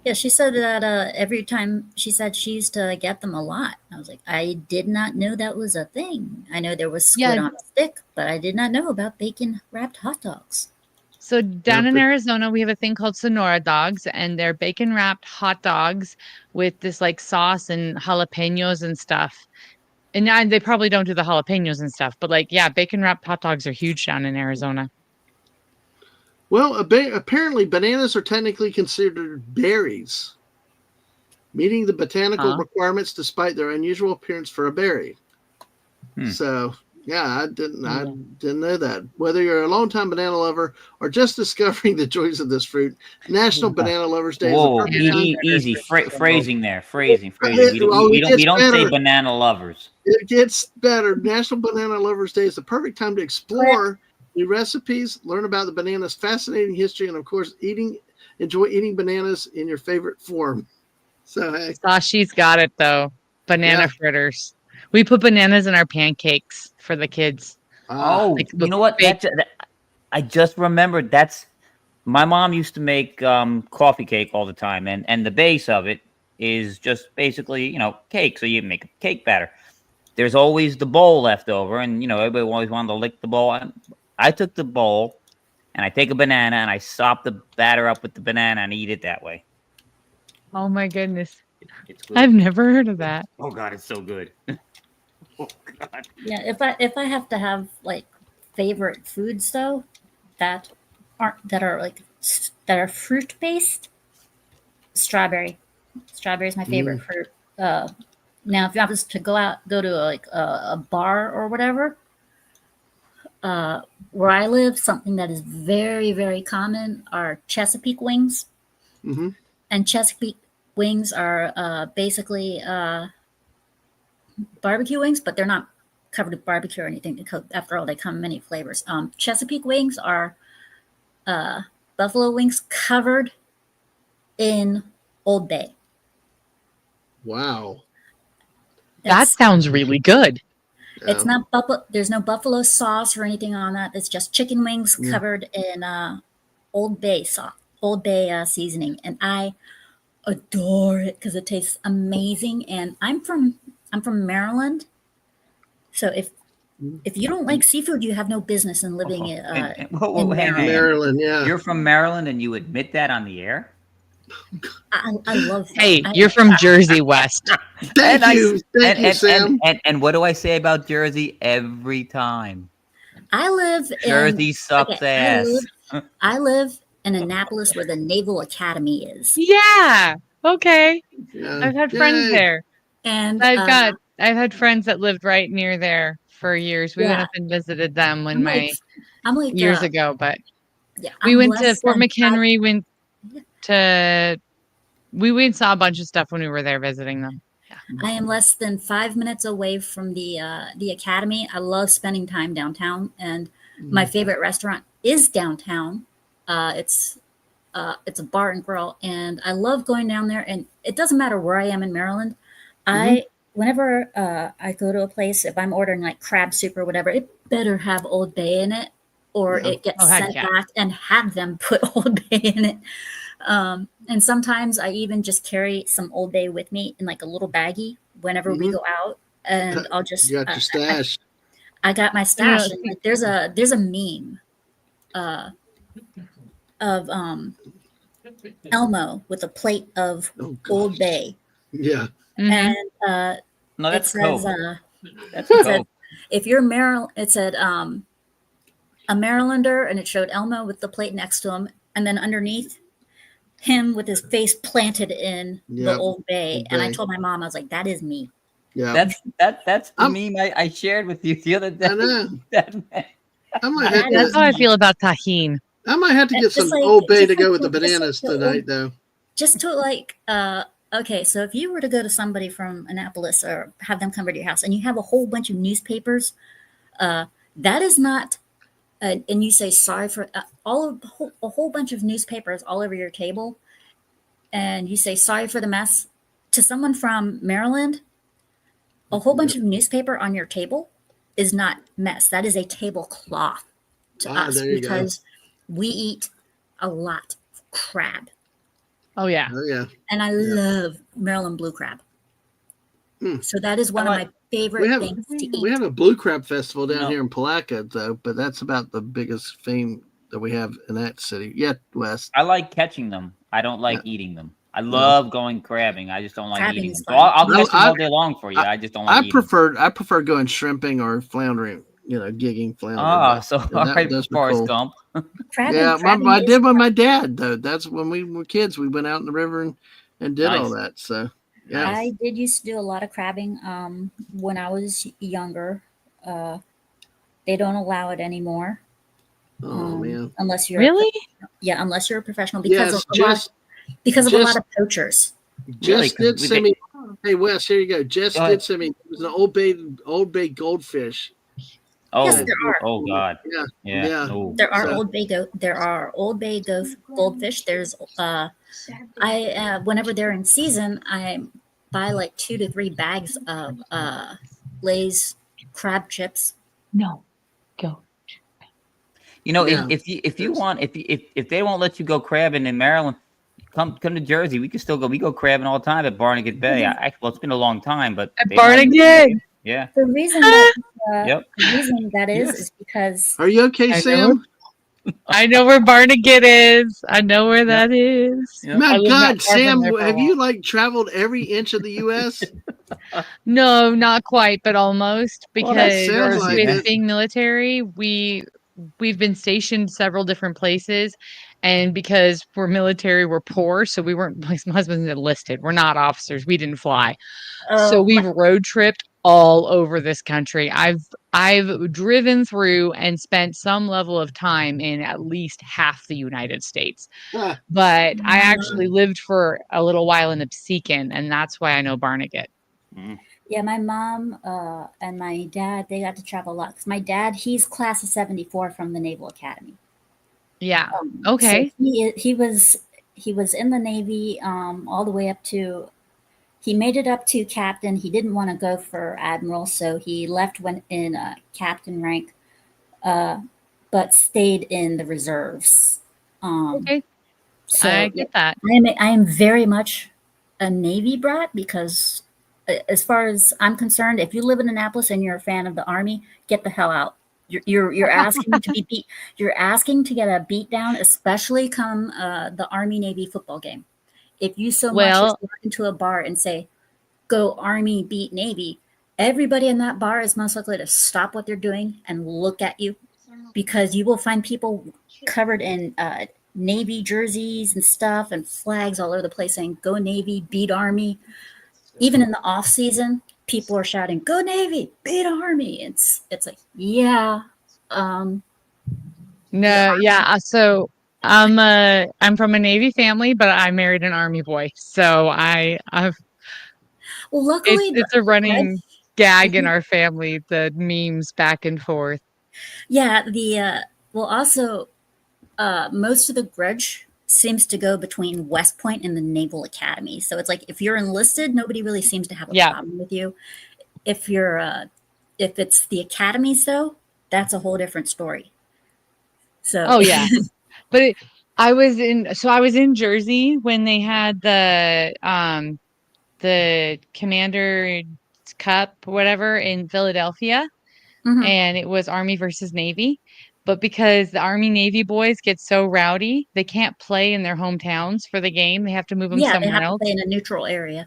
[SPEAKER 3] Yeah, she said that every time she said she used to get them a lot. I was like, I did not know that was a thing. I know there was squid
[SPEAKER 4] Yeah.
[SPEAKER 3] on a stick, but I did not know about bacon wrapped hot dogs.
[SPEAKER 4] So down
[SPEAKER 1] Yep.
[SPEAKER 4] in Arizona, we have a thing called Sonora dogs, and they're bacon wrapped hot dogs with this like sauce and jalapenos and stuff. And now they probably don't do the jalapenos and stuff, but like, yeah, bacon wrapped hot dogs are huge down in Arizona.
[SPEAKER 1] Well, apparently bananas are technically considered berries, meeting the botanical requirements despite their unusual appearance for a berry. So, yeah, I didn't know that. Whether you're a longtime banana lover or just discovering the joys of this fruit, National Banana Lovers Day is a perfect time.
[SPEAKER 2] Easy phrasing there. Phrasing.
[SPEAKER 1] Well,
[SPEAKER 2] We don't say
[SPEAKER 1] better.
[SPEAKER 2] banana lovers.
[SPEAKER 1] It gets better. National Banana Lovers Day is the perfect time to explore new recipes, learn about the banana's fascinating history, and of course, enjoy eating bananas in your favorite form. So, hey,
[SPEAKER 4] Sashi's got it though. Banana fritters. We put bananas in our pancakes for the kids.
[SPEAKER 2] You know what? I just remembered. That's my mom used to make coffee cake all the time, and the base of it is just basically cake. So you make a cake batter. There's always the bowl left over, and everybody always wanted to lick the bowl. I took the bowl, and I take a banana, and I sop the batter up with the banana and eat it that way.
[SPEAKER 4] Oh my goodness.
[SPEAKER 2] It's good.
[SPEAKER 4] I've never heard of that.
[SPEAKER 2] Oh God, it's so good. Oh God.
[SPEAKER 3] Yeah, if I have to have like favorite foods though, that are fruit based, strawberry. Strawberry is my favorite fruit. Now, if you have to go to a bar or whatever, where I live, something that is very, very common are Chesapeake wings.
[SPEAKER 1] Mm-hmm.
[SPEAKER 3] And Chesapeake wings are basically barbecue wings, but they're not covered with barbecue or anything. After all, they come in many flavors. Chesapeake wings are buffalo wings covered in Old Bay.
[SPEAKER 1] Wow.
[SPEAKER 4] That sounds really good.
[SPEAKER 3] It's not buffalo. There's no buffalo sauce or anything on that. It's just chicken wings covered in Old Bay sauce, Old Bay seasoning, and I adore it because it tastes amazing. And I'm from Maryland, so if you don't like seafood, you have no business in living in
[SPEAKER 1] Maryland. Yeah,
[SPEAKER 2] you're from Maryland, and you admit that on the air.
[SPEAKER 3] I love.
[SPEAKER 4] Hey, you're from Jersey, West.
[SPEAKER 1] Thank you, Sam.
[SPEAKER 2] And what do I say about Jersey every time?
[SPEAKER 3] I live
[SPEAKER 2] Jersey sucks ass.
[SPEAKER 3] I live in Annapolis, where the Naval Academy is.
[SPEAKER 4] Yeah. Okay.
[SPEAKER 1] Yeah.
[SPEAKER 4] I've had friends there,
[SPEAKER 3] and
[SPEAKER 4] I've had friends that lived right near there for years. We went up and visited them when years ago, but we went to Fort McHenry. We saw a bunch of stuff when we were there visiting them. Yeah.
[SPEAKER 3] I am less than 5 minutes away from the academy. I love spending time downtown, and my favorite restaurant is downtown. It's a bar and grill, and I love going down there. And it doesn't matter where I am in Maryland. Whenever I go to a place, if I'm ordering like crab soup or whatever, it better have Old Bay in it, or it gets sent back and have them put Old Bay in it. And sometimes I even just carry some Old Bay with me in like a little baggie whenever we go out, and I'll just.
[SPEAKER 1] You got your stash.
[SPEAKER 3] I got my stash. And there's a meme of Elmo with a plate of Old Bay.
[SPEAKER 1] Yeah.
[SPEAKER 3] And
[SPEAKER 2] no, that's
[SPEAKER 3] it says,
[SPEAKER 2] that's
[SPEAKER 3] it said, if you're Maryland, it said a Marylander, and it showed Elmo with the plate next to him, and then underneath him with his face planted in the Old Bay. And I told my mom, I was like, that is me.
[SPEAKER 2] Yeah, that's the meme I shared with you the other day.
[SPEAKER 1] I know.
[SPEAKER 4] That's how I feel about tahine.
[SPEAKER 1] I might have to get some Old Bay to go with the bananas tonight, though.
[SPEAKER 3] Just to okay, so if you were to go to somebody from Annapolis or have them come to your house, and you have a whole bunch of newspapers, that is not. And you say sorry for a whole bunch of newspapers all over your table, and you say sorry for the mess to someone from Maryland. A whole bunch of newspaper on your table, is not mess. That is a tablecloth to us
[SPEAKER 1] there you go.
[SPEAKER 3] because we eat a lot of crab.
[SPEAKER 4] Oh yeah.
[SPEAKER 1] Oh yeah.
[SPEAKER 3] And I love Maryland blue crab. So that is one of my favorite things to eat.
[SPEAKER 1] We have a blue crab festival down
[SPEAKER 2] No.
[SPEAKER 1] here in Palaca, though, but that's about the biggest fame that we have in that city. Yeah, West.
[SPEAKER 2] I like catching them. I don't like eating them. I love going crabbing. I just don't like
[SPEAKER 3] Crabbing
[SPEAKER 2] eating
[SPEAKER 3] is
[SPEAKER 2] them. So
[SPEAKER 3] fun.
[SPEAKER 2] I'll catch them all day long for you. I just don't like eating them.
[SPEAKER 1] I prefer going shrimping or floundering. Gigging flounder.
[SPEAKER 2] Oh, so all right,
[SPEAKER 1] those were
[SPEAKER 2] Forrest
[SPEAKER 1] cool.
[SPEAKER 2] Gump.
[SPEAKER 1] I did with my dad though. That's when we were kids. We went out in the river and did all
[SPEAKER 2] Nice.
[SPEAKER 1] that. So yeah,
[SPEAKER 3] I did used to do a lot of crabbing when I was younger. They don't allow it anymore.
[SPEAKER 1] oh man.
[SPEAKER 3] Unless you're
[SPEAKER 4] Really?
[SPEAKER 3] unless you're a professional because
[SPEAKER 1] Yes,
[SPEAKER 3] of a lot of poachers.
[SPEAKER 1] Jess
[SPEAKER 2] Really?
[SPEAKER 1] did send me. Hey Wes, here you go. Jess
[SPEAKER 2] Go ahead.
[SPEAKER 1] did send me. It was an Old Bay goldfish.
[SPEAKER 2] Oh,
[SPEAKER 3] Yes, there are.
[SPEAKER 2] oh God.
[SPEAKER 1] Yeah.
[SPEAKER 2] Oh.
[SPEAKER 3] There are
[SPEAKER 1] So-
[SPEAKER 3] Old Bay goldfish. There's whenever they're in season, I buy like 2 to 3 bags of Lay's crab chips.
[SPEAKER 4] No. Go.
[SPEAKER 2] If you want, if they won't let you go crabbing in Maryland, come to Jersey. We can still go. We go crabbing all the time at Barnegat Bay. Well, it's been a long time, but
[SPEAKER 4] At Barnegat.
[SPEAKER 2] Yeah.
[SPEAKER 3] The reason that
[SPEAKER 2] Yep.
[SPEAKER 3] the reason that is
[SPEAKER 1] Yes.
[SPEAKER 3] because
[SPEAKER 1] Are you okay,
[SPEAKER 4] I
[SPEAKER 1] Sam?
[SPEAKER 4] I know where Barnegat is. I know where that is.
[SPEAKER 2] Yeah.
[SPEAKER 1] My
[SPEAKER 4] I lived
[SPEAKER 1] God,
[SPEAKER 4] not far from
[SPEAKER 1] Sam,
[SPEAKER 4] there for a
[SPEAKER 1] have
[SPEAKER 4] while.
[SPEAKER 1] you traveled every inch of the U.S.?
[SPEAKER 4] No, not quite, but almost.
[SPEAKER 2] Well, that
[SPEAKER 4] Because
[SPEAKER 1] sounds like
[SPEAKER 4] with
[SPEAKER 1] it.
[SPEAKER 4] being military, we've been stationed several different places, and because we're military, we're poor, so we weren't. My husband's enlisted. We're not officers. We didn't fly, so we've road tripped all over this country. I've driven through and spent some level of time in at least half the United States.
[SPEAKER 1] Ah,
[SPEAKER 4] But I actually lived for a little while in Absecon, and that's why I know Barnegat.
[SPEAKER 3] yeah, my mom and my dad, they got to travel a lot. Because my dad, he's class of '74 from the Naval Academy.
[SPEAKER 4] Yeah. Okay.
[SPEAKER 3] So he was in the Navy all the way up to. He made it up to captain. He didn't want to go for admiral, so he left when in captain rank, but stayed in the reserves.
[SPEAKER 4] Okay.
[SPEAKER 3] So
[SPEAKER 4] I get that.
[SPEAKER 3] I am very much a Navy brat because, as far as I'm concerned, if you live in Annapolis and you're a fan of the Army, get the hell out. You're asking to be beat. You're asking to get a beat down, especially come the Army Navy football game. If you so much as walk into a bar and say, "Go Army, beat Navy," everybody in that bar is most likely to stop what they're doing and look at you, because you will find people covered in Navy jerseys and stuff and flags all over the place saying, "Go Navy, beat Army." Even in the off season, people are shouting, "Go Navy, beat Army." It's like, yeah.
[SPEAKER 4] No, yeah. So I'm from a Navy family, but I married an Army boy. So I've
[SPEAKER 3] Well, luckily,
[SPEAKER 4] it's a running gag in our family, the memes back and forth.
[SPEAKER 3] yeah. Also, most of the grudge seems to go between West Point and the Naval Academy. So it's like if you're enlisted, nobody really seems to have a problem with you. If if it's the academies, though, that's a whole different story. So
[SPEAKER 4] Oh yeah, but I was in Jersey when they had the Commander Cup, whatever, in Philadelphia, and it was Army versus Navy. But because the Army Navy boys get so rowdy, they can't play in their hometowns for the game. They have to move them
[SPEAKER 3] they
[SPEAKER 4] somewhere
[SPEAKER 3] have
[SPEAKER 4] else.
[SPEAKER 3] to play in a neutral area.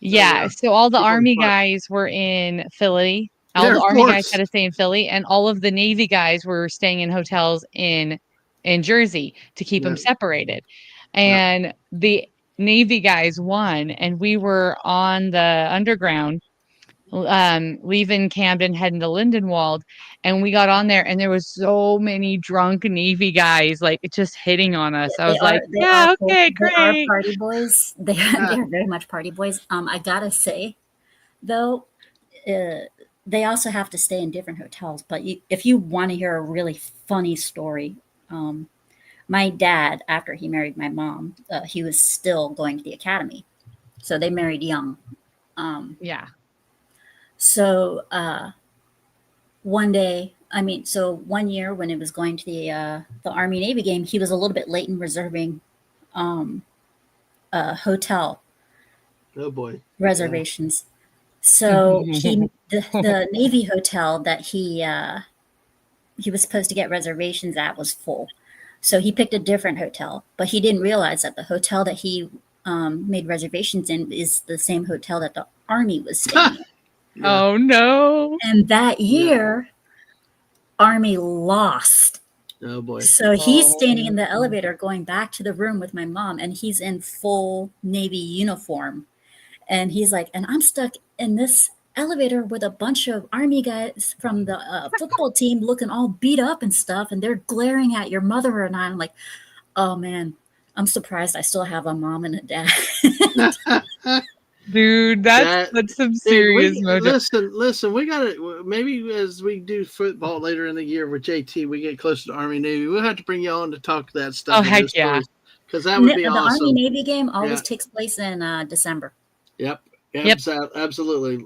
[SPEAKER 4] Yeah, so all the Army guys were in Philly. All the Army guys had to stay in Philly, and all of the Navy guys were staying in hotels in Jersey to keep them separated. And the Navy guys won, and we were on the underground, leaving Camden, heading to Lindenwold, and we got on there, and there was so many drunk Navy guys, like just hitting on us. I was like, "Yeah, okay, great."
[SPEAKER 3] They are party boys. They are very much party boys. I gotta say, though, they also have to stay in different hotels. But if you want to hear a really funny story, my dad, after he married my mom, he was still going to the academy, so they married young.
[SPEAKER 4] Yeah.
[SPEAKER 3] So one day, so one year when it was going to the Army Navy game, he was a little bit late in reserving a hotel
[SPEAKER 1] Oh boy.
[SPEAKER 3] reservations. So the Navy hotel that he was supposed to get reservations at was full. So he picked a different hotel, but he didn't realize that the hotel that he made reservations in is the same hotel that the Army was staying in.
[SPEAKER 1] Yeah.
[SPEAKER 4] Oh no.
[SPEAKER 3] And that year, Army lost.
[SPEAKER 1] Oh boy.
[SPEAKER 3] So he's standing in the elevator going back to the room with my mom, and he's in full Navy uniform. And he's like, and I'm stuck in this elevator with a bunch of Army guys from the football team looking all beat up and stuff. And they're glaring at your mother and I. I'm like, oh man, I'm surprised I still have a mom and a dad.
[SPEAKER 4] Dude, that's some serious mojo.
[SPEAKER 1] Listen, we got to, maybe as we do football later in the year with JT, we get closer to Army Navy. We'll have to bring you on to talk that stuff.
[SPEAKER 4] Oh, heck yeah.
[SPEAKER 1] Because that would be
[SPEAKER 3] the
[SPEAKER 1] awesome.
[SPEAKER 3] Army Navy game always takes place in December.
[SPEAKER 1] Yep. Absolutely.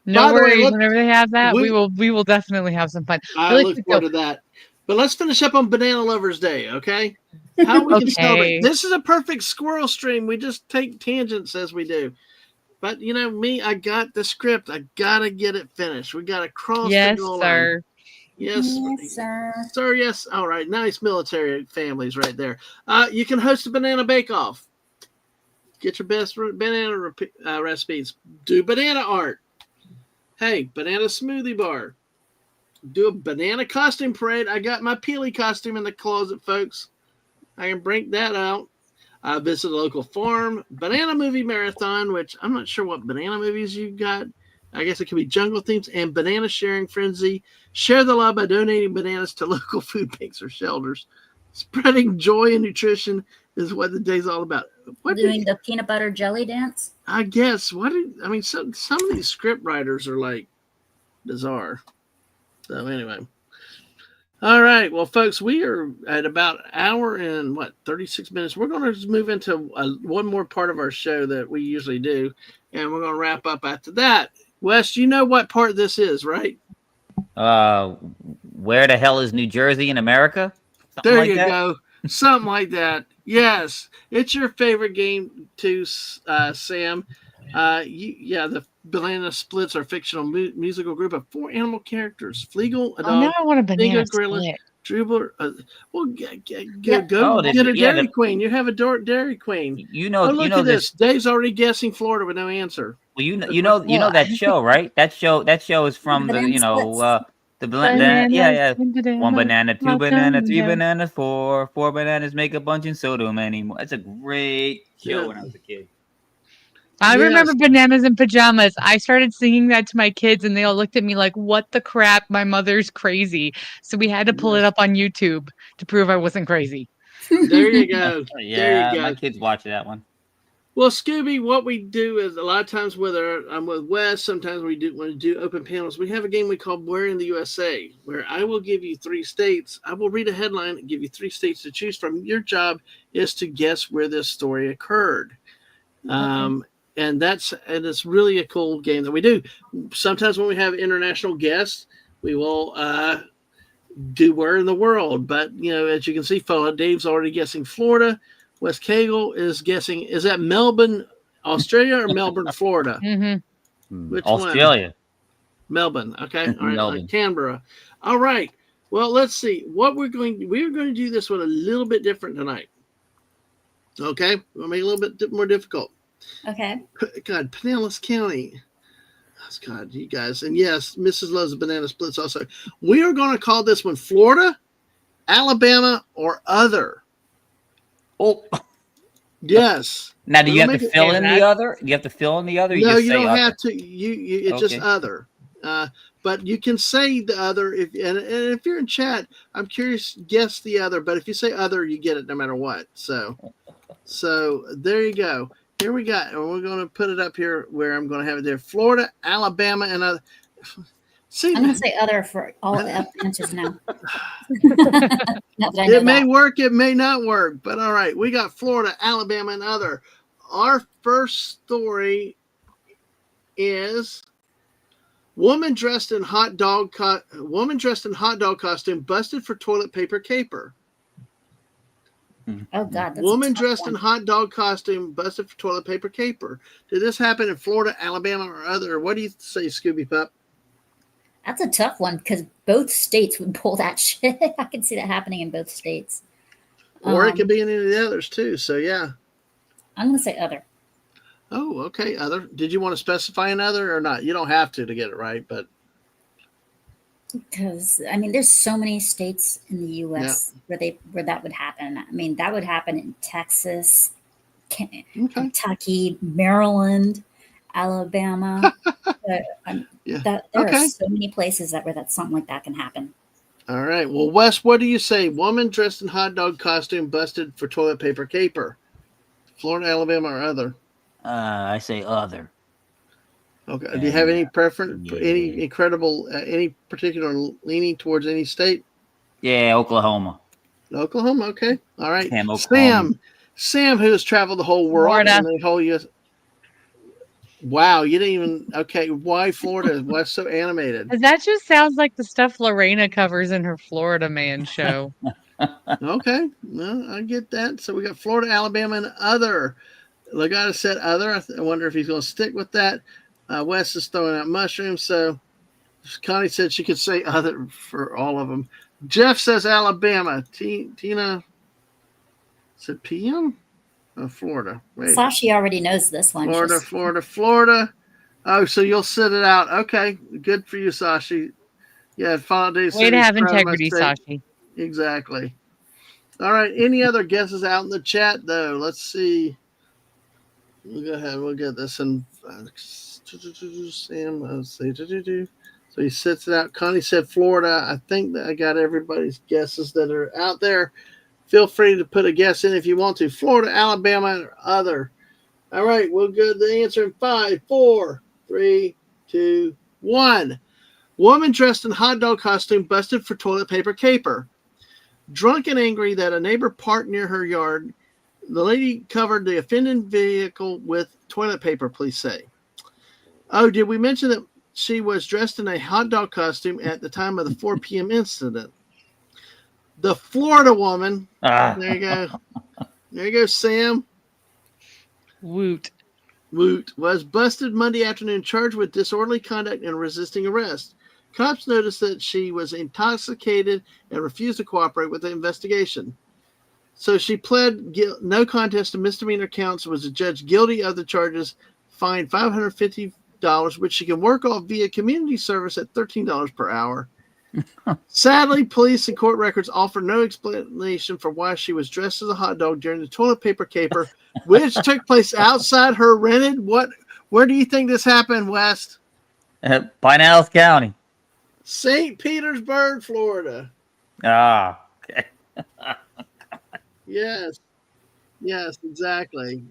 [SPEAKER 4] No worries. Whenever they have that, we will definitely have some fun.
[SPEAKER 1] I look forward to that. But let's finish up on Banana Lovers Day, okay? How we can celebrate. This is a perfect squirrel stream. We just take tangents as we do. But you know me, I got the script. I gotta get it finished. We gotta cross the goal line. Yes, sir. Sir, yes. All right. Nice military families right there. You can host a banana bake-off. Get your best banana recipes. Do banana art. Hey, banana smoothie bar. Do a banana costume parade. I got my Peely costume in the closet, folks. I can break that out. Visit a local farm. Banana movie marathon, which I'm not sure what banana movies you got. I guess it could be jungle themes. And banana sharing frenzy. Share the love by donating bananas to local food banks or shelters. Spreading joy and nutrition is what the day's all about.
[SPEAKER 3] Doing the peanut butter jelly dance?
[SPEAKER 1] I guess. Some of these script writers are like bizarre. So anyway. All right. Well, folks, we are at about an hour and 36 minutes. We're going to move into one more part of our show that we usually do, and we're going to wrap up after that. Wes, you know what part this is, right?
[SPEAKER 2] Where the hell is New Jersey in America?
[SPEAKER 1] Something there you go. Something like that. Yes. It's your favorite game too, Sam. The Banana Splits are a fictional musical group of 4 animal characters: Fleagle, a dog,
[SPEAKER 4] now I want a banana
[SPEAKER 1] gorilla,
[SPEAKER 4] split.
[SPEAKER 1] Dribble. Go get a Dairy Queen. You have a Dairy Queen. Look at this. Dave's already guessing Florida with no answer.
[SPEAKER 2] Well, you know that show, right? That show is from the banana. One banana, 2 bananas, 3 bananas, 4 bananas make a bunch and so do many more. That's a great show when I was a kid.
[SPEAKER 4] I remember Bananas in Pajamas. I started singing that to my kids, and they all looked at me like, what the crap? My mother's crazy. So we had to pull it up on YouTube to prove I wasn't crazy.
[SPEAKER 1] There you go.
[SPEAKER 2] Yeah, my kids watch that one.
[SPEAKER 1] Well, Scooby, what we do is a lot of times, whether I'm with Wes, sometimes when we do open panels, we have a game we call Where in the USA, where I will give you 3 states. I will read a headline and give you 3 states to choose from. Your job is to guess where this story occurred. Okay. And it's really a cool game that we do. Sometimes when we have international guests, we will do where in the world. But, as you can see, Dave's already guessing Florida. West Kagle is guessing, is that Melbourne, Australia, or Melbourne, Florida?
[SPEAKER 2] Mm-hmm.
[SPEAKER 1] Which
[SPEAKER 2] Australia.
[SPEAKER 1] One? Melbourne. Okay. All right.
[SPEAKER 2] Melbourne.
[SPEAKER 1] Canberra. All right. Well, let's see. We're going to do this one a little bit different tonight. Okay. We'll make it a little bit more difficult.
[SPEAKER 3] Okay.
[SPEAKER 1] God, Pinellas County. God, you guys. And yes, Mrs. loves the banana splits also. We are going to call this one Florida, Alabama, or other.
[SPEAKER 2] Oh.
[SPEAKER 1] Yes.
[SPEAKER 2] Now, do you have to fill in the other? Do you have to fill in the other?
[SPEAKER 1] No, you don't have to. It's just other. But you can say the other. And if you're in chat, I'm curious, guess the other. But if you say other, you get it no matter what. So there you go. Here we got, and we're going to put it up here where I'm going to have it there. Florida, Alabama, and other. See,
[SPEAKER 3] I'm going to say other for all of the answers now.
[SPEAKER 1] It may work, it may not work, but all right. We got Florida, Alabama, and other. Our first story is Woman dressed in hot dog costume busted for toilet paper caper.
[SPEAKER 3] Oh God, that's
[SPEAKER 1] Woman
[SPEAKER 3] a tough
[SPEAKER 1] dressed
[SPEAKER 3] one.
[SPEAKER 1] in hot dog costume busted for toilet paper caper. Did this happen in Florida, Alabama, or other? What do you say, Scooby Pup?
[SPEAKER 3] That's a tough one because both states would pull that shit. I can see that happening in both states.
[SPEAKER 1] Or it could be in any of the others too. So yeah.
[SPEAKER 3] I'm gonna say other.
[SPEAKER 1] Oh, okay. Other. Did you want to specify another or not? You don't have to get it right, but
[SPEAKER 3] Because I mean, there's so many states in the U.S. where that would happen. I mean, that would happen in Texas, Kentucky, Maryland, Alabama.
[SPEAKER 1] yeah.
[SPEAKER 3] There are so many places where something like that can happen.
[SPEAKER 1] All right. Well, Wes, what do you say? Woman dressed in hot dog costume busted for toilet paper caper. Florida, Alabama, or other?
[SPEAKER 2] I say other.
[SPEAKER 1] Okay. Do you have any preference?
[SPEAKER 2] Yeah.
[SPEAKER 1] Any particular leaning towards any state?
[SPEAKER 2] Yeah, Oklahoma.
[SPEAKER 1] Oklahoma. Okay. All right.
[SPEAKER 2] Damn, Oklahoma.
[SPEAKER 1] Sam, who has traveled the whole world
[SPEAKER 4] Florida.
[SPEAKER 1] and the whole U.S. Wow, you didn't even. Okay, why Florida? Why so animated?
[SPEAKER 4] That just sounds like the stuff Lorena covers in her Florida Man show.
[SPEAKER 1] Okay, well, I get that. So we got Florida, Alabama, and other. Legata said other. I wonder if he's going to stick with that. Wes is throwing out mushrooms. So Connie said she could say other for all of them. Jeff says Alabama. Tina said PM? Oh, Florida. Wait.
[SPEAKER 3] Sashi already knows this one.
[SPEAKER 1] Florida. Oh, so you'll sit it out. Okay, good for you, Sashi. Yeah,
[SPEAKER 4] Way to have integrity, Sashi.
[SPEAKER 1] Exactly. All right. Any other guesses out in the chat, though? Let's see. We'll go ahead. We'll get this in. Sam, let's see. So he sits it out. Connie said Florida. I think that I got everybody's guesses that are out there. Feel free to put a guess in if you want to. Florida, Alabama, or other. All right. We'll get the answer in 5, 4, 3, 2, 1. Woman dressed in hot dog costume busted for toilet paper caper. Drunk and angry that a neighbor parked near her yard, the lady covered the offending vehicle with toilet paper, police say. Oh, did we mention that she was dressed in a hot dog costume at the time of the 4 p.m. incident? The Florida woman. There you go. There you go, Sam.
[SPEAKER 4] Woot.
[SPEAKER 1] Was busted Monday afternoon, charged with disorderly conduct and resisting arrest. Cops noticed that she was intoxicated and refused to cooperate with the investigation. So she pled no contest to misdemeanor counts, was adjudged guilty of the charges, fined $550, which she can work off via community service at $13 per hour. Sadly, police and court records offer no explanation for why she was dressed as a hot dog during the toilet paper caper, which took place outside her rented. Where do you think this happened, West?
[SPEAKER 2] Pinellas County.
[SPEAKER 1] St. Petersburg, Florida.
[SPEAKER 2] Okay.
[SPEAKER 1] Yes, exactly.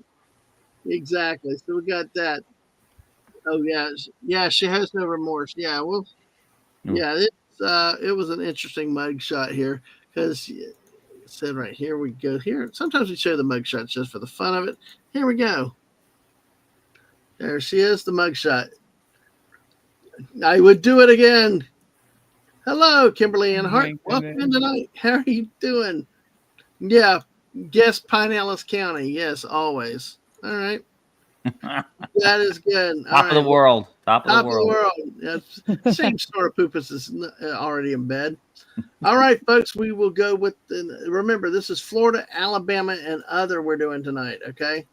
[SPEAKER 1] So we got that. Oh yeah. She has no remorse. Yeah, well, yeah. It was an interesting mug shot here because it said right here we go here. Sometimes we show the mug shots just for the fun of it. Here we go. There she is, the mug shot. I would do it again. Hello, Kimberly Ann Hart. Welcome in tonight. How are you doing? Yeah, guess Pinellas County. Yes, always. All right. That is good.
[SPEAKER 2] Top of the world. Top of the world.
[SPEAKER 1] Yeah, same sort of poopus is already in bed. All right, folks, we will go with remember, this is Florida, Alabama, and other we're doing tonight, okay?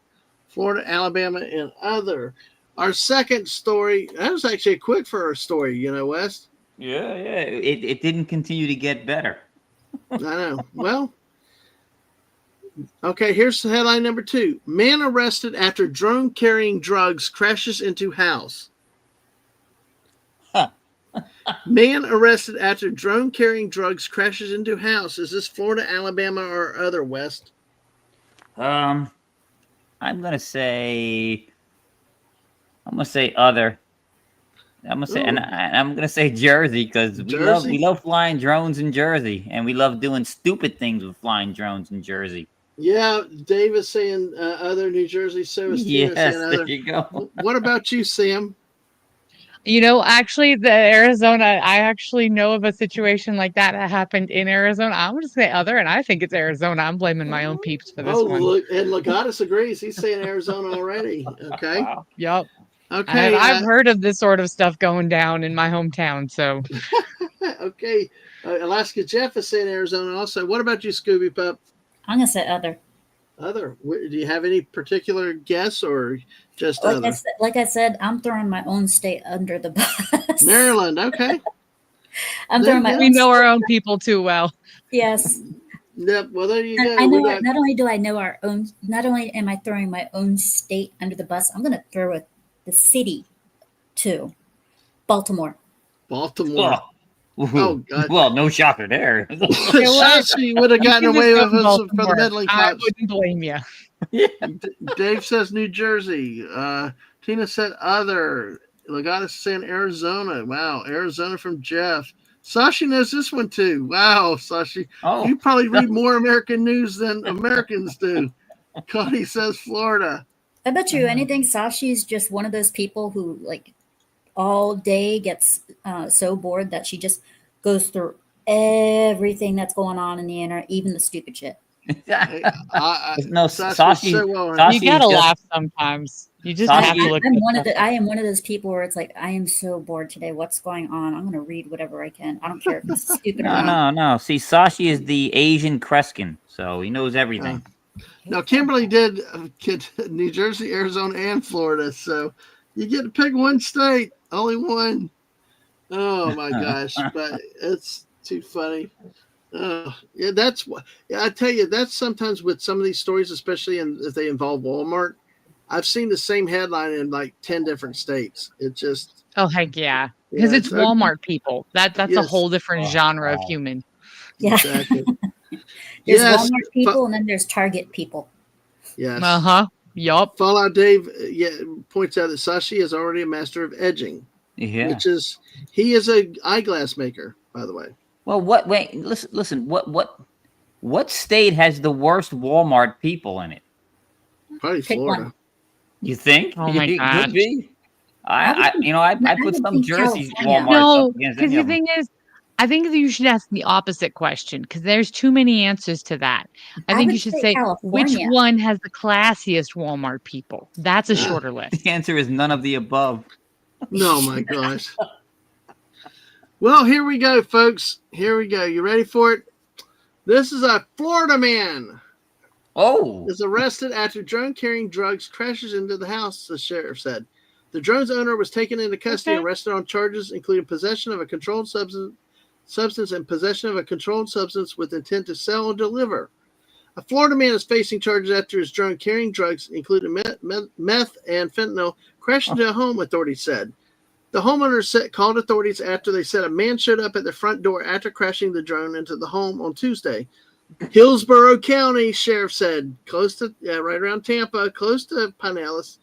[SPEAKER 1] Florida, Alabama, and other. Our second story, that was actually a quick for our story, West.
[SPEAKER 2] Yeah. It didn't continue to get better.
[SPEAKER 1] I know. Well, okay, here's the headline number 2. Man arrested after drone carrying drugs crashes into house. Man arrested after drone carrying drugs crashes into house. Is this Florida, Alabama, or other, West?
[SPEAKER 2] I'm gonna say other. I'm gonna say Jersey because we love flying drones in Jersey, and we love doing stupid things with flying drones in Jersey.
[SPEAKER 1] Yeah, Dave is saying other. New Jersey, so is Tina saying other.
[SPEAKER 2] There you go.
[SPEAKER 1] What about you, Sam?
[SPEAKER 4] Actually, the Arizona, I actually know of a situation like that happened in Arizona. I'm going to say other, and I think it's Arizona. I'm blaming my own peeps for this one.
[SPEAKER 1] Look, and Legatus agrees. He's saying Arizona already. Okay.
[SPEAKER 4] Yep.
[SPEAKER 1] Okay.
[SPEAKER 4] I've heard of this sort of stuff going down in my hometown. So,
[SPEAKER 1] Okay. Alaska Jeff is saying Arizona also. What about you, Scooby Pup?
[SPEAKER 3] I'm gonna say other.
[SPEAKER 1] Other. Do you have any particular guess or just
[SPEAKER 3] Like
[SPEAKER 1] other?
[SPEAKER 3] like I said, I'm throwing my own state under the bus.
[SPEAKER 1] Maryland. Okay.
[SPEAKER 3] I'm throwing my
[SPEAKER 1] Yeah.
[SPEAKER 3] own.
[SPEAKER 4] we know
[SPEAKER 3] state.
[SPEAKER 4] our own people too well.
[SPEAKER 3] Yes.
[SPEAKER 1] Yep. Well, there you
[SPEAKER 3] And
[SPEAKER 1] go.
[SPEAKER 3] I know.
[SPEAKER 1] We got
[SPEAKER 3] Not only do I know our own. Not only am I throwing my own state under the bus, I'm gonna throw the city too. Baltimore.
[SPEAKER 1] Baltimore.
[SPEAKER 2] Oh,
[SPEAKER 1] Oh, God.
[SPEAKER 2] well, no shocker there.
[SPEAKER 1] Sashi would have gotten
[SPEAKER 4] You can
[SPEAKER 1] away
[SPEAKER 4] just
[SPEAKER 1] with
[SPEAKER 4] go
[SPEAKER 1] us
[SPEAKER 4] to
[SPEAKER 1] for the
[SPEAKER 4] Baltimore.
[SPEAKER 1] meddling
[SPEAKER 4] I
[SPEAKER 1] cops.
[SPEAKER 4] wouldn't blame you.
[SPEAKER 1] Dave says New Jersey. Tina said other. Legatus saying Arizona. Wow, Arizona from Jeff. Sashi knows this one too. Wow, Sashi.
[SPEAKER 2] Oh,
[SPEAKER 1] You probably read more American news than Americans do. Connie says Florida.
[SPEAKER 3] I bet you anything. Sashi's just one of those people who like all day gets so bored that she just goes through everything that's going on in the internet, even the stupid shit.
[SPEAKER 2] no,
[SPEAKER 1] Sashi's
[SPEAKER 2] Sashi.
[SPEAKER 1] so well.
[SPEAKER 2] Sashi
[SPEAKER 4] You gotta
[SPEAKER 2] is just-
[SPEAKER 4] laugh sometimes. You just
[SPEAKER 2] Sashi-
[SPEAKER 4] have to look.
[SPEAKER 3] I am one of those people where it's like I am so bored today. What's going on? I'm gonna read whatever I can. I don't care if it's stupid or not.
[SPEAKER 2] No. See, Sashi is the Asian Kreskin, so he knows everything.
[SPEAKER 1] Now, Kimberly did get New Jersey, Arizona, and Florida. So you get to pick one state, only one. Oh my gosh! But it's too funny. Yeah, that's what. Yeah, I tell you, that's sometimes with some of these stories, especially if they involve Walmart. I've seen the same headline in like 10 different states. It just
[SPEAKER 4] Oh heck yeah, because
[SPEAKER 1] yeah,
[SPEAKER 4] it's Walmart people. That's a
[SPEAKER 1] Yes.
[SPEAKER 4] whole different genre of human.
[SPEAKER 3] Yeah.
[SPEAKER 1] exactly.
[SPEAKER 3] There's
[SPEAKER 1] Yes,
[SPEAKER 3] Walmart people and then there's Target people.
[SPEAKER 1] Yes.
[SPEAKER 4] Uh huh. Yup.
[SPEAKER 1] Fallout Dave points out that Sashi is already a master of edging,
[SPEAKER 2] Yeah.
[SPEAKER 1] which is he is a eyeglass maker, by the way.
[SPEAKER 2] Well, what? Wait, listen. What state has the worst Walmart people in it?
[SPEAKER 1] Probably
[SPEAKER 3] Pick
[SPEAKER 1] Florida.
[SPEAKER 3] one.
[SPEAKER 2] You think?
[SPEAKER 4] Oh my
[SPEAKER 2] It
[SPEAKER 4] gosh.
[SPEAKER 2] could be. I
[SPEAKER 3] I
[SPEAKER 2] put
[SPEAKER 3] would
[SPEAKER 2] some
[SPEAKER 3] think
[SPEAKER 2] Jersey
[SPEAKER 3] California.
[SPEAKER 2] Walmart
[SPEAKER 4] No,
[SPEAKER 2] up against
[SPEAKER 4] because
[SPEAKER 2] any
[SPEAKER 4] the
[SPEAKER 2] of them.
[SPEAKER 4] thing is, I think that you should ask the opposite question because there's too many answers to that. I think you
[SPEAKER 3] would
[SPEAKER 4] should
[SPEAKER 3] say
[SPEAKER 4] say which
[SPEAKER 3] California.
[SPEAKER 4] one has the classiest Walmart people. That's a shorter list.
[SPEAKER 2] The answer is none of the above.
[SPEAKER 1] No, my gosh. Well, here we go, folks. Here we go. You ready for it? This is a Florida man
[SPEAKER 2] Oh,
[SPEAKER 1] is arrested after drone carrying drugs crashes into the house, the sheriff said. The drone's owner was taken into custody and arrested on charges including possession of a controlled substance and possession of a controlled substance with intent to sell or deliver. A Florida man is facing charges after his drone carrying drugs, including meth and fentanyl, crashed into a home, authorities said. The homeowner called authorities after they said a man showed up at the front door after crashing the drone into the home on Tuesday. Hillsborough County Sheriff said, close to right around Tampa, close to Pinellas.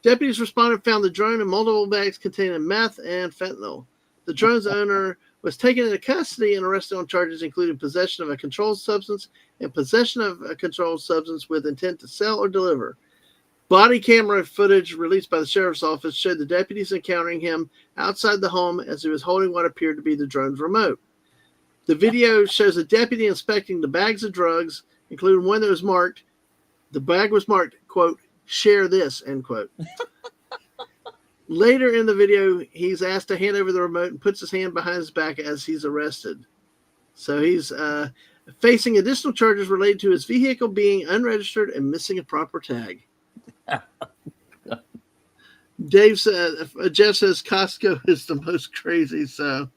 [SPEAKER 1] Deputies responded and found the drone in multiple bags containing meth and fentanyl. The drone's owner was taken into custody and arrested on charges including possession of a controlled substance and possession of a controlled substance with intent to sell or deliver. Body camera footage released by the sheriff's office showed the deputies encountering him outside the home as he was holding what appeared to be the drone's remote. The video shows a deputy inspecting the bags of drugs, including one that was marked. The bag was marked, quote, "share this," end quote. Later in the video, he's asked to hand over the remote and puts his hand behind his back as he's arrested. So he's facing additional charges related to his vehicle being unregistered and missing a proper tag. Jeff says Costco is the most crazy. So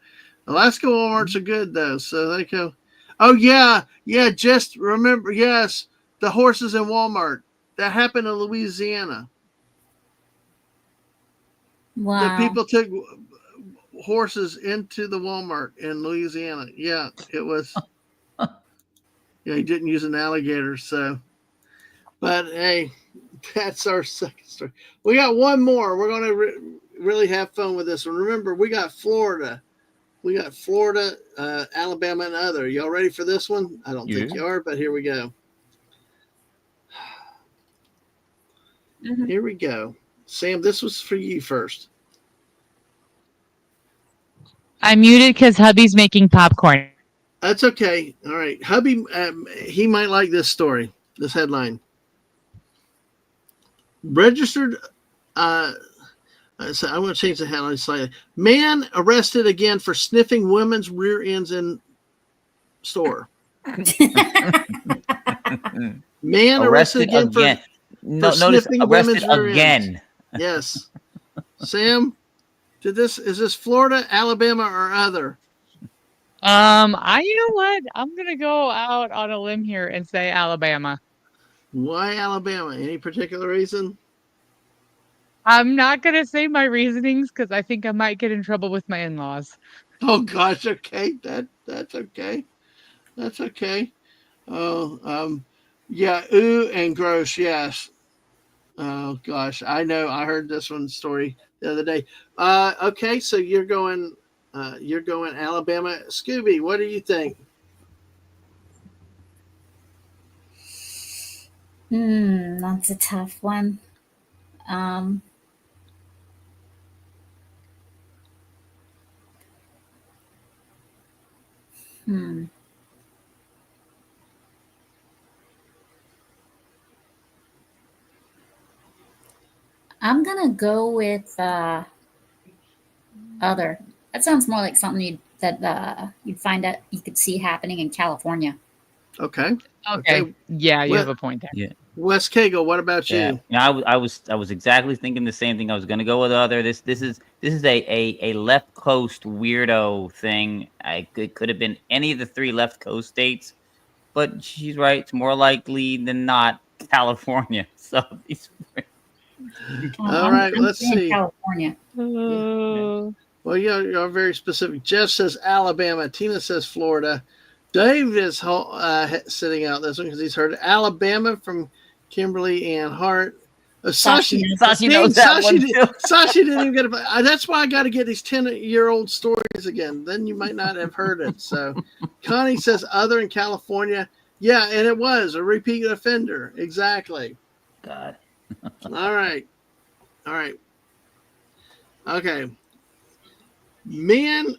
[SPEAKER 1] Alaska Walmarts are good though. So they go. Oh yeah. Just remember, yes, the horses in Walmart that happened in Louisiana.
[SPEAKER 3] Wow.
[SPEAKER 1] The people took horses into the Walmart in Louisiana. Yeah, it was. Yeah, he didn't use an alligator. So, but hey. That's our second story. We got one more. We're going to really have fun with this one. Remember, we got Florida. Alabama, and other. Y'all ready for this one? I don't think you are, but here we go.
[SPEAKER 3] Mm-hmm.
[SPEAKER 1] Here we go. Sam, this was for you first.
[SPEAKER 4] I muted because hubby's making popcorn.
[SPEAKER 1] That's okay. All right. Hubby, he might like this story, this headline. Registered, so I'm going to change the headline slightly. Man arrested again for sniffing women's rear ends in store. Man arrested again for
[SPEAKER 2] notice
[SPEAKER 1] sniffing women's
[SPEAKER 2] arrested
[SPEAKER 1] rear
[SPEAKER 2] again.
[SPEAKER 1] ends. Yes. Sam, is this Florida, Alabama, or other?
[SPEAKER 4] You know what? I'm gonna go out on a limb here and say Alabama.
[SPEAKER 1] Why Alabama? Any particular reason?
[SPEAKER 4] I'm not gonna say my reasonings because I think I might get in trouble with my in-laws.
[SPEAKER 1] Oh gosh, okay. That's okay. That's okay. Oh, yeah, ooh and gross, yes. Oh gosh, I know. I heard this one story the other day. Okay, so you're going Alabama. Scooby, what do you think?
[SPEAKER 3] That's a tough one. Hmm. I'm gonna go with other. That sounds more like something you'd find out you could see happening in California.
[SPEAKER 1] Okay.
[SPEAKER 4] Okay. Yeah, you
[SPEAKER 1] Well-
[SPEAKER 4] have a point there.
[SPEAKER 2] Yeah.
[SPEAKER 1] West Kagle, what about
[SPEAKER 2] Yeah,
[SPEAKER 1] you?
[SPEAKER 2] I was exactly thinking the same thing. I was gonna go with other. This is a left coast weirdo thing. It could have been any of the 3 left coast states, but she's right. It's more likely than not California. So these.
[SPEAKER 1] All right,
[SPEAKER 3] I'm
[SPEAKER 1] let's
[SPEAKER 3] saying
[SPEAKER 1] see.
[SPEAKER 3] California.
[SPEAKER 1] Well, you're very specific. Jeff says Alabama. Tina says Florida. Dave is sitting out this one because he's heard Alabama from Kimberly Ann Hart. Sashi
[SPEAKER 2] knows that one too.
[SPEAKER 1] Sashi didn't even get it. That's why I got to get these 10-year-old stories again. Then you might not have heard it. So Connie says other in California. Yeah, and it was a repeat offender. Exactly.
[SPEAKER 2] God.
[SPEAKER 1] All right. Okay. Man.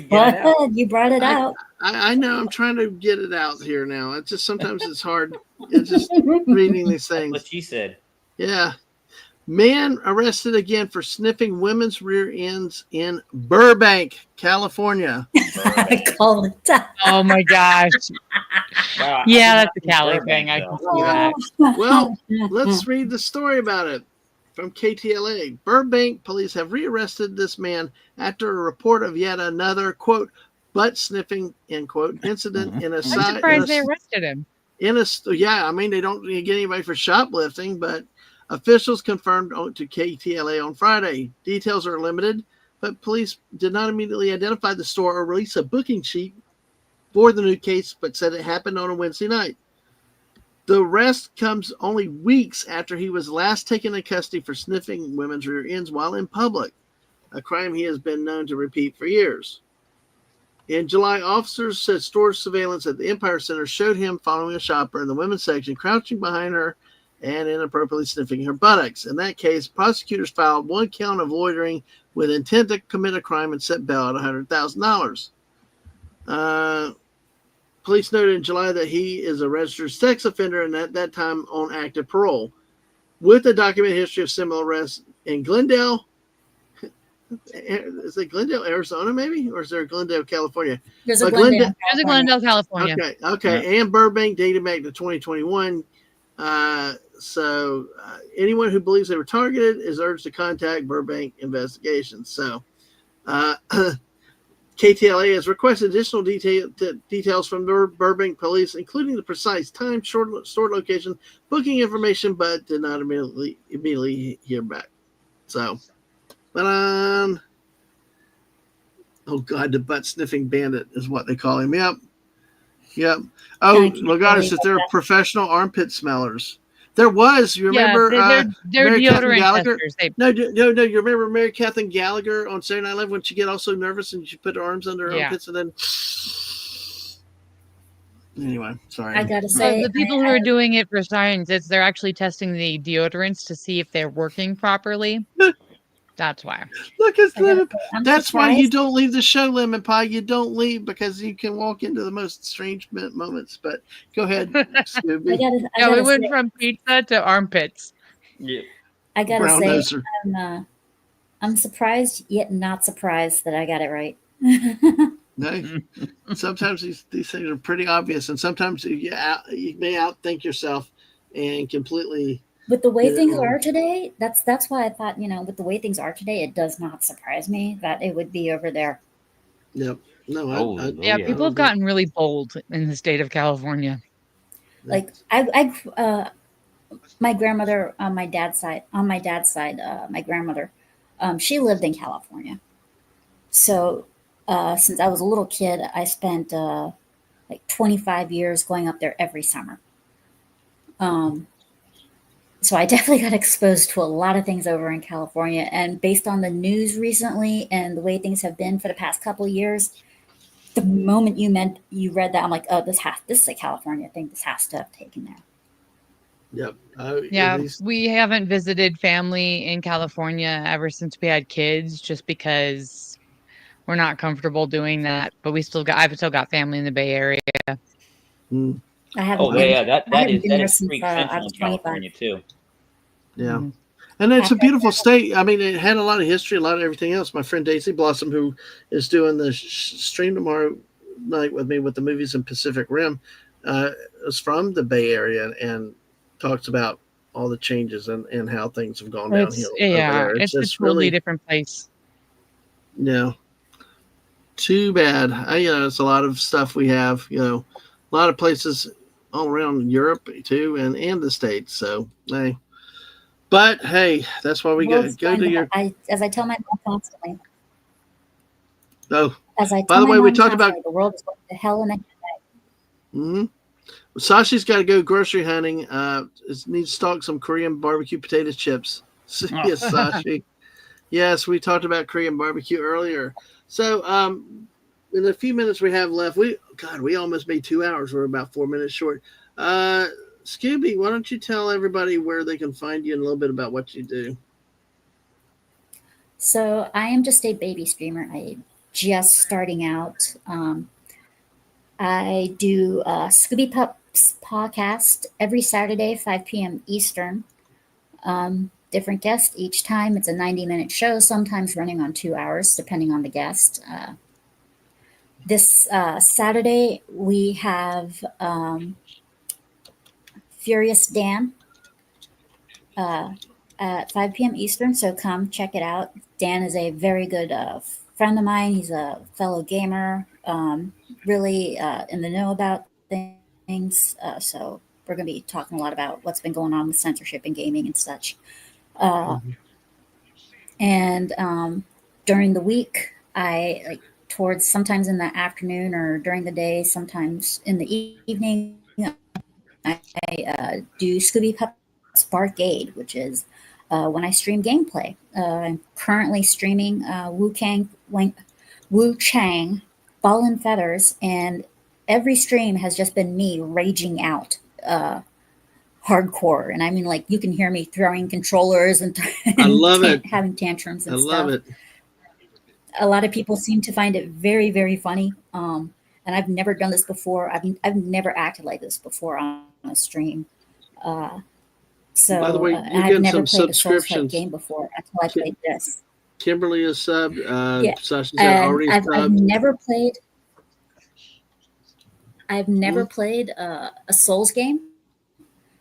[SPEAKER 3] Go ahead, you brought it out.
[SPEAKER 1] I know. I'm trying to get it out here now. It's just sometimes it's hard. It's just reading these things.
[SPEAKER 2] What she said.
[SPEAKER 1] Yeah. Man arrested again for sniffing women's rear ends in Burbank, California.
[SPEAKER 3] I called it.
[SPEAKER 4] Oh my gosh.
[SPEAKER 2] Wow,
[SPEAKER 4] Yeah,
[SPEAKER 2] I
[SPEAKER 4] that's a
[SPEAKER 2] did not
[SPEAKER 4] Cali
[SPEAKER 2] think
[SPEAKER 4] thing. I
[SPEAKER 2] Burbank,
[SPEAKER 4] can
[SPEAKER 2] though.
[SPEAKER 4] see that.
[SPEAKER 1] Well, let's read the story about it from KTLA. Burbank police have rearrested this man after a report of yet another, quote, butt sniffing, end quote, incident in a
[SPEAKER 4] I'm
[SPEAKER 1] side.
[SPEAKER 4] surprised they arrested him.
[SPEAKER 1] Yeah, I mean, they don't get anybody for shoplifting, but officials confirmed to KTLA on Friday. Details are limited, but police did not immediately identify the store or release a booking sheet for the new case, but said it happened on a Wednesday night. The arrest comes only weeks after he was last taken in custody for sniffing women's rear ends while in public, a crime he has been known to repeat for years. In July, officers said store surveillance at the Empire Center showed him following a shopper in the women's section, crouching behind her and inappropriately sniffing her buttocks. In that case, prosecutors filed 1 count of loitering with intent to commit a crime and set bail at $100,000. Police noted in July that he is a registered sex offender and at that time on active parole. With a documented history of similar arrests in Glendale, is it Glendale, Arizona, maybe? Or is there Glendale, California?
[SPEAKER 3] There's a Glendale,
[SPEAKER 4] There's a Glendale, California.
[SPEAKER 1] Okay. And Burbank dated back to 2021. So anyone who believes they were targeted is urged to contact Burbank Investigations. So KTLA has requested additional details from the Burbank police, including the precise time, store location, booking information, but did not immediately hear back. So, but oh God, the butt sniffing bandit is what they call him. Yep. Oh, Logato says they're professional armpit smellers. There was, you remember?
[SPEAKER 4] Yeah, they're
[SPEAKER 1] Mary Catherine
[SPEAKER 4] deodorant
[SPEAKER 1] Gallagher?
[SPEAKER 4] testers.
[SPEAKER 1] No. You remember Mary Catherine Gallagher on Saturday Night Live when she get all so nervous and she put her arms under her armpits and then. Anyway, sorry.
[SPEAKER 3] I gotta say,
[SPEAKER 4] the people who are doing it for science, they're actually testing the deodorants to see if they're working properly. That's why.
[SPEAKER 1] Look, it's
[SPEAKER 3] I gotta
[SPEAKER 1] Lemon.
[SPEAKER 3] say, I'm
[SPEAKER 1] That's why you
[SPEAKER 3] surprised.
[SPEAKER 1] don't leave the show, Lemon Pie. You don't leave because you can walk into the most strange moments. But go ahead, Scooby.
[SPEAKER 3] I
[SPEAKER 4] Yeah, we
[SPEAKER 3] gotta
[SPEAKER 4] went
[SPEAKER 3] say,
[SPEAKER 4] from pizza to armpits.
[SPEAKER 2] Yeah.
[SPEAKER 3] I gotta
[SPEAKER 1] Brown
[SPEAKER 3] say,
[SPEAKER 1] noser.
[SPEAKER 3] I'm surprised yet not surprised that I got it right.
[SPEAKER 1] No, sometimes these things are pretty obvious, and sometimes you may outthink yourself and completely
[SPEAKER 3] With the way
[SPEAKER 1] get it
[SPEAKER 3] things
[SPEAKER 1] wrong.
[SPEAKER 3] are today, that's why I thought, with the way things are today, it does not surprise me that it would be over there.
[SPEAKER 1] Yep. No,
[SPEAKER 4] Yeah,
[SPEAKER 2] Yeah.
[SPEAKER 4] people have gotten really bold in the state of California.
[SPEAKER 3] Like my grandmother on my dad's side, my grandmother, she lived in California. So since I was a little kid, I spent like 25 years going up there every summer. Um, so I definitely got exposed to a lot of things over in California. And based on the news recently and the way things have been for the past couple of years, the moment you read that, I'm like, oh, this is a California thing. This has to have taken there.
[SPEAKER 1] Yep.
[SPEAKER 4] Yeah,
[SPEAKER 1] These,
[SPEAKER 4] we haven't visited family in California ever since we had kids, just because we're not comfortable doing that. But I've still got family in the Bay Area.
[SPEAKER 1] mm,
[SPEAKER 3] I haven't
[SPEAKER 2] Oh
[SPEAKER 3] been
[SPEAKER 2] yeah,
[SPEAKER 3] I
[SPEAKER 2] that
[SPEAKER 3] haven't
[SPEAKER 2] is
[SPEAKER 3] been
[SPEAKER 2] that
[SPEAKER 3] there
[SPEAKER 2] is
[SPEAKER 3] since
[SPEAKER 2] freak
[SPEAKER 3] I
[SPEAKER 2] central
[SPEAKER 3] was
[SPEAKER 2] in
[SPEAKER 3] 25.
[SPEAKER 2] California too.
[SPEAKER 1] yeah.
[SPEAKER 4] Mhm.
[SPEAKER 1] And it's a
[SPEAKER 3] After I
[SPEAKER 1] beautiful
[SPEAKER 3] traveled.
[SPEAKER 1] state. I mean, it had a lot of history, a lot of everything else. My friend Daisy Blossom, who is doing the stream tomorrow night with me with the movies in Pacific Rim, is from the Bay Area and talks about all the changes and how things have gone downhill over there. It's
[SPEAKER 4] It's a
[SPEAKER 1] just
[SPEAKER 4] totally
[SPEAKER 1] really,
[SPEAKER 4] different place.
[SPEAKER 1] too bad. It's a lot of stuff we have, a lot of places all around Europe too, and the States. So, hey. But hey, that's why we
[SPEAKER 3] The world's
[SPEAKER 1] go
[SPEAKER 3] going
[SPEAKER 1] to
[SPEAKER 3] to
[SPEAKER 1] your.
[SPEAKER 3] as I tell my mom constantly,
[SPEAKER 1] Oh,
[SPEAKER 3] as I
[SPEAKER 1] by
[SPEAKER 3] tell
[SPEAKER 1] the
[SPEAKER 3] my
[SPEAKER 1] way, we
[SPEAKER 3] mom
[SPEAKER 1] talked about.
[SPEAKER 3] constantly, the world is going to hell in a
[SPEAKER 1] Mm-hmm. Sashi's got to go grocery hunting. Needs to stock some Korean barbecue potato chips. Yes, Sashi. Yes, we talked about Korean barbecue earlier. So, in the few minutes we have left, we almost made 2 hours. We're about 4 minutes short. Scooby, why don't you tell everybody where they can find you and a little bit about what you do?
[SPEAKER 3] So I am just a baby streamer. I just starting out. I do Scooby Pups podcast every Saturday, 5 p.m. Eastern. Different guest each time. It's a 90-minute show, sometimes running on 2 hours, depending on the guest. This Saturday, we have Furious Dan at 5 p.m. Eastern, so come check it out. Dan is a very good friend of mine. He's a fellow gamer, really in the know about things. So we're going to be talking a lot about what's been going on with censorship in gaming and such. And during the week, I like towards sometimes in the afternoon or during the day, sometimes in the evening, I do Scooby Pups Barcade, which is when I stream gameplay. I'm currently streaming Wu Chang, Ball and Feathers, and every stream has just been me raging out hardcore. And I mean, like, you can hear me throwing controllers and,
[SPEAKER 1] I love it.
[SPEAKER 3] having tantrums
[SPEAKER 1] I
[SPEAKER 3] and
[SPEAKER 1] love
[SPEAKER 3] stuff.
[SPEAKER 1] it.
[SPEAKER 3] A lot of people seem to find it very, very funny. And I've never done this before. I've never acted like this before on a stream.
[SPEAKER 1] By the way,
[SPEAKER 3] And
[SPEAKER 1] you're
[SPEAKER 3] I've
[SPEAKER 1] getting
[SPEAKER 3] never
[SPEAKER 1] some
[SPEAKER 3] played a Souls-like
[SPEAKER 1] subscriptions.
[SPEAKER 3] game before until I played this.
[SPEAKER 1] Kimberly is subbed.
[SPEAKER 3] Yeah,
[SPEAKER 1] Sasha's
[SPEAKER 3] and
[SPEAKER 1] already
[SPEAKER 3] I've
[SPEAKER 1] subbed.
[SPEAKER 3] never played. I've never
[SPEAKER 1] Mhm.
[SPEAKER 3] played a Souls game.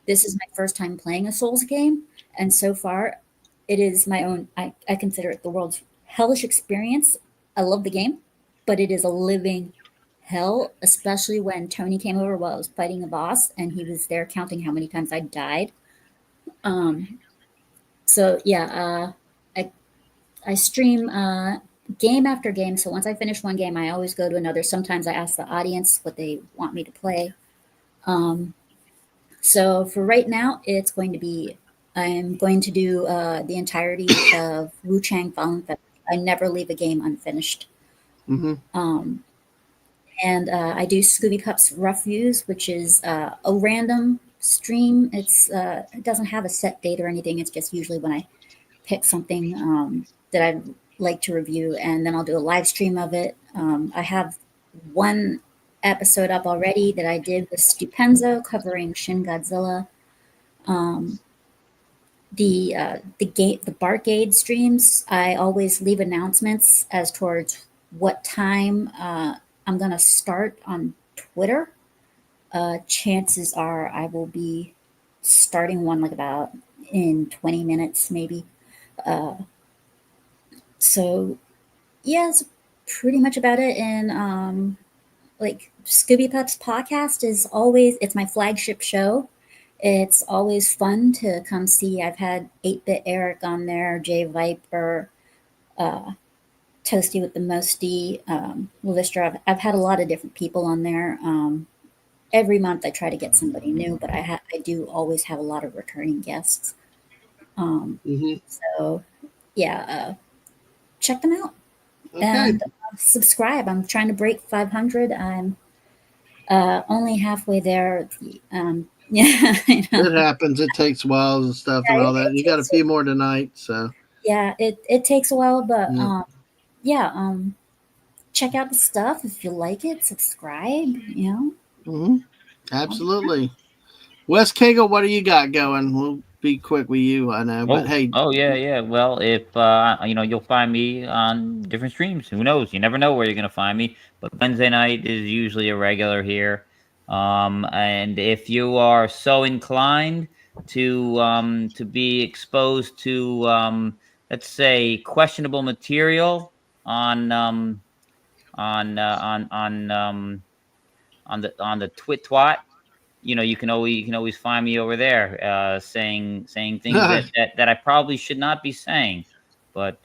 [SPEAKER 3] This is my first time playing a Souls game, and so far, it is my own. I consider it the world's hellish experience. I love the game, but it is a living hell, especially when Tony came over while I was fighting a boss, and he was there counting how many times I died. So yeah, I stream game after game. So once I finish one game, I always go to another. Sometimes I ask the audience what they want me to play. So for right now, it's going to be I'm going to do the entirety of Wu Chang Fallen Feather. I never leave a game unfinished.
[SPEAKER 1] Mm-hmm.
[SPEAKER 3] And I do Scooby Pups Rough Views, which is a random stream. It doesn't have a set date or anything. It's just usually when I pick something that I'd like to review, and then I'll do a live stream of it. I have one episode up already that I did with Stupenzo covering Shin Godzilla. The Barcade streams, I always leave announcements as towards what time I'm gonna start on Twitter. Chances are I will be starting one like about in 20 minutes maybe. So yeah, that's pretty much about it. And like Scooby Pup's podcast is always, it's my flagship show. It's always fun to come see. I've had 8-Bit Eric on there, Jay Viper, Toasty with the Mosty, Livistra. I've had a lot of different people on there. Every month I try to get somebody new, but I do always have a lot of returning guests. So yeah, check them out.
[SPEAKER 1] Okay.
[SPEAKER 3] And subscribe. I'm trying to break 500. I'm only halfway there. Yeah, I know.
[SPEAKER 1] It happens. It takes a while and stuff and all that. You got a few more tonight, so
[SPEAKER 3] Yeah, it takes a while, but
[SPEAKER 1] yeah.
[SPEAKER 3] check out the stuff if you like it. Subscribe.
[SPEAKER 1] Absolutely. West Kagle, what do you got going? We'll be quick with you, I know, but hey.
[SPEAKER 2] Oh yeah. Well, if you'll find me on different streams. Who knows? You never know where you're gonna find me. But Wednesday night is usually a regular here. And if you are so inclined to be exposed to let's say questionable material on on the twat, you can always find me over there, saying things that I probably should not be saying, but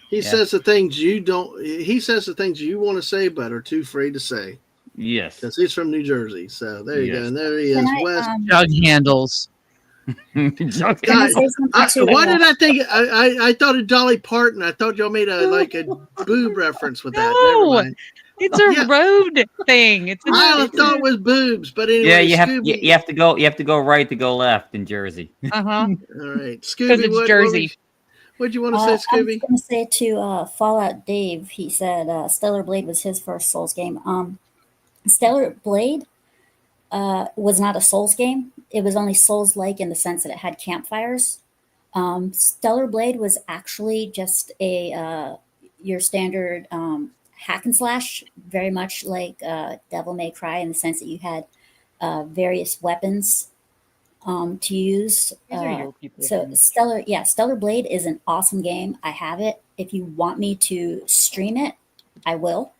[SPEAKER 1] he says the things you don't. He says the things you want to say, but are too afraid to say.
[SPEAKER 2] Yes,
[SPEAKER 1] because he's from New Jersey. So there you go, and there he is. West
[SPEAKER 4] Jug handles.
[SPEAKER 1] Why did I think? I thought of Dolly Parton. I thought y'all made a boob reference with that.
[SPEAKER 4] No,
[SPEAKER 1] never mind.
[SPEAKER 4] it's a road thing.
[SPEAKER 1] I thought it was boobs, but anyway.
[SPEAKER 2] Yeah, you have to go right to go left in Jersey.
[SPEAKER 1] All right, Scooby.
[SPEAKER 4] Because it's Jersey.
[SPEAKER 1] What'd you want to say, Scooby?
[SPEAKER 3] I was going to say to Fallout Dave. He said Stellar Blade was his first Souls game. Stellar Blade was not a Souls game. It was only Souls-like in the sense that it had campfires. Stellar Blade was actually just your standard hack and slash, very much like Devil May Cry in the sense that you had various weapons to use. So Stellar Blade is an awesome game. I have it. If you want me to stream it, I will.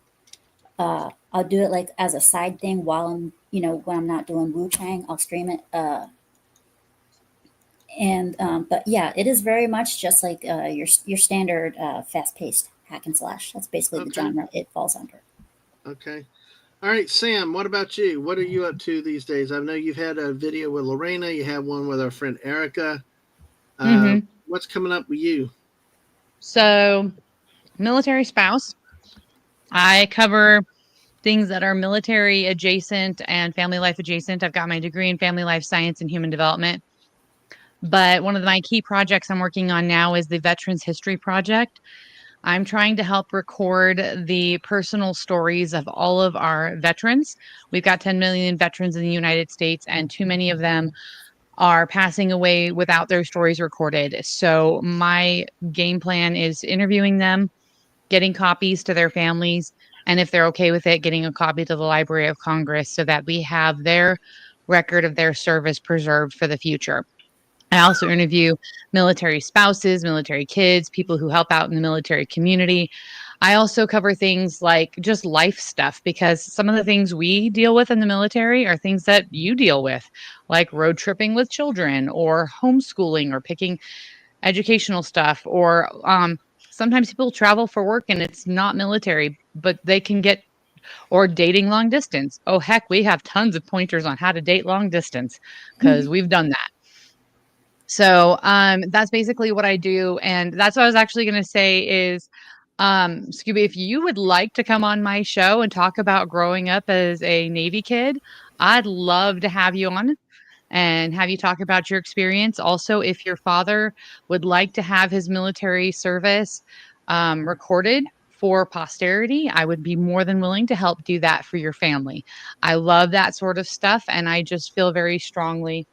[SPEAKER 3] I'll do it like as a side thing while I'm, when I'm not doing Wu-Tang, I'll stream it. But yeah, it is very much just like your standard fast-paced hack and slash. That's basically the genre it falls under.
[SPEAKER 1] Okay. All right, Sam, what about you? What are you up to these days? I know you've had a video with Lorena. You had one with our friend Erica. What's coming up with you?
[SPEAKER 4] So, military spouse. I cover things that are military adjacent and family life adjacent. I've got my degree in family life science and human development. But one of my key projects I'm working on now is the Veterans History Project. I'm trying to help record the personal stories of all of our veterans. We've got 10 million veterans in the United States, and too many of them are passing away without their stories recorded. So my game plan is interviewing them, getting copies to their families, and if they're okay with it, getting a copy to the Library of Congress so that we have their record of their service preserved for the future. I also interview military spouses, military kids, people who help out in the military community. I also cover things like just life stuff, because some of the things we deal with in the military are things that you deal with, like road tripping with children or homeschooling or picking educational stuff, or sometimes people travel for work and it's not military, but they can get, or dating long distance. Oh, heck, we have tons of pointers on how to date long distance because we've done that. So that's basically what I do. And that's what I was actually going to say is, Scooby, if you would like to come on my show and talk about growing up as a Navy kid, I'd love to have you on. and have you talk about your experience. Also, if your father would like to have his military service recorded for posterity, I would be more than willing to help do that for your family. I love that sort of stuff, and I just feel very strongly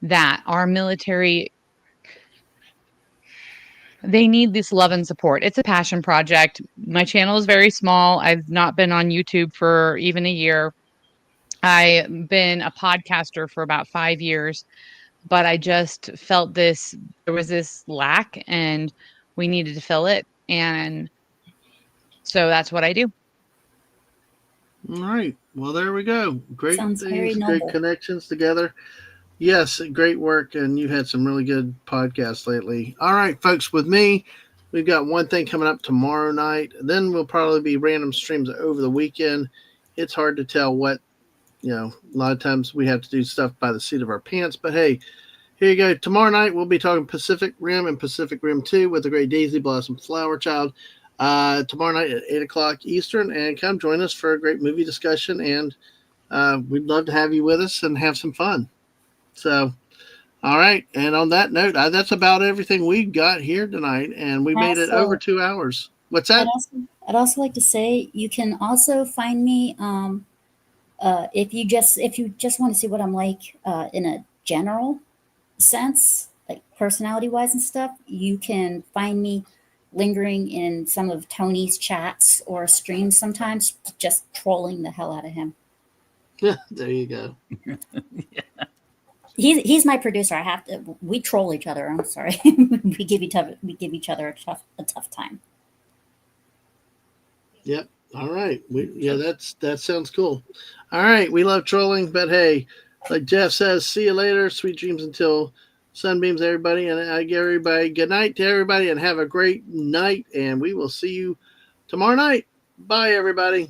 [SPEAKER 4] that our military, they need this love and support. It's a passion project. My channel is very small. I've not been on YouTube for even a year. I've been a podcaster for about 5 years, but I just felt there was this lack and we needed to fill it. And so that's what I do.
[SPEAKER 1] All right. Well, there we go. Great
[SPEAKER 3] Sounds very
[SPEAKER 1] things, great
[SPEAKER 3] noble.
[SPEAKER 1] connections together. Yes, great work, and you had some really good podcasts lately. All right, folks, with me, we've got one thing coming up tomorrow night. Then we'll probably be random streams over the weekend. It's hard to tell what, a lot of times we have to do stuff by the seat of our pants, but hey, here you go. Tomorrow night, we'll be talking Pacific Rim and Pacific Rim 2 with the great Daisy Blossom Flower Child. Tomorrow night at 8 o'clock Eastern, and come join us for a great movie discussion, and we'd love to have you with us and have some fun. So, all right. And on that note, that's about everything we've got here tonight. And we made it over 2 hours. What's that?
[SPEAKER 3] I'd also like to say you can also find me if you just want to see what I'm like in a general sense, like personality wise and stuff. You can find me lingering in some of Tony's chats or streams sometimes, just trolling the hell out of him.
[SPEAKER 1] There you go.
[SPEAKER 3] He's my producer. I have to. We troll each other. I'm sorry. we give each other a tough time.
[SPEAKER 1] Yep. All right. That sounds cool. All right. We love trolling, but hey, like Jeff says, see you later. Sweet dreams until sunbeams, everybody. And I give everybody good night to everybody, and have a great night. And we will see you tomorrow night. Bye, everybody.